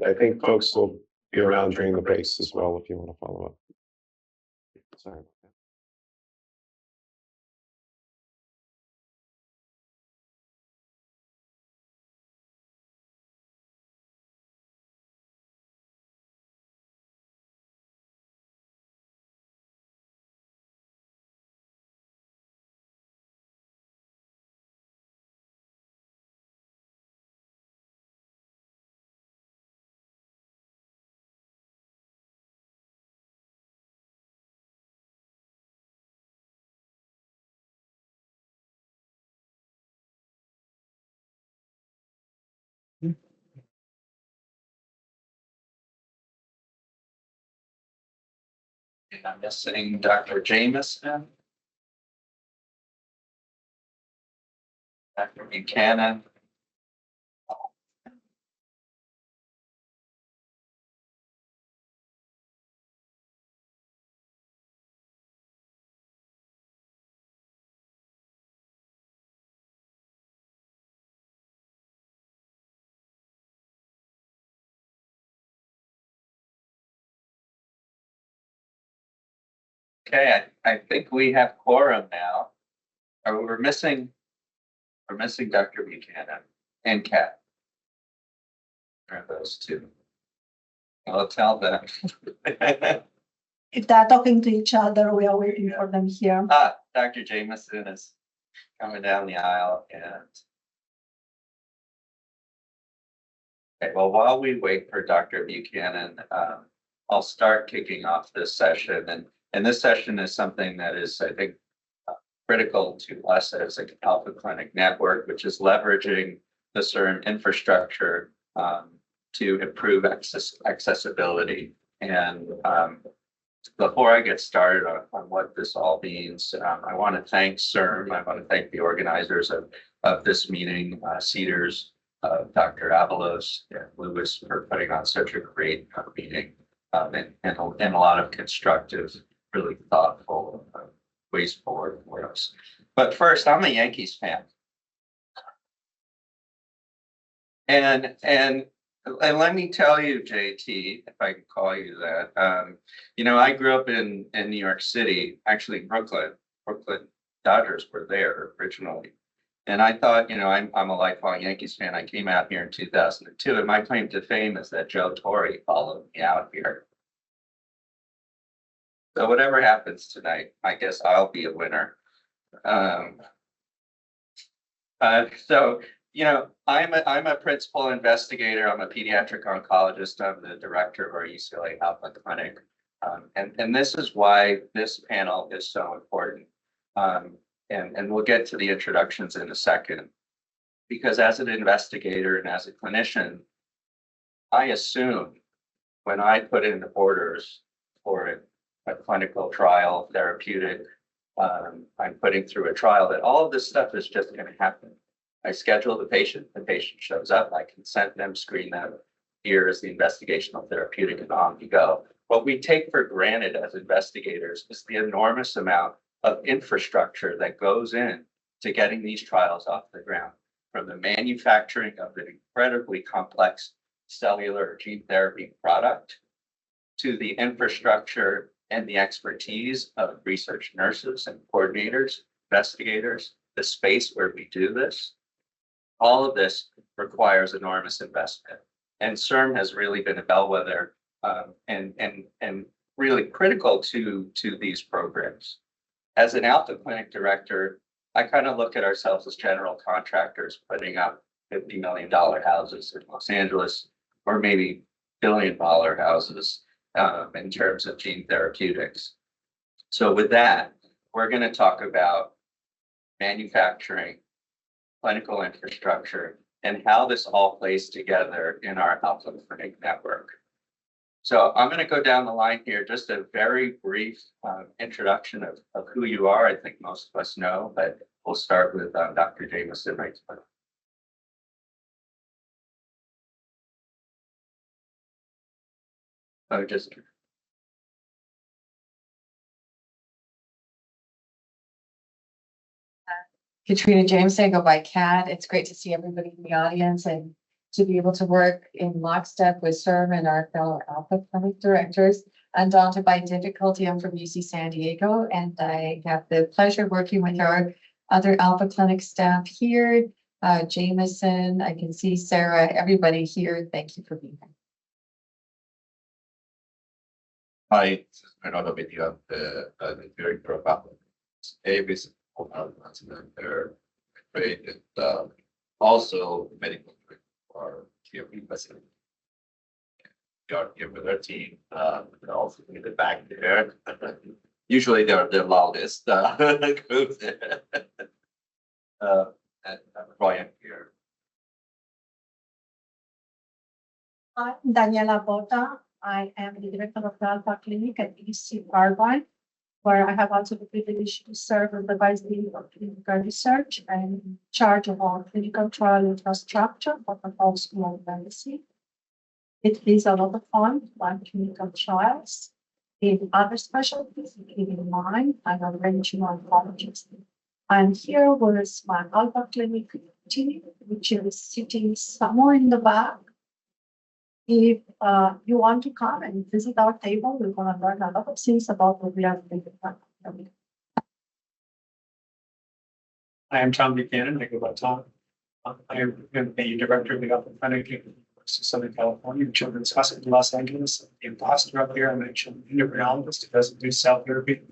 S10: I think folks will be around during the breaks as well if you want to follow up. Sorry.
S17: I'm missing Dr. Jameson, Dr. Buchanan. Okay, I think we have quorum now. We're missing Dr. Buchanan and Kat. Are those two? I'll tell them.
S18: If they're talking to each other, we are waiting for them here.
S17: Dr. Jameson is coming down the aisle, and okay, well, while we wait for Dr. Buchanan, I'll start kicking off this session, and this session is something that is, I think, critical to us as an Alpha Clinic network, which is leveraging the CIRM infrastructure to improve accessibility. And before I get started on what this all means, I want to thank CIRM. I want to thank the organizers of this meeting, CEDARS, Dr. Avalos and Lewis, for putting on such a great meeting and a lot of constructive, really thoughtful ways forward for us. But first, I'm a Yankees fan. And let me tell you, JT, if I can call you that, I grew up in New York City, actually Brooklyn Dodgers were there originally. And I thought, I'm a lifelong Yankees fan. I came out here in 2002, and my claim to fame is that Joe Torre followed me out here. So whatever happens tonight, I guess I'll be a winner. I'm a principal investigator. I'm a pediatric oncologist. I'm the director of our UCLA Alpha Clinic. And this is why this panel is so important. And we'll get to the introductions in a second. Because as an investigator and as a clinician, I assume when I put in orders for a clinical trial, therapeutic, I'm putting through a trial, that all of this stuff is just going to happen. I schedule the patient shows up, I consent them, screen them. Here is the investigational therapeutic, and on you go. What we take for granted as investigators is the enormous amount of infrastructure that goes in to getting these trials off the ground, from the manufacturing of an incredibly complex cellular gene therapy product to the infrastructure and the expertise of research nurses and coordinators, investigators, the space where we do this. All of this requires enormous investment. And CIRM has really been a bellwether and really critical to these programs. As an Alpha Clinic director, I kind of look at ourselves as general contractors putting up $50 million houses in Los Angeles, or maybe $1 billion houses in terms of gene therapeutics. So with that, we're going to talk about manufacturing, clinical infrastructure, and how this all plays together in our Alpha Clinic network. So I'm going to go down the line here, just a very brief introduction of who you are. I think most of us know, but we'll start with Dr. Jameson right now. Oh, just
S9: Katrina Jameson, I go by Kat. It's great to see everybody in the audience and to be able to work in lockstep with CIRM and our fellow Alpha Clinic directors. Undaunted by difficulty, I'm from UC San Diego, and I have the pleasure of working with our other Alpha Clinic staff here. Jameson, I can see Sarah, everybody here. Thank you for being here.
S16: Hi, this is another video of the director of Apple. Avis, they're great, and also medical for TFP facility. We are here with our team, and also in the back there. Usually they're the loudest group there. And Brian here.
S18: I'm Daniela Bota. I am the director of the Alpha Clinic at UC Irvine, where I have also the privilege to serve as the vice dean of clinical research and in charge of our clinical trial infrastructure for the whole school of medicine. It is a lot of fun to run clinical trials in other specialties, including mine. I'm a regional oncologist. I'm here with my Alpha Clinic team, which is sitting somewhere in the back. If you want to come and visit our table, we're going to learn a lot of things about what we are doing.
S19: I am Tom Buchanan. I go by Tom. I am the director of the Alpha Clinic in Southern California, Children's Hospital in Los Angeles. The imposter up here, I'm a children's endocrinologist who doesn't do cell therapy,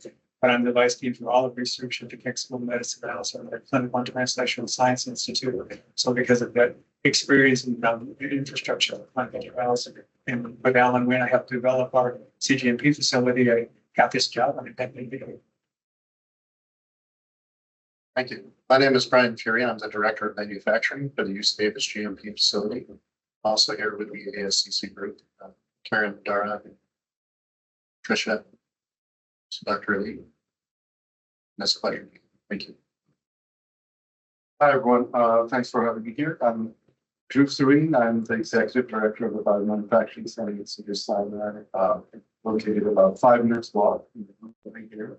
S19: but I'm the vice dean for all of research at the Keck School of Medicine and also at the Clinical and Translational Science Institute. So because of that experience in infrastructure of clinical trials, and with Alan Wynn, I helped develop our CGMP facility. I got this job and I think
S20: Thank you. My name is Brian Fury. I'm the director of manufacturing for the UC Davis GMP facility. Also here with the ASCC group, Karen, Dara, Tricia, Dr. Lee. That's a pleasure. Thank you.
S21: Hi, everyone. Thanks for having me here. I'm Drew Serene. I'm the executive director of the Biomanufacturing Center at Cedars-Sinai, located about 5 minutes walk from here.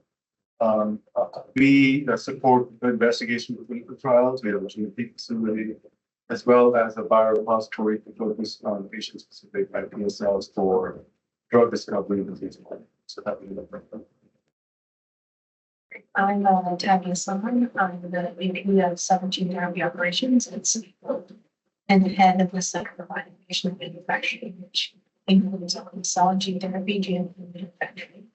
S21: We support the investigation of clinical trials. We have a GMP facility, as well as a biorepository to focus on patient-specific iPSLs for drug discovery and disease planning. So that would be the
S18: I'm Tanya Summer. I'm the VP of Cell Gene Therapy Operations at City and the head of the Center for Bioinnovation Manufacturing, which includes cell and gene therapy, GMP manufacturing,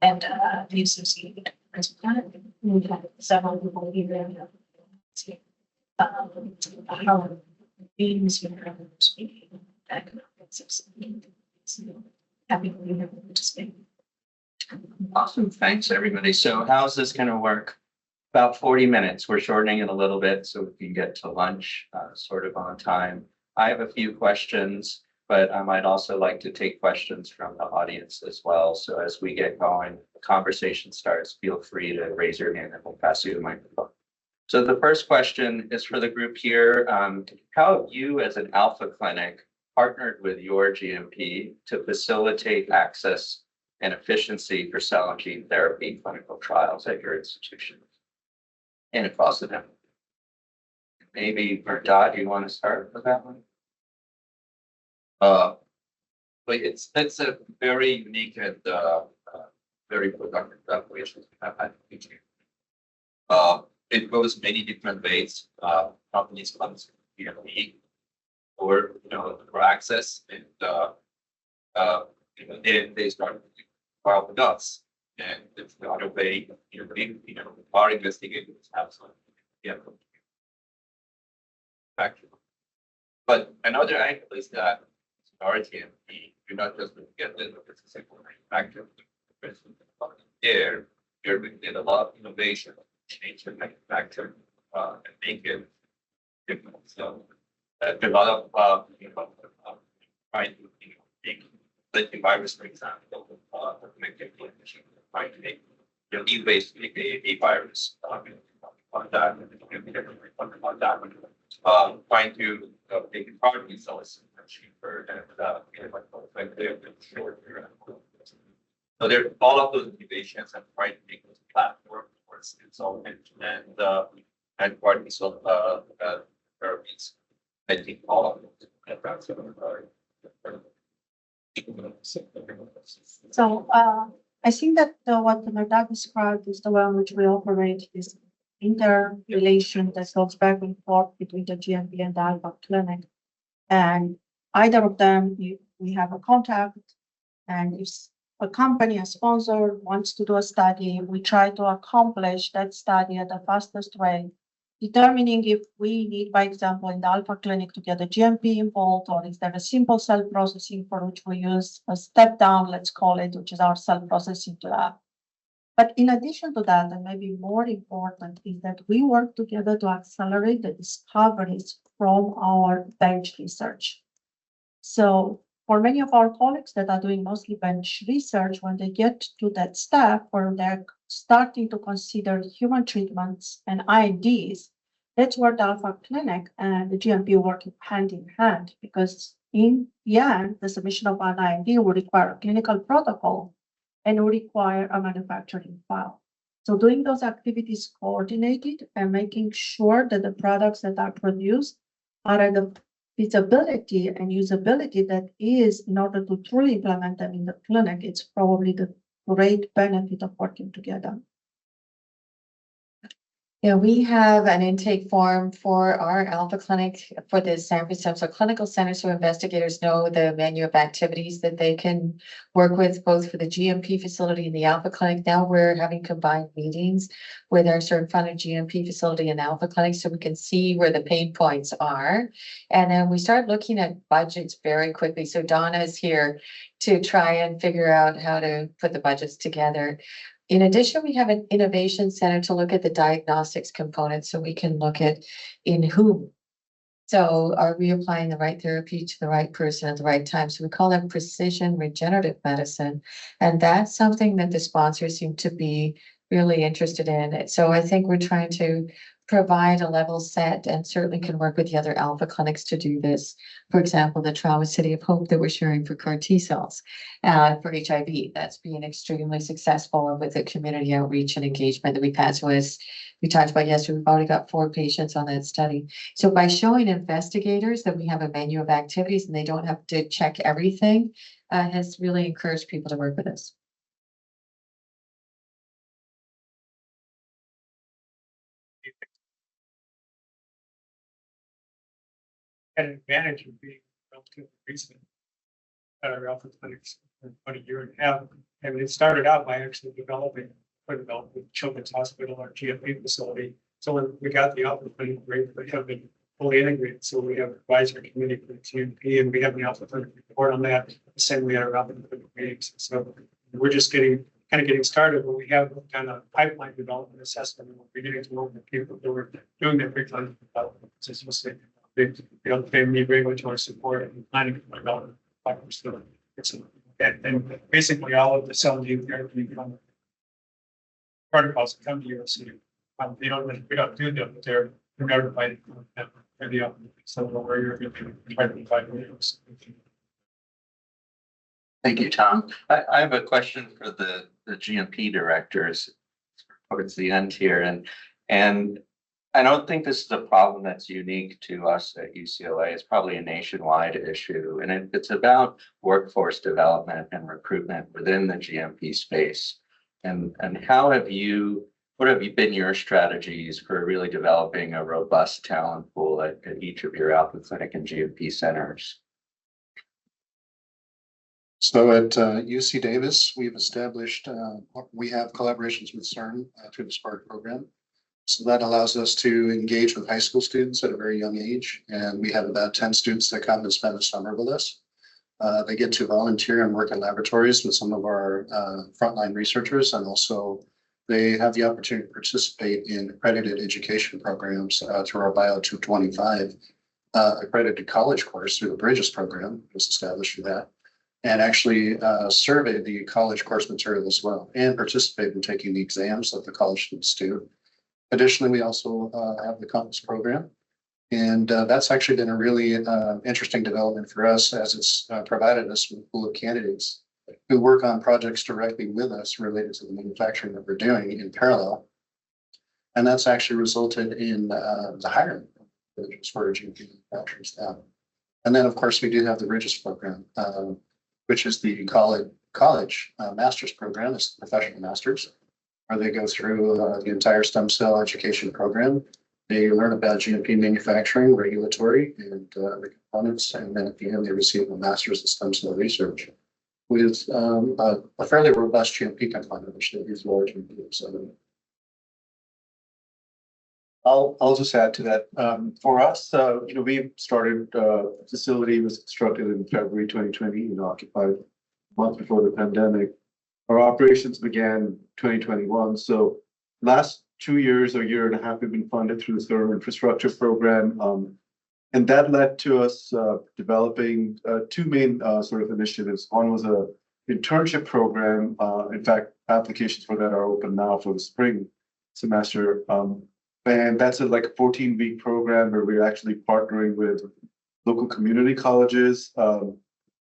S18: and the associated transplant. We have several people here. How beings here speaking economics of happy to be here to participate.
S17: Awesome. Thanks, everybody. So how's this going to work? About 40 minutes. We're shortening it a little bit so we can get to lunch sort of on time. I have a few questions, but I might also like to take questions from the audience as well. So as we get going, the conversation starts, feel free to raise your hand and we'll pass you the microphone. So the first question is for the group here. How have you as an alpha clinic partnered with your GMP to facilitate access and efficiency for cell and gene therapy clinical trials at your institution and across the network? Maybe Bernard, you want to start with that one? But it's a very unique and very productive collaboration. It goes many different ways. Companies come to GMP or for access, and then they start to file with us. And it's the other way, our investigators have some factor. But another angle is that our GMP, you're not just going to get this, it's a simple manufacturing. There, we did a lot of innovation, change the manufacturing, and make it different. So, a lot of trying to make the virus, for example, make it trying to make e-waste make a virus on that, trying to make it hard to sell it cheaper and shorter. So there all of those innovations and trying to make this platform for consultant and parties of therapies. I think all of it.
S18: So I think that what Bernard described is the way in which we operate this interrelation that goes back and forth between the GMP and the Alpha Clinic. And either of them, we have a contact, and if a company, a sponsor wants to do a study, we try to accomplish that study at the fastest way, determining if we need, by example, in the Alpha Clinic to get the GMP involved, or is there a simple cell processing for which we use a step down, let's call it, which is our cell processing lab. But in addition to that, and maybe more important, is that we work together to accelerate the discoveries from our bench research. So for many of our colleagues that are doing mostly bench research, when they get to that step where they're starting to consider human treatments and INDs, that's where the Alpha Clinic and the GMP work hand in hand, because in the end, the submission of an IND will require a clinical protocol and will require a manufacturing file. So doing those activities coordinated and making sure that the products that are produced are at the feasibility and usability that is in order to truly implement them in the clinic, it's probably the great benefit of working together.
S9: Yeah, we have an intake form for our Alpha Clinic for the San Francisco Clinical Center, so investigators know the menu of activities that they can work with, both for the GMP facility and the Alpha Clinic. Now we're having combined meetings with our certified GMP facility and Alpha Clinic, so we can see where the pain points are. And then we start looking at budgets very quickly. So Donna is here to try and figure out how to put the budgets together. In addition, we have an innovation center to look at the diagnostics component, so we can look at in whom. So are we applying the right therapy to the right person at the right time? So we call that precision regenerative medicine. And that's something that the sponsors seem to be really interested in. So I think we're trying to provide a level set, and certainly can work with the other Alpha clinics to do this. For example, the Trauma City of Hope that we're sharing for CAR T cells, for HIV, that's been extremely successful with the community outreach and engagement that we've had. So as we talked about yesterday, we've already got 4 patients on that study. So by showing investigators that we have a menu of activities and they don't have to check everything, has really encouraged people to work with us.
S19: Had an advantage of being relatively recent at our Alpha clinics for about a year and a half. And it started out by actually developing Children's Hospital, our GMP facility. So when we got the Alpha clinic, we have been fully integrated. So we have an advisory committee for the GMP, and we have the Alpha clinic report on that. The same we had our Alpha clinic meetings. So we're just getting started, but we have kind of pipeline development assessment, and we're beginning to work with people that were doing their preclinical development. As you say, they need regulatory support and planning for development. And basically all of the cell and gene therapy protocols come to USC They don't, we don't do them, but they're notified. So where you're going to try to provide videos.
S17: Thank you, Tom. I have a question for the GMP directors towards the end here. And I don't think this is a problem that's unique to us at UCLA. It's probably a nationwide issue. And it's about workforce development and recruitment within the GMP space. And what have been your strategies for really developing a robust talent pool at each of your Alpha Clinic and GMP centers?
S20: So at UC Davis, we've established, we have collaborations with CIRM through the Spark program. So that allows us to engage with high school students at a very young age. And we have about 10 students that come and spend the summer with us. They get to volunteer and work in laboratories with some of our frontline researchers, and also they have the opportunity to participate in accredited education programs through our Bio 225 accredited college course through the Bridges program, was established through that, and actually survey the college course material as well, and participate in taking the exams that the college students do. Additionally, we also have the Compass program, and that's actually been a really interesting development for us, as it's provided us with a pool of candidates who work on projects directly with us related to the manufacturing that we're doing in parallel. And that's actually resulted in the hiring for GMP manufacturing staff. And then, of course, we do have the Bridges program, which is the college master's program. It's the professional master's, where they go through the entire stem cell education program. They learn about GMP manufacturing, regulatory, and the components, and then at the end they receive a master's in stem cell research with a fairly robust GMP component, which they use large GMP. So
S21: I'll just add to that. For us, we started, facility was constructed in February 2020, occupied a month before the pandemic. Our operations began 2021. So last 2 years or year and a half, we've been funded through the CIRM infrastructure program. And that led to us developing two main sort of initiatives. One was a internship program. In fact, applications for that are open now for the spring semester. And that's like a 14-week program where we're actually partnering with local community colleges,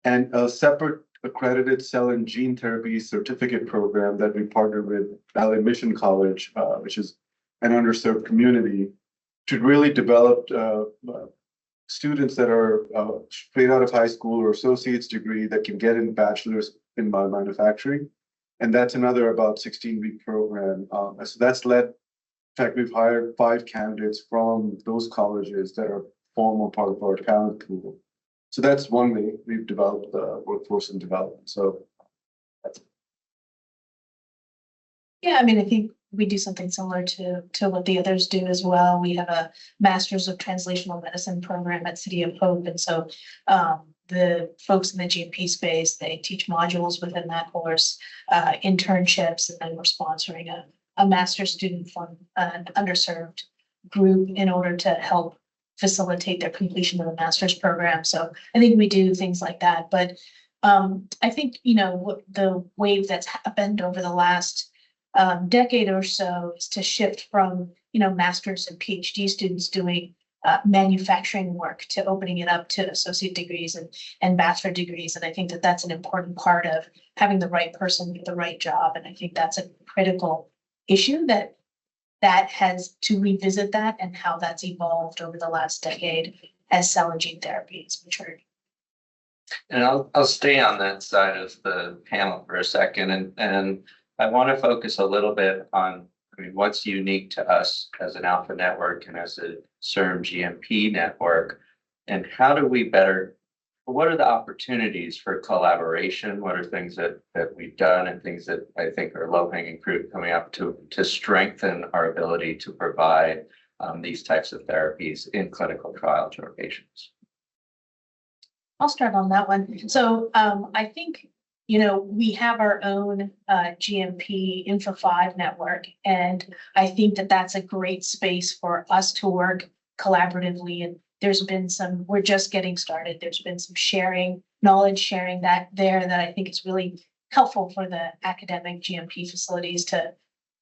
S21: and a separate accredited cell and gene therapy certificate program that we partner with Valley Mission College, which is an underserved community, to really develop students that are straight out of high school or associate's degree that can get in bachelor's in biomanufacturing. And that's another about 16-week program. So that's led, in fact, we've hired 5 candidates from those colleges that are formal part of our talent pool. So that's one way we've developed workforce and development. So that's it.
S18: Yeah, I mean, I think we do something similar to what the others do as well. We have a Master's of Translational Medicine program at City of Hope. And so the folks in the GMP space, they teach modules within that course, internships, and then we're sponsoring a master's student from an underserved group in order to help facilitate their completion of the master's program. So I think we do things like that. But I think, what the wave that's happened over the last decade or so is to shift from, master's and PhD students doing manufacturing work to opening it up to associate degrees and bachelor degrees. And I think that that's an important part of having the right person get the right job. And I think that's a critical issue that has to revisit that and how that's evolved over the last decade as cell and gene therapy has matured.
S17: And I'll stay on that side of the panel for a second, and I want to focus a little bit on, what's unique to us as an Alpha network and as a CIRM GMP network, and how do we what are the opportunities for collaboration? What are things that we've done and things that I think are low-hanging fruit coming up to strengthen our ability to provide these types of therapies in clinical trial to our patients?
S18: I'll start on that one. So I think, we have our own GMP Info 5 network, and I think that that's a great space for us to work collaboratively. And there's been we're just getting started. There's been some knowledge sharing that I think is really helpful for the academic GMP facilities to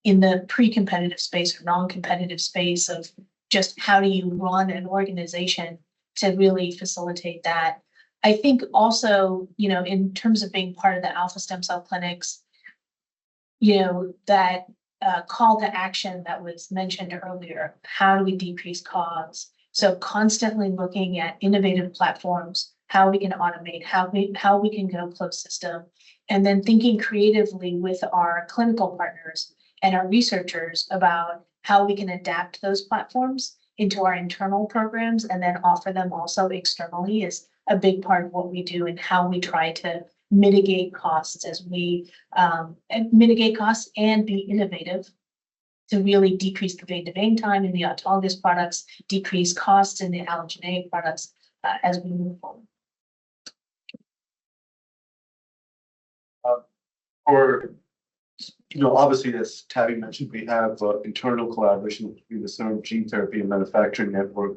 S1: in the pre-competitive space or non-competitive space of just how do you run an organization to really facilitate that. I think also, you know, in terms of being part of the alpha stem cell clinics, you know, that call to action that was mentioned earlier, how do we decrease costs? So constantly looking at innovative platforms, how we can automate, how we can go closed system, and then thinking creatively with our clinical partners and our researchers about how we can adapt those platforms into our internal programs and then offer them also externally is a big part of what we do and how we try to mitigate costs as we and mitigate costs and be innovative to really decrease the vein to vein time in the autologous products, decrease costs in the allogeneic products as we move forward.
S21: Or, you know, obviously, as Tabby mentioned, we have internal collaboration between the CIRM Gene Therapy and Manufacturing Network.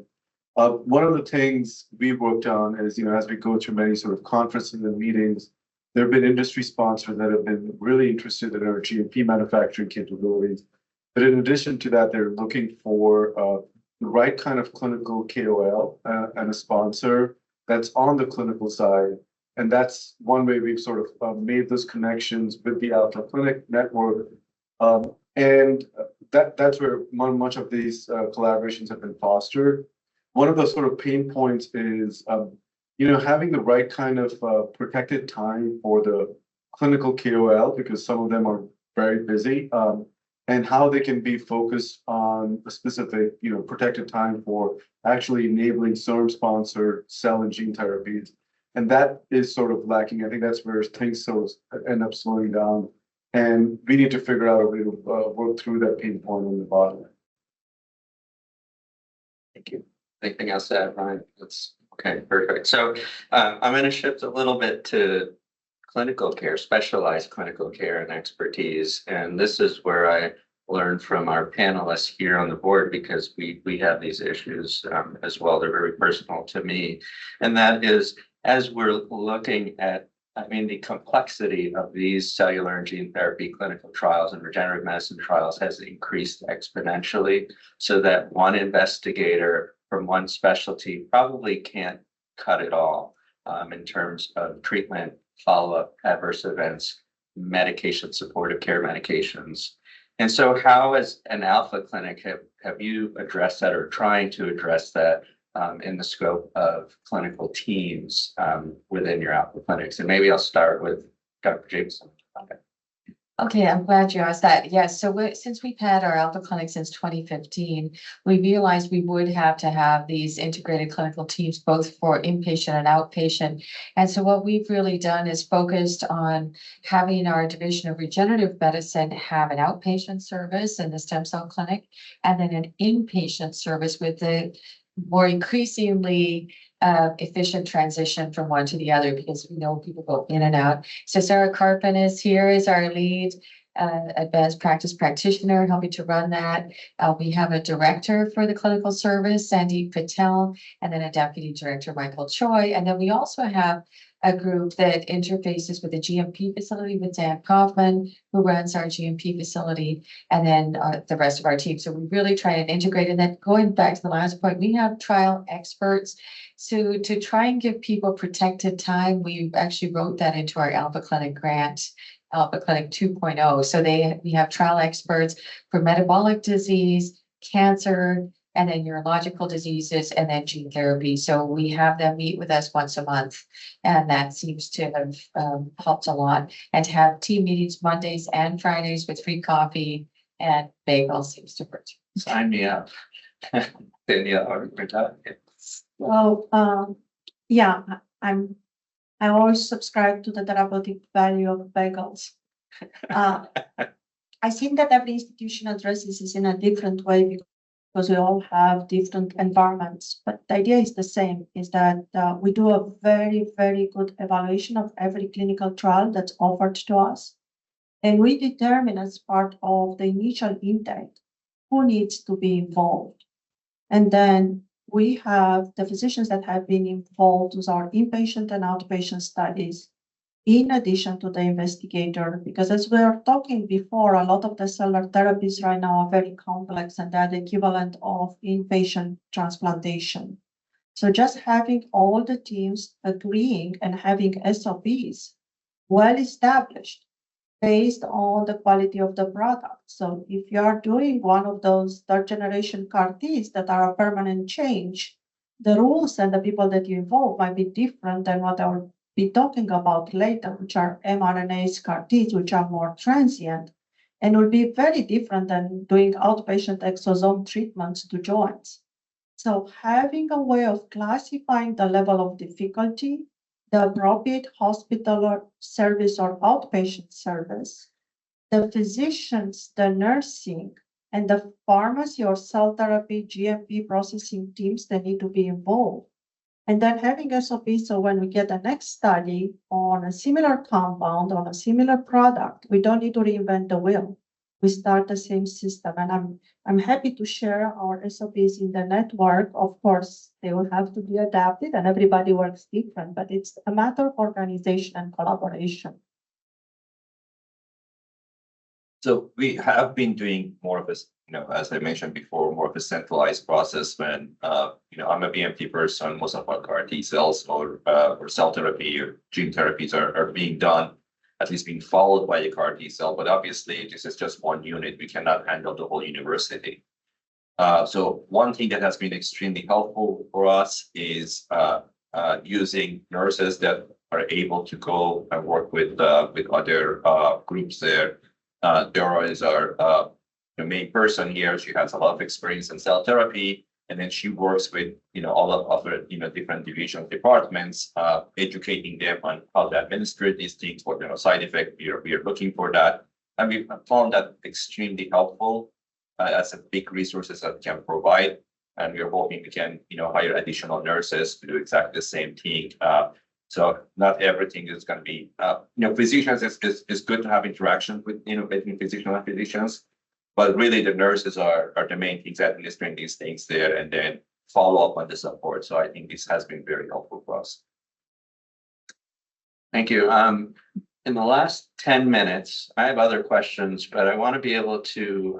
S21: One of the things we've worked on is, you know, as we go through many sort of conferences and meetings, there have been industry sponsors that have been really interested in our GMP manufacturing capabilities. But in addition to that, they're looking for the right kind of clinical KOL and a sponsor that's on the clinical side. And that's one way we've sort of made those connections with the Alpha Clinic Network. And that's where much of these collaborations have been fostered. One of the sort of pain points is, you know, having the right kind of protected time for the clinical KOL, because some of them are very busy, and how they can be focused on a specific, you know, protected time for actually enabling CIRM-sponsored cell and gene therapies. And that is sort of lacking. I think that's where things end up slowing down. And we need to figure out a way to work through that pain point on the bottom.
S17: Thank you. Anything else to add, Ryan? That's okay, perfect. So I'm going to shift a little bit to clinical care, specialized clinical care and expertise. And this is where I learned from our panelists here on the board, because we have these issues as well. They're very personal to me. And that is, as we're looking at, I mean, the complexity of these cellular and gene therapy clinical trials and regenerative medicine trials has increased exponentially, so that one investigator from one specialty probably can't cut it all in terms of treatment, follow-up, adverse events, medication, supportive care medications. And so how, as an Alpha Clinic, have you addressed that or trying to address that in the scope of clinical teams within your Alpha Clinics? And maybe I'll start with Dr. Jameson.
S9: Okay, I'm glad you asked that. Yes, so since we've had our Alpha Clinic since 2015, we realized we would have to have these integrated clinical teams, both for inpatient and outpatient. And so what we've really done is focused on having our division of regenerative medicine have an outpatient service in the stem cell clinic, and then an inpatient service with the more increasingly efficient transition from one to the other, because we know people go in and out. So Sarah Carpin is here as our lead advanced practice practitioner, helping to run that. We have a director for the clinical service, Sandeep Patel, and then a deputy director, Michael Choi. And then we also have a group that interfaces with the GMP facility with Dan Kaufman, who runs our GMP facility, and then the rest of our team. So we really try and integrate. And then going back to the last point, we have trial experts. So to try and give people protected time, we actually wrote that into our Alpha Clinic grant, Alpha Clinic 2.0. So we have trial experts for metabolic disease, cancer, and then neurological diseases, and then gene therapy. So we have them meet with us once a month, and that seems to have helped a lot. And to have team meetings Mondays and Fridays with free coffee and bagels seems to work.
S17: Sign me up. Danielle,
S18: well, yeah, I always subscribe to the therapeutic value of bagels. I think that every institution addresses this in a different way, because we all have different environments. But the idea is the same, is that we do a very, very good evaluation of every clinical trial that's offered to us. And we determine, as part of the initial intake, who needs to be involved. And then we have the physicians that have been involved with our inpatient and outpatient studies. in addition to the investigator, because as we were talking before, a lot of the cellular therapies right now are very complex and they're the equivalent of inpatient transplantation. So just having all the teams agreeing and having SOPs well established based on the quality of the product. So if you are doing one of those third generation CAR Ts that are a permanent change, the rules and the people that you involve might be different than what I'll be talking about later, which are mRNA CAR Ts, which are more transient and will be very different than doing outpatient exosome treatments to joints. So having a way of classifying the level of difficulty, the appropriate hospital or service or outpatient service, the physicians, the nursing, and the pharmacy or cell therapy GMP processing teams that need to be involved. And then having SOPs, so when we get the next study on a similar compound, on a similar product, we don't need to reinvent the wheel. We start the same system. And I'm happy to share our SOPs in the network. Of course, they will have to be adapted and everybody works different, but it's a matter of organization and collaboration.
S5: So we have been doing more of a, as I mentioned before, more of a centralized process when, I'm a BMT person, most of our CAR T cells or cell therapy or gene therapies are being done, at least being followed by a CAR T cell. But obviously, this is just one unit. We cannot handle the whole university. So one thing that has been extremely helpful for us is using nurses that are able to go and work with other groups there. Dora is our the main person here. She has a lot of experience in cell therapy, and then she works with all of other different division departments, educating them on how to administer these things, what side effect we are looking for that, and we found that extremely helpful as a big resources that we can provide, and we are hoping we can hire additional nurses to do exactly the same thing. So not everything is going to be, physicians is good to have interaction with, between physicians and physicians, but really the nurses are the main things administering these things there and then follow up on the support. So I think this has been very helpful for us. Thank you. In the last 10 minutes, I have other questions, but I want to be able to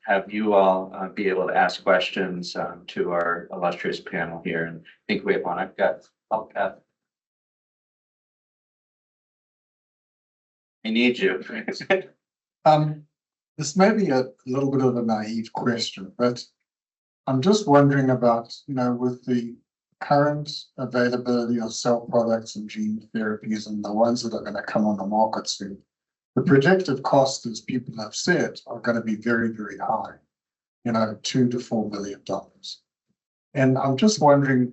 S5: have you all be able to ask questions to our illustrious panel here. And I think we have one. I've got, I need you.
S21: This may be a little bit of a naive question, but I'm just wondering about, with the current availability of cell products and gene therapies and the ones that are going to come on the market soon, the projected cost, as people have said, are going to be very, very high, $2 to $4 million. And I'm just wondering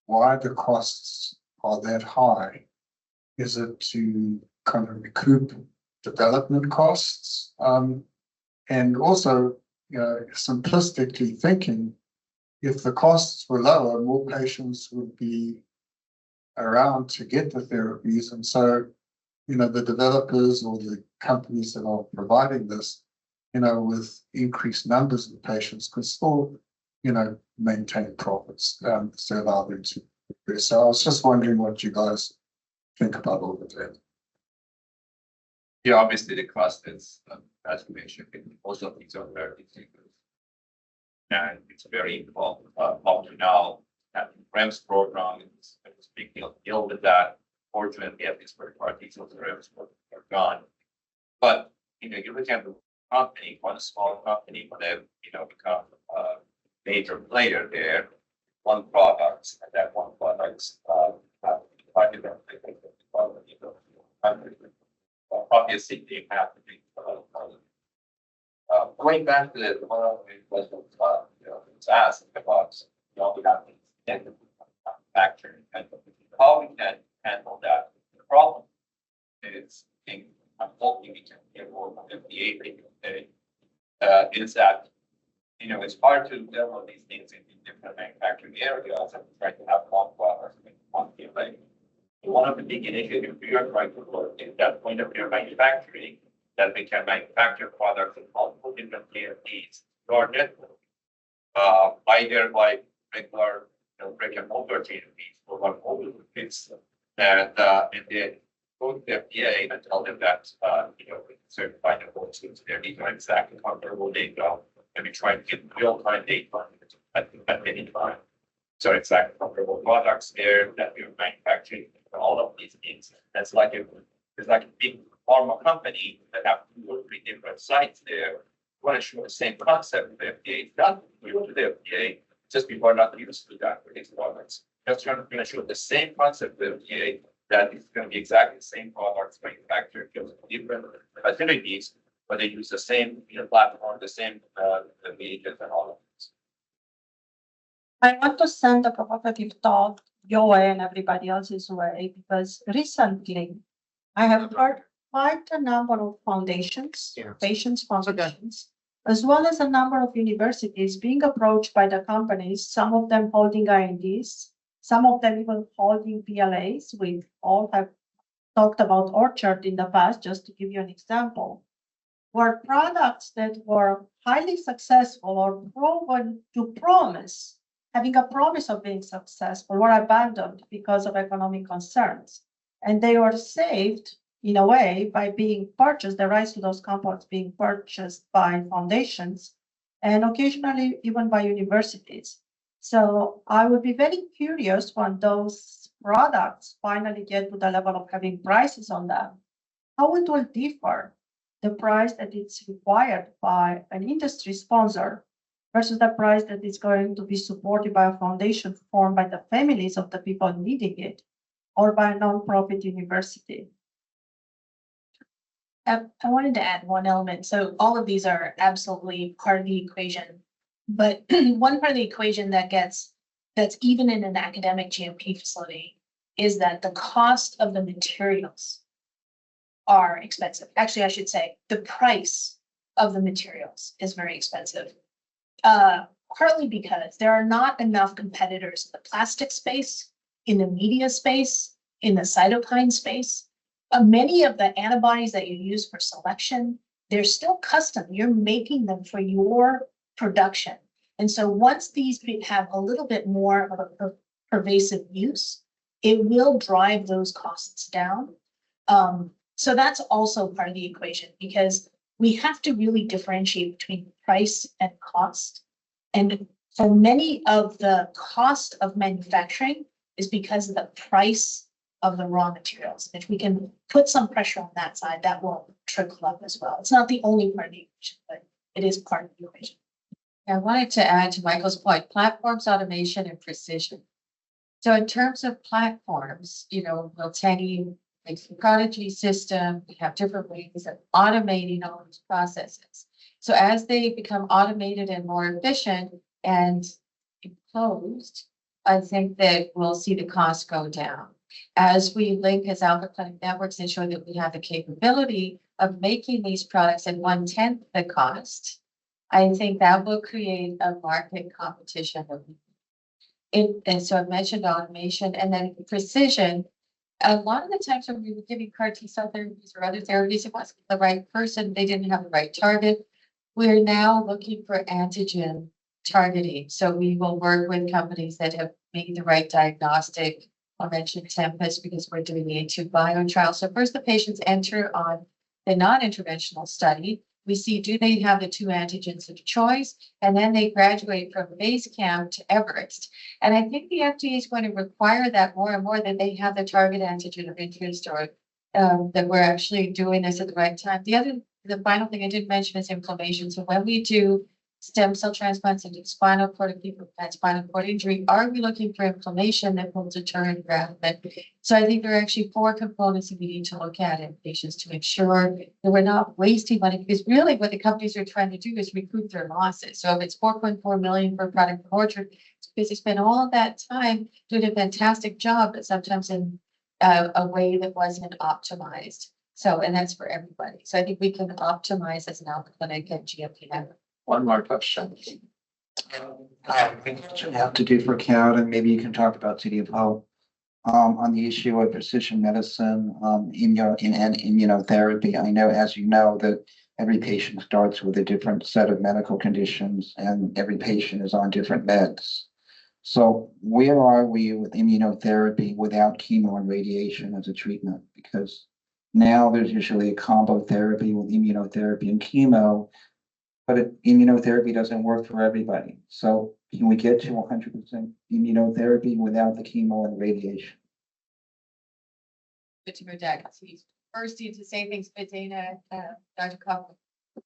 S21: why the costs are that high. Is it to kind of recoup development costs? And also, simplistically thinking, if the costs were lower, more patients would be around to get the therapies. And so, the developers or the companies that are providing this, with increased numbers of patients could still, maintain profits to allow them to progress. So I was just wondering what you guys think about all of that.
S5: Yeah, obviously the cost is, as we mentioned, most of these are very difficult. And it's very involved. Up to now, having REMS program is a big deal with that. Fortunately, at least for parties of the REMS program are gone. But you look at the company, one small company, but then become a major player there, one product, and that one product obviously they have to be going back to the one of the questions was asked about we have to manufacturing and how we can handle that. The problem is I'm hoping we can get more FDA today, is that it's hard to develop these things in different manufacturing areas and try to have one product in one PLA. One of the big initiatives we are trying to look is that point of view manufacturing, that we can manufacture products in multiple different PLCs to our network, either by regular brick and mortar PLCs or by mobile kits, and then go to the FDA and tell them that, we certify the whole teams, they're not exactly comparable data, and we try to get real-time data at any time. So exactly comparable products there that we're manufacturing, all of these things. It's like a big pharma company that have 2 or 3 different sites there. Want to show the same concept to the FDA, not go to the FDA, just people are not used to that for these products. Just trying to show the same concept to the FDA, that it's going to be exactly the same products manufactured in different facilities, but they use the same platform, the same the reagents and all of this.
S18: I want to send a provocative thought your way and everybody else's way, because recently I have heard quite a number of foundations, patients foundations, as well as a number of universities being approached by the companies, some of them holding INDs, some of them even holding PLAs. We all have talked about Orchard in the past, just to give you an example, were products that were highly successful or proven to promise, having a promise of being successful, were abandoned because of economic concerns. And they were saved in a way by being purchased, the rights to those compounds being purchased by foundations and occasionally even by universities. So I would be very curious when those products finally get to the level of having prices on them, how it will differ the price that it's required by an industry sponsor versus the price that is going to be supported by a foundation formed by the families of the people needing it or by a nonprofit university.
S1: I wanted to add one element. So all of these are absolutely part of the equation, but one part of the equation that's even in an academic GMP facility is that the cost of the materials are expensive. Actually, I should say the price of the materials is very expensive. Partly because there are not enough competitors in the plastic space, in the media space, in the cytokine space. Many of the antibodies that you use for selection, they're still custom. You're making them for your production. And so once these have a little bit more of a pervasive use, it will drive those costs down. So that's also part of the equation, because we have to really differentiate between price and cost. And for many of the cost of manufacturing is because of the price of the raw materials. If we can put some pressure on that side, that will trickle up as well. It's not the only part of the equation, but it is part of the equation.
S9: I wanted to add to Michael's point, platforms, automation, and precision. So in terms of platforms, Miltenyi makes the Prodigy system. We have different ways of automating all these processes. So as they become automated and more efficient and imposed, I think that we'll see the cost go down. As we link as Alpha Clinic Networks, ensure that we have the capability of making these products at 1/10 the cost, I think that will create a market competition. And so I mentioned automation and then precision. A lot of the times when we were giving CAR T-cell therapies or other therapies, it wasn't the right person. They didn't have the right target. We're now looking for antigen targeting. So we will work with companies that have made the right diagnostic. I'll mention Tempest because we're doing the A2 bio trial. So first the patients enter on the non-interventional study. We see, do they have the 2 antigens of choice? And then they graduate from base camp to Everest. And I think the FDA is going to require that more and more, that they have the target antigen of interest, or that we're actually doing this at the right time. The final thing I did mention is inflammation. So when we do stem cell transplants into spinal cord and people who've had spinal cord injury, are we looking for inflammation that will deter engraftment? So I think there are actually 4 components that we need to look at in patients to make sure that we're not wasting money, because really what the companies are trying to do is recoup their losses. So if it's 4.4 million for a product from Orchard, it's because they spent all of that time doing a fantastic job, but sometimes in a way that wasn't optimized. So, and that's for everybody. So I think we can optimize as an Alpha Clinic and GMP network.
S16: One more question.
S7: Question have to do for Kat, and maybe you can talk about CDFO on the issue of precision medicine, immunotherapy. I know, as you know, that every patient starts with a different set of medical conditions, and every patient is on different meds. So where are we with immunotherapy without chemo and radiation as a treatment? Because now there's usually a combo therapy with immunotherapy and chemo, but immunotherapy doesn't work for everybody. So can we get to 100% immunotherapy without the chemo and radiation?
S9: Good to go, Jack. He's thirsty to say things, but Dana, Dr. Kaufman.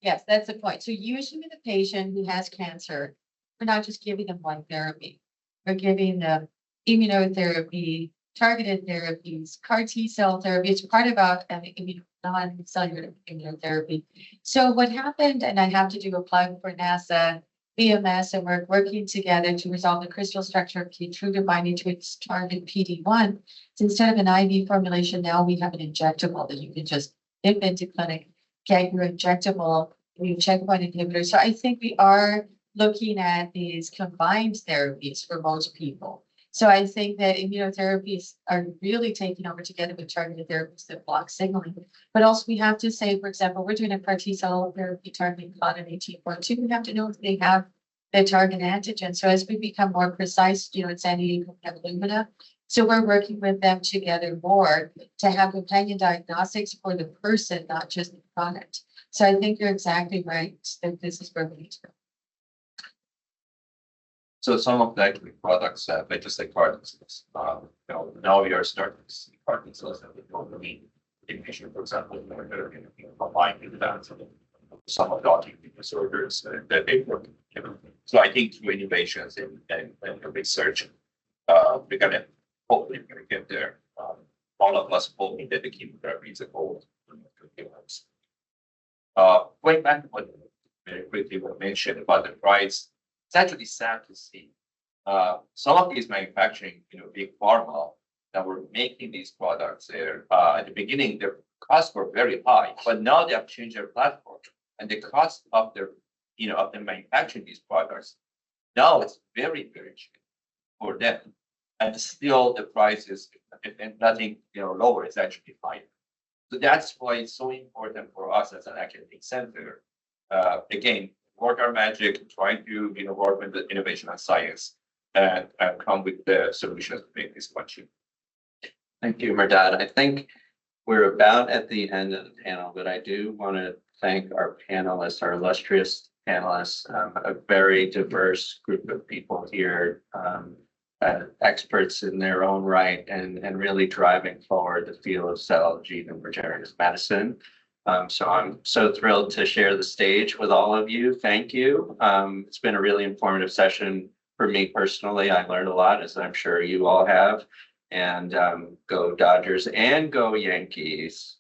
S9: Yes, that's the point. So usually with a patient who has cancer, we're not just giving them one therapy. We're giving them immunotherapy, targeted therapies, CAR T cell therapy. It's part of our non-cellular immunotherapy. So what happened, and I have to do a plug for NASA, BMS, and we're working together to resolve the crystal structure of Keytruda binding to its target PD-1. So instead of an IV formulation, now we have an injectable that you can just dip into clinic, get your injectable immune checkpoint inhibitor. So I think we are looking at these combined therapies for most people. So I think that immunotherapies are really taking over together with targeted therapies that block signaling. But also we have to say, for example, we're doing a CAR T cell therapy targeting Claudin 18.2. We have to know if they have the target antigen. So as we become more precise, in San Diego, we have Illumina. So we're working with them together more to have companion diagnostics for the person, not just the product. So I think you're exactly right that this is where we need to go.
S5: So some of the actually products, like just like Parkinson's, now we are starting to see Parkinson's that we don't need in patient, for example, that are combined with that. Some of the autoimmune disorders that they work. So I think through innovations and research, we're gonna hopefully get there. All of us hoping that the chemotherapy is a goal. Going back to what very quickly was mentioned about the price, it's actually sad to see. Some of these manufacturing, big pharma that were making these products there, at the beginning, their costs were very high, but now they have changed their platform and the cost of their, of them manufacturing these products, now it's very, very cheap for them. And still the price is, if nothing, lower, it's actually higher. So that's why it's so important for us as an academic center. Again, work our magic, trying to work with the innovation and science and come with the solutions to make this much cheaper.
S17: Thank you, Merdad. I think we're about at the end of the panel, but I do want to thank our panelists, our illustrious panelists, a very diverse group of people here, experts in their own right, and really driving forward the field of cell, gene, and regenerative medicine. So I'm so thrilled to share the stage with all of you. Thank you. It's been a really informative session for me personally. I learned a lot, as I'm sure you all have. And go Dodgers and go Yankees.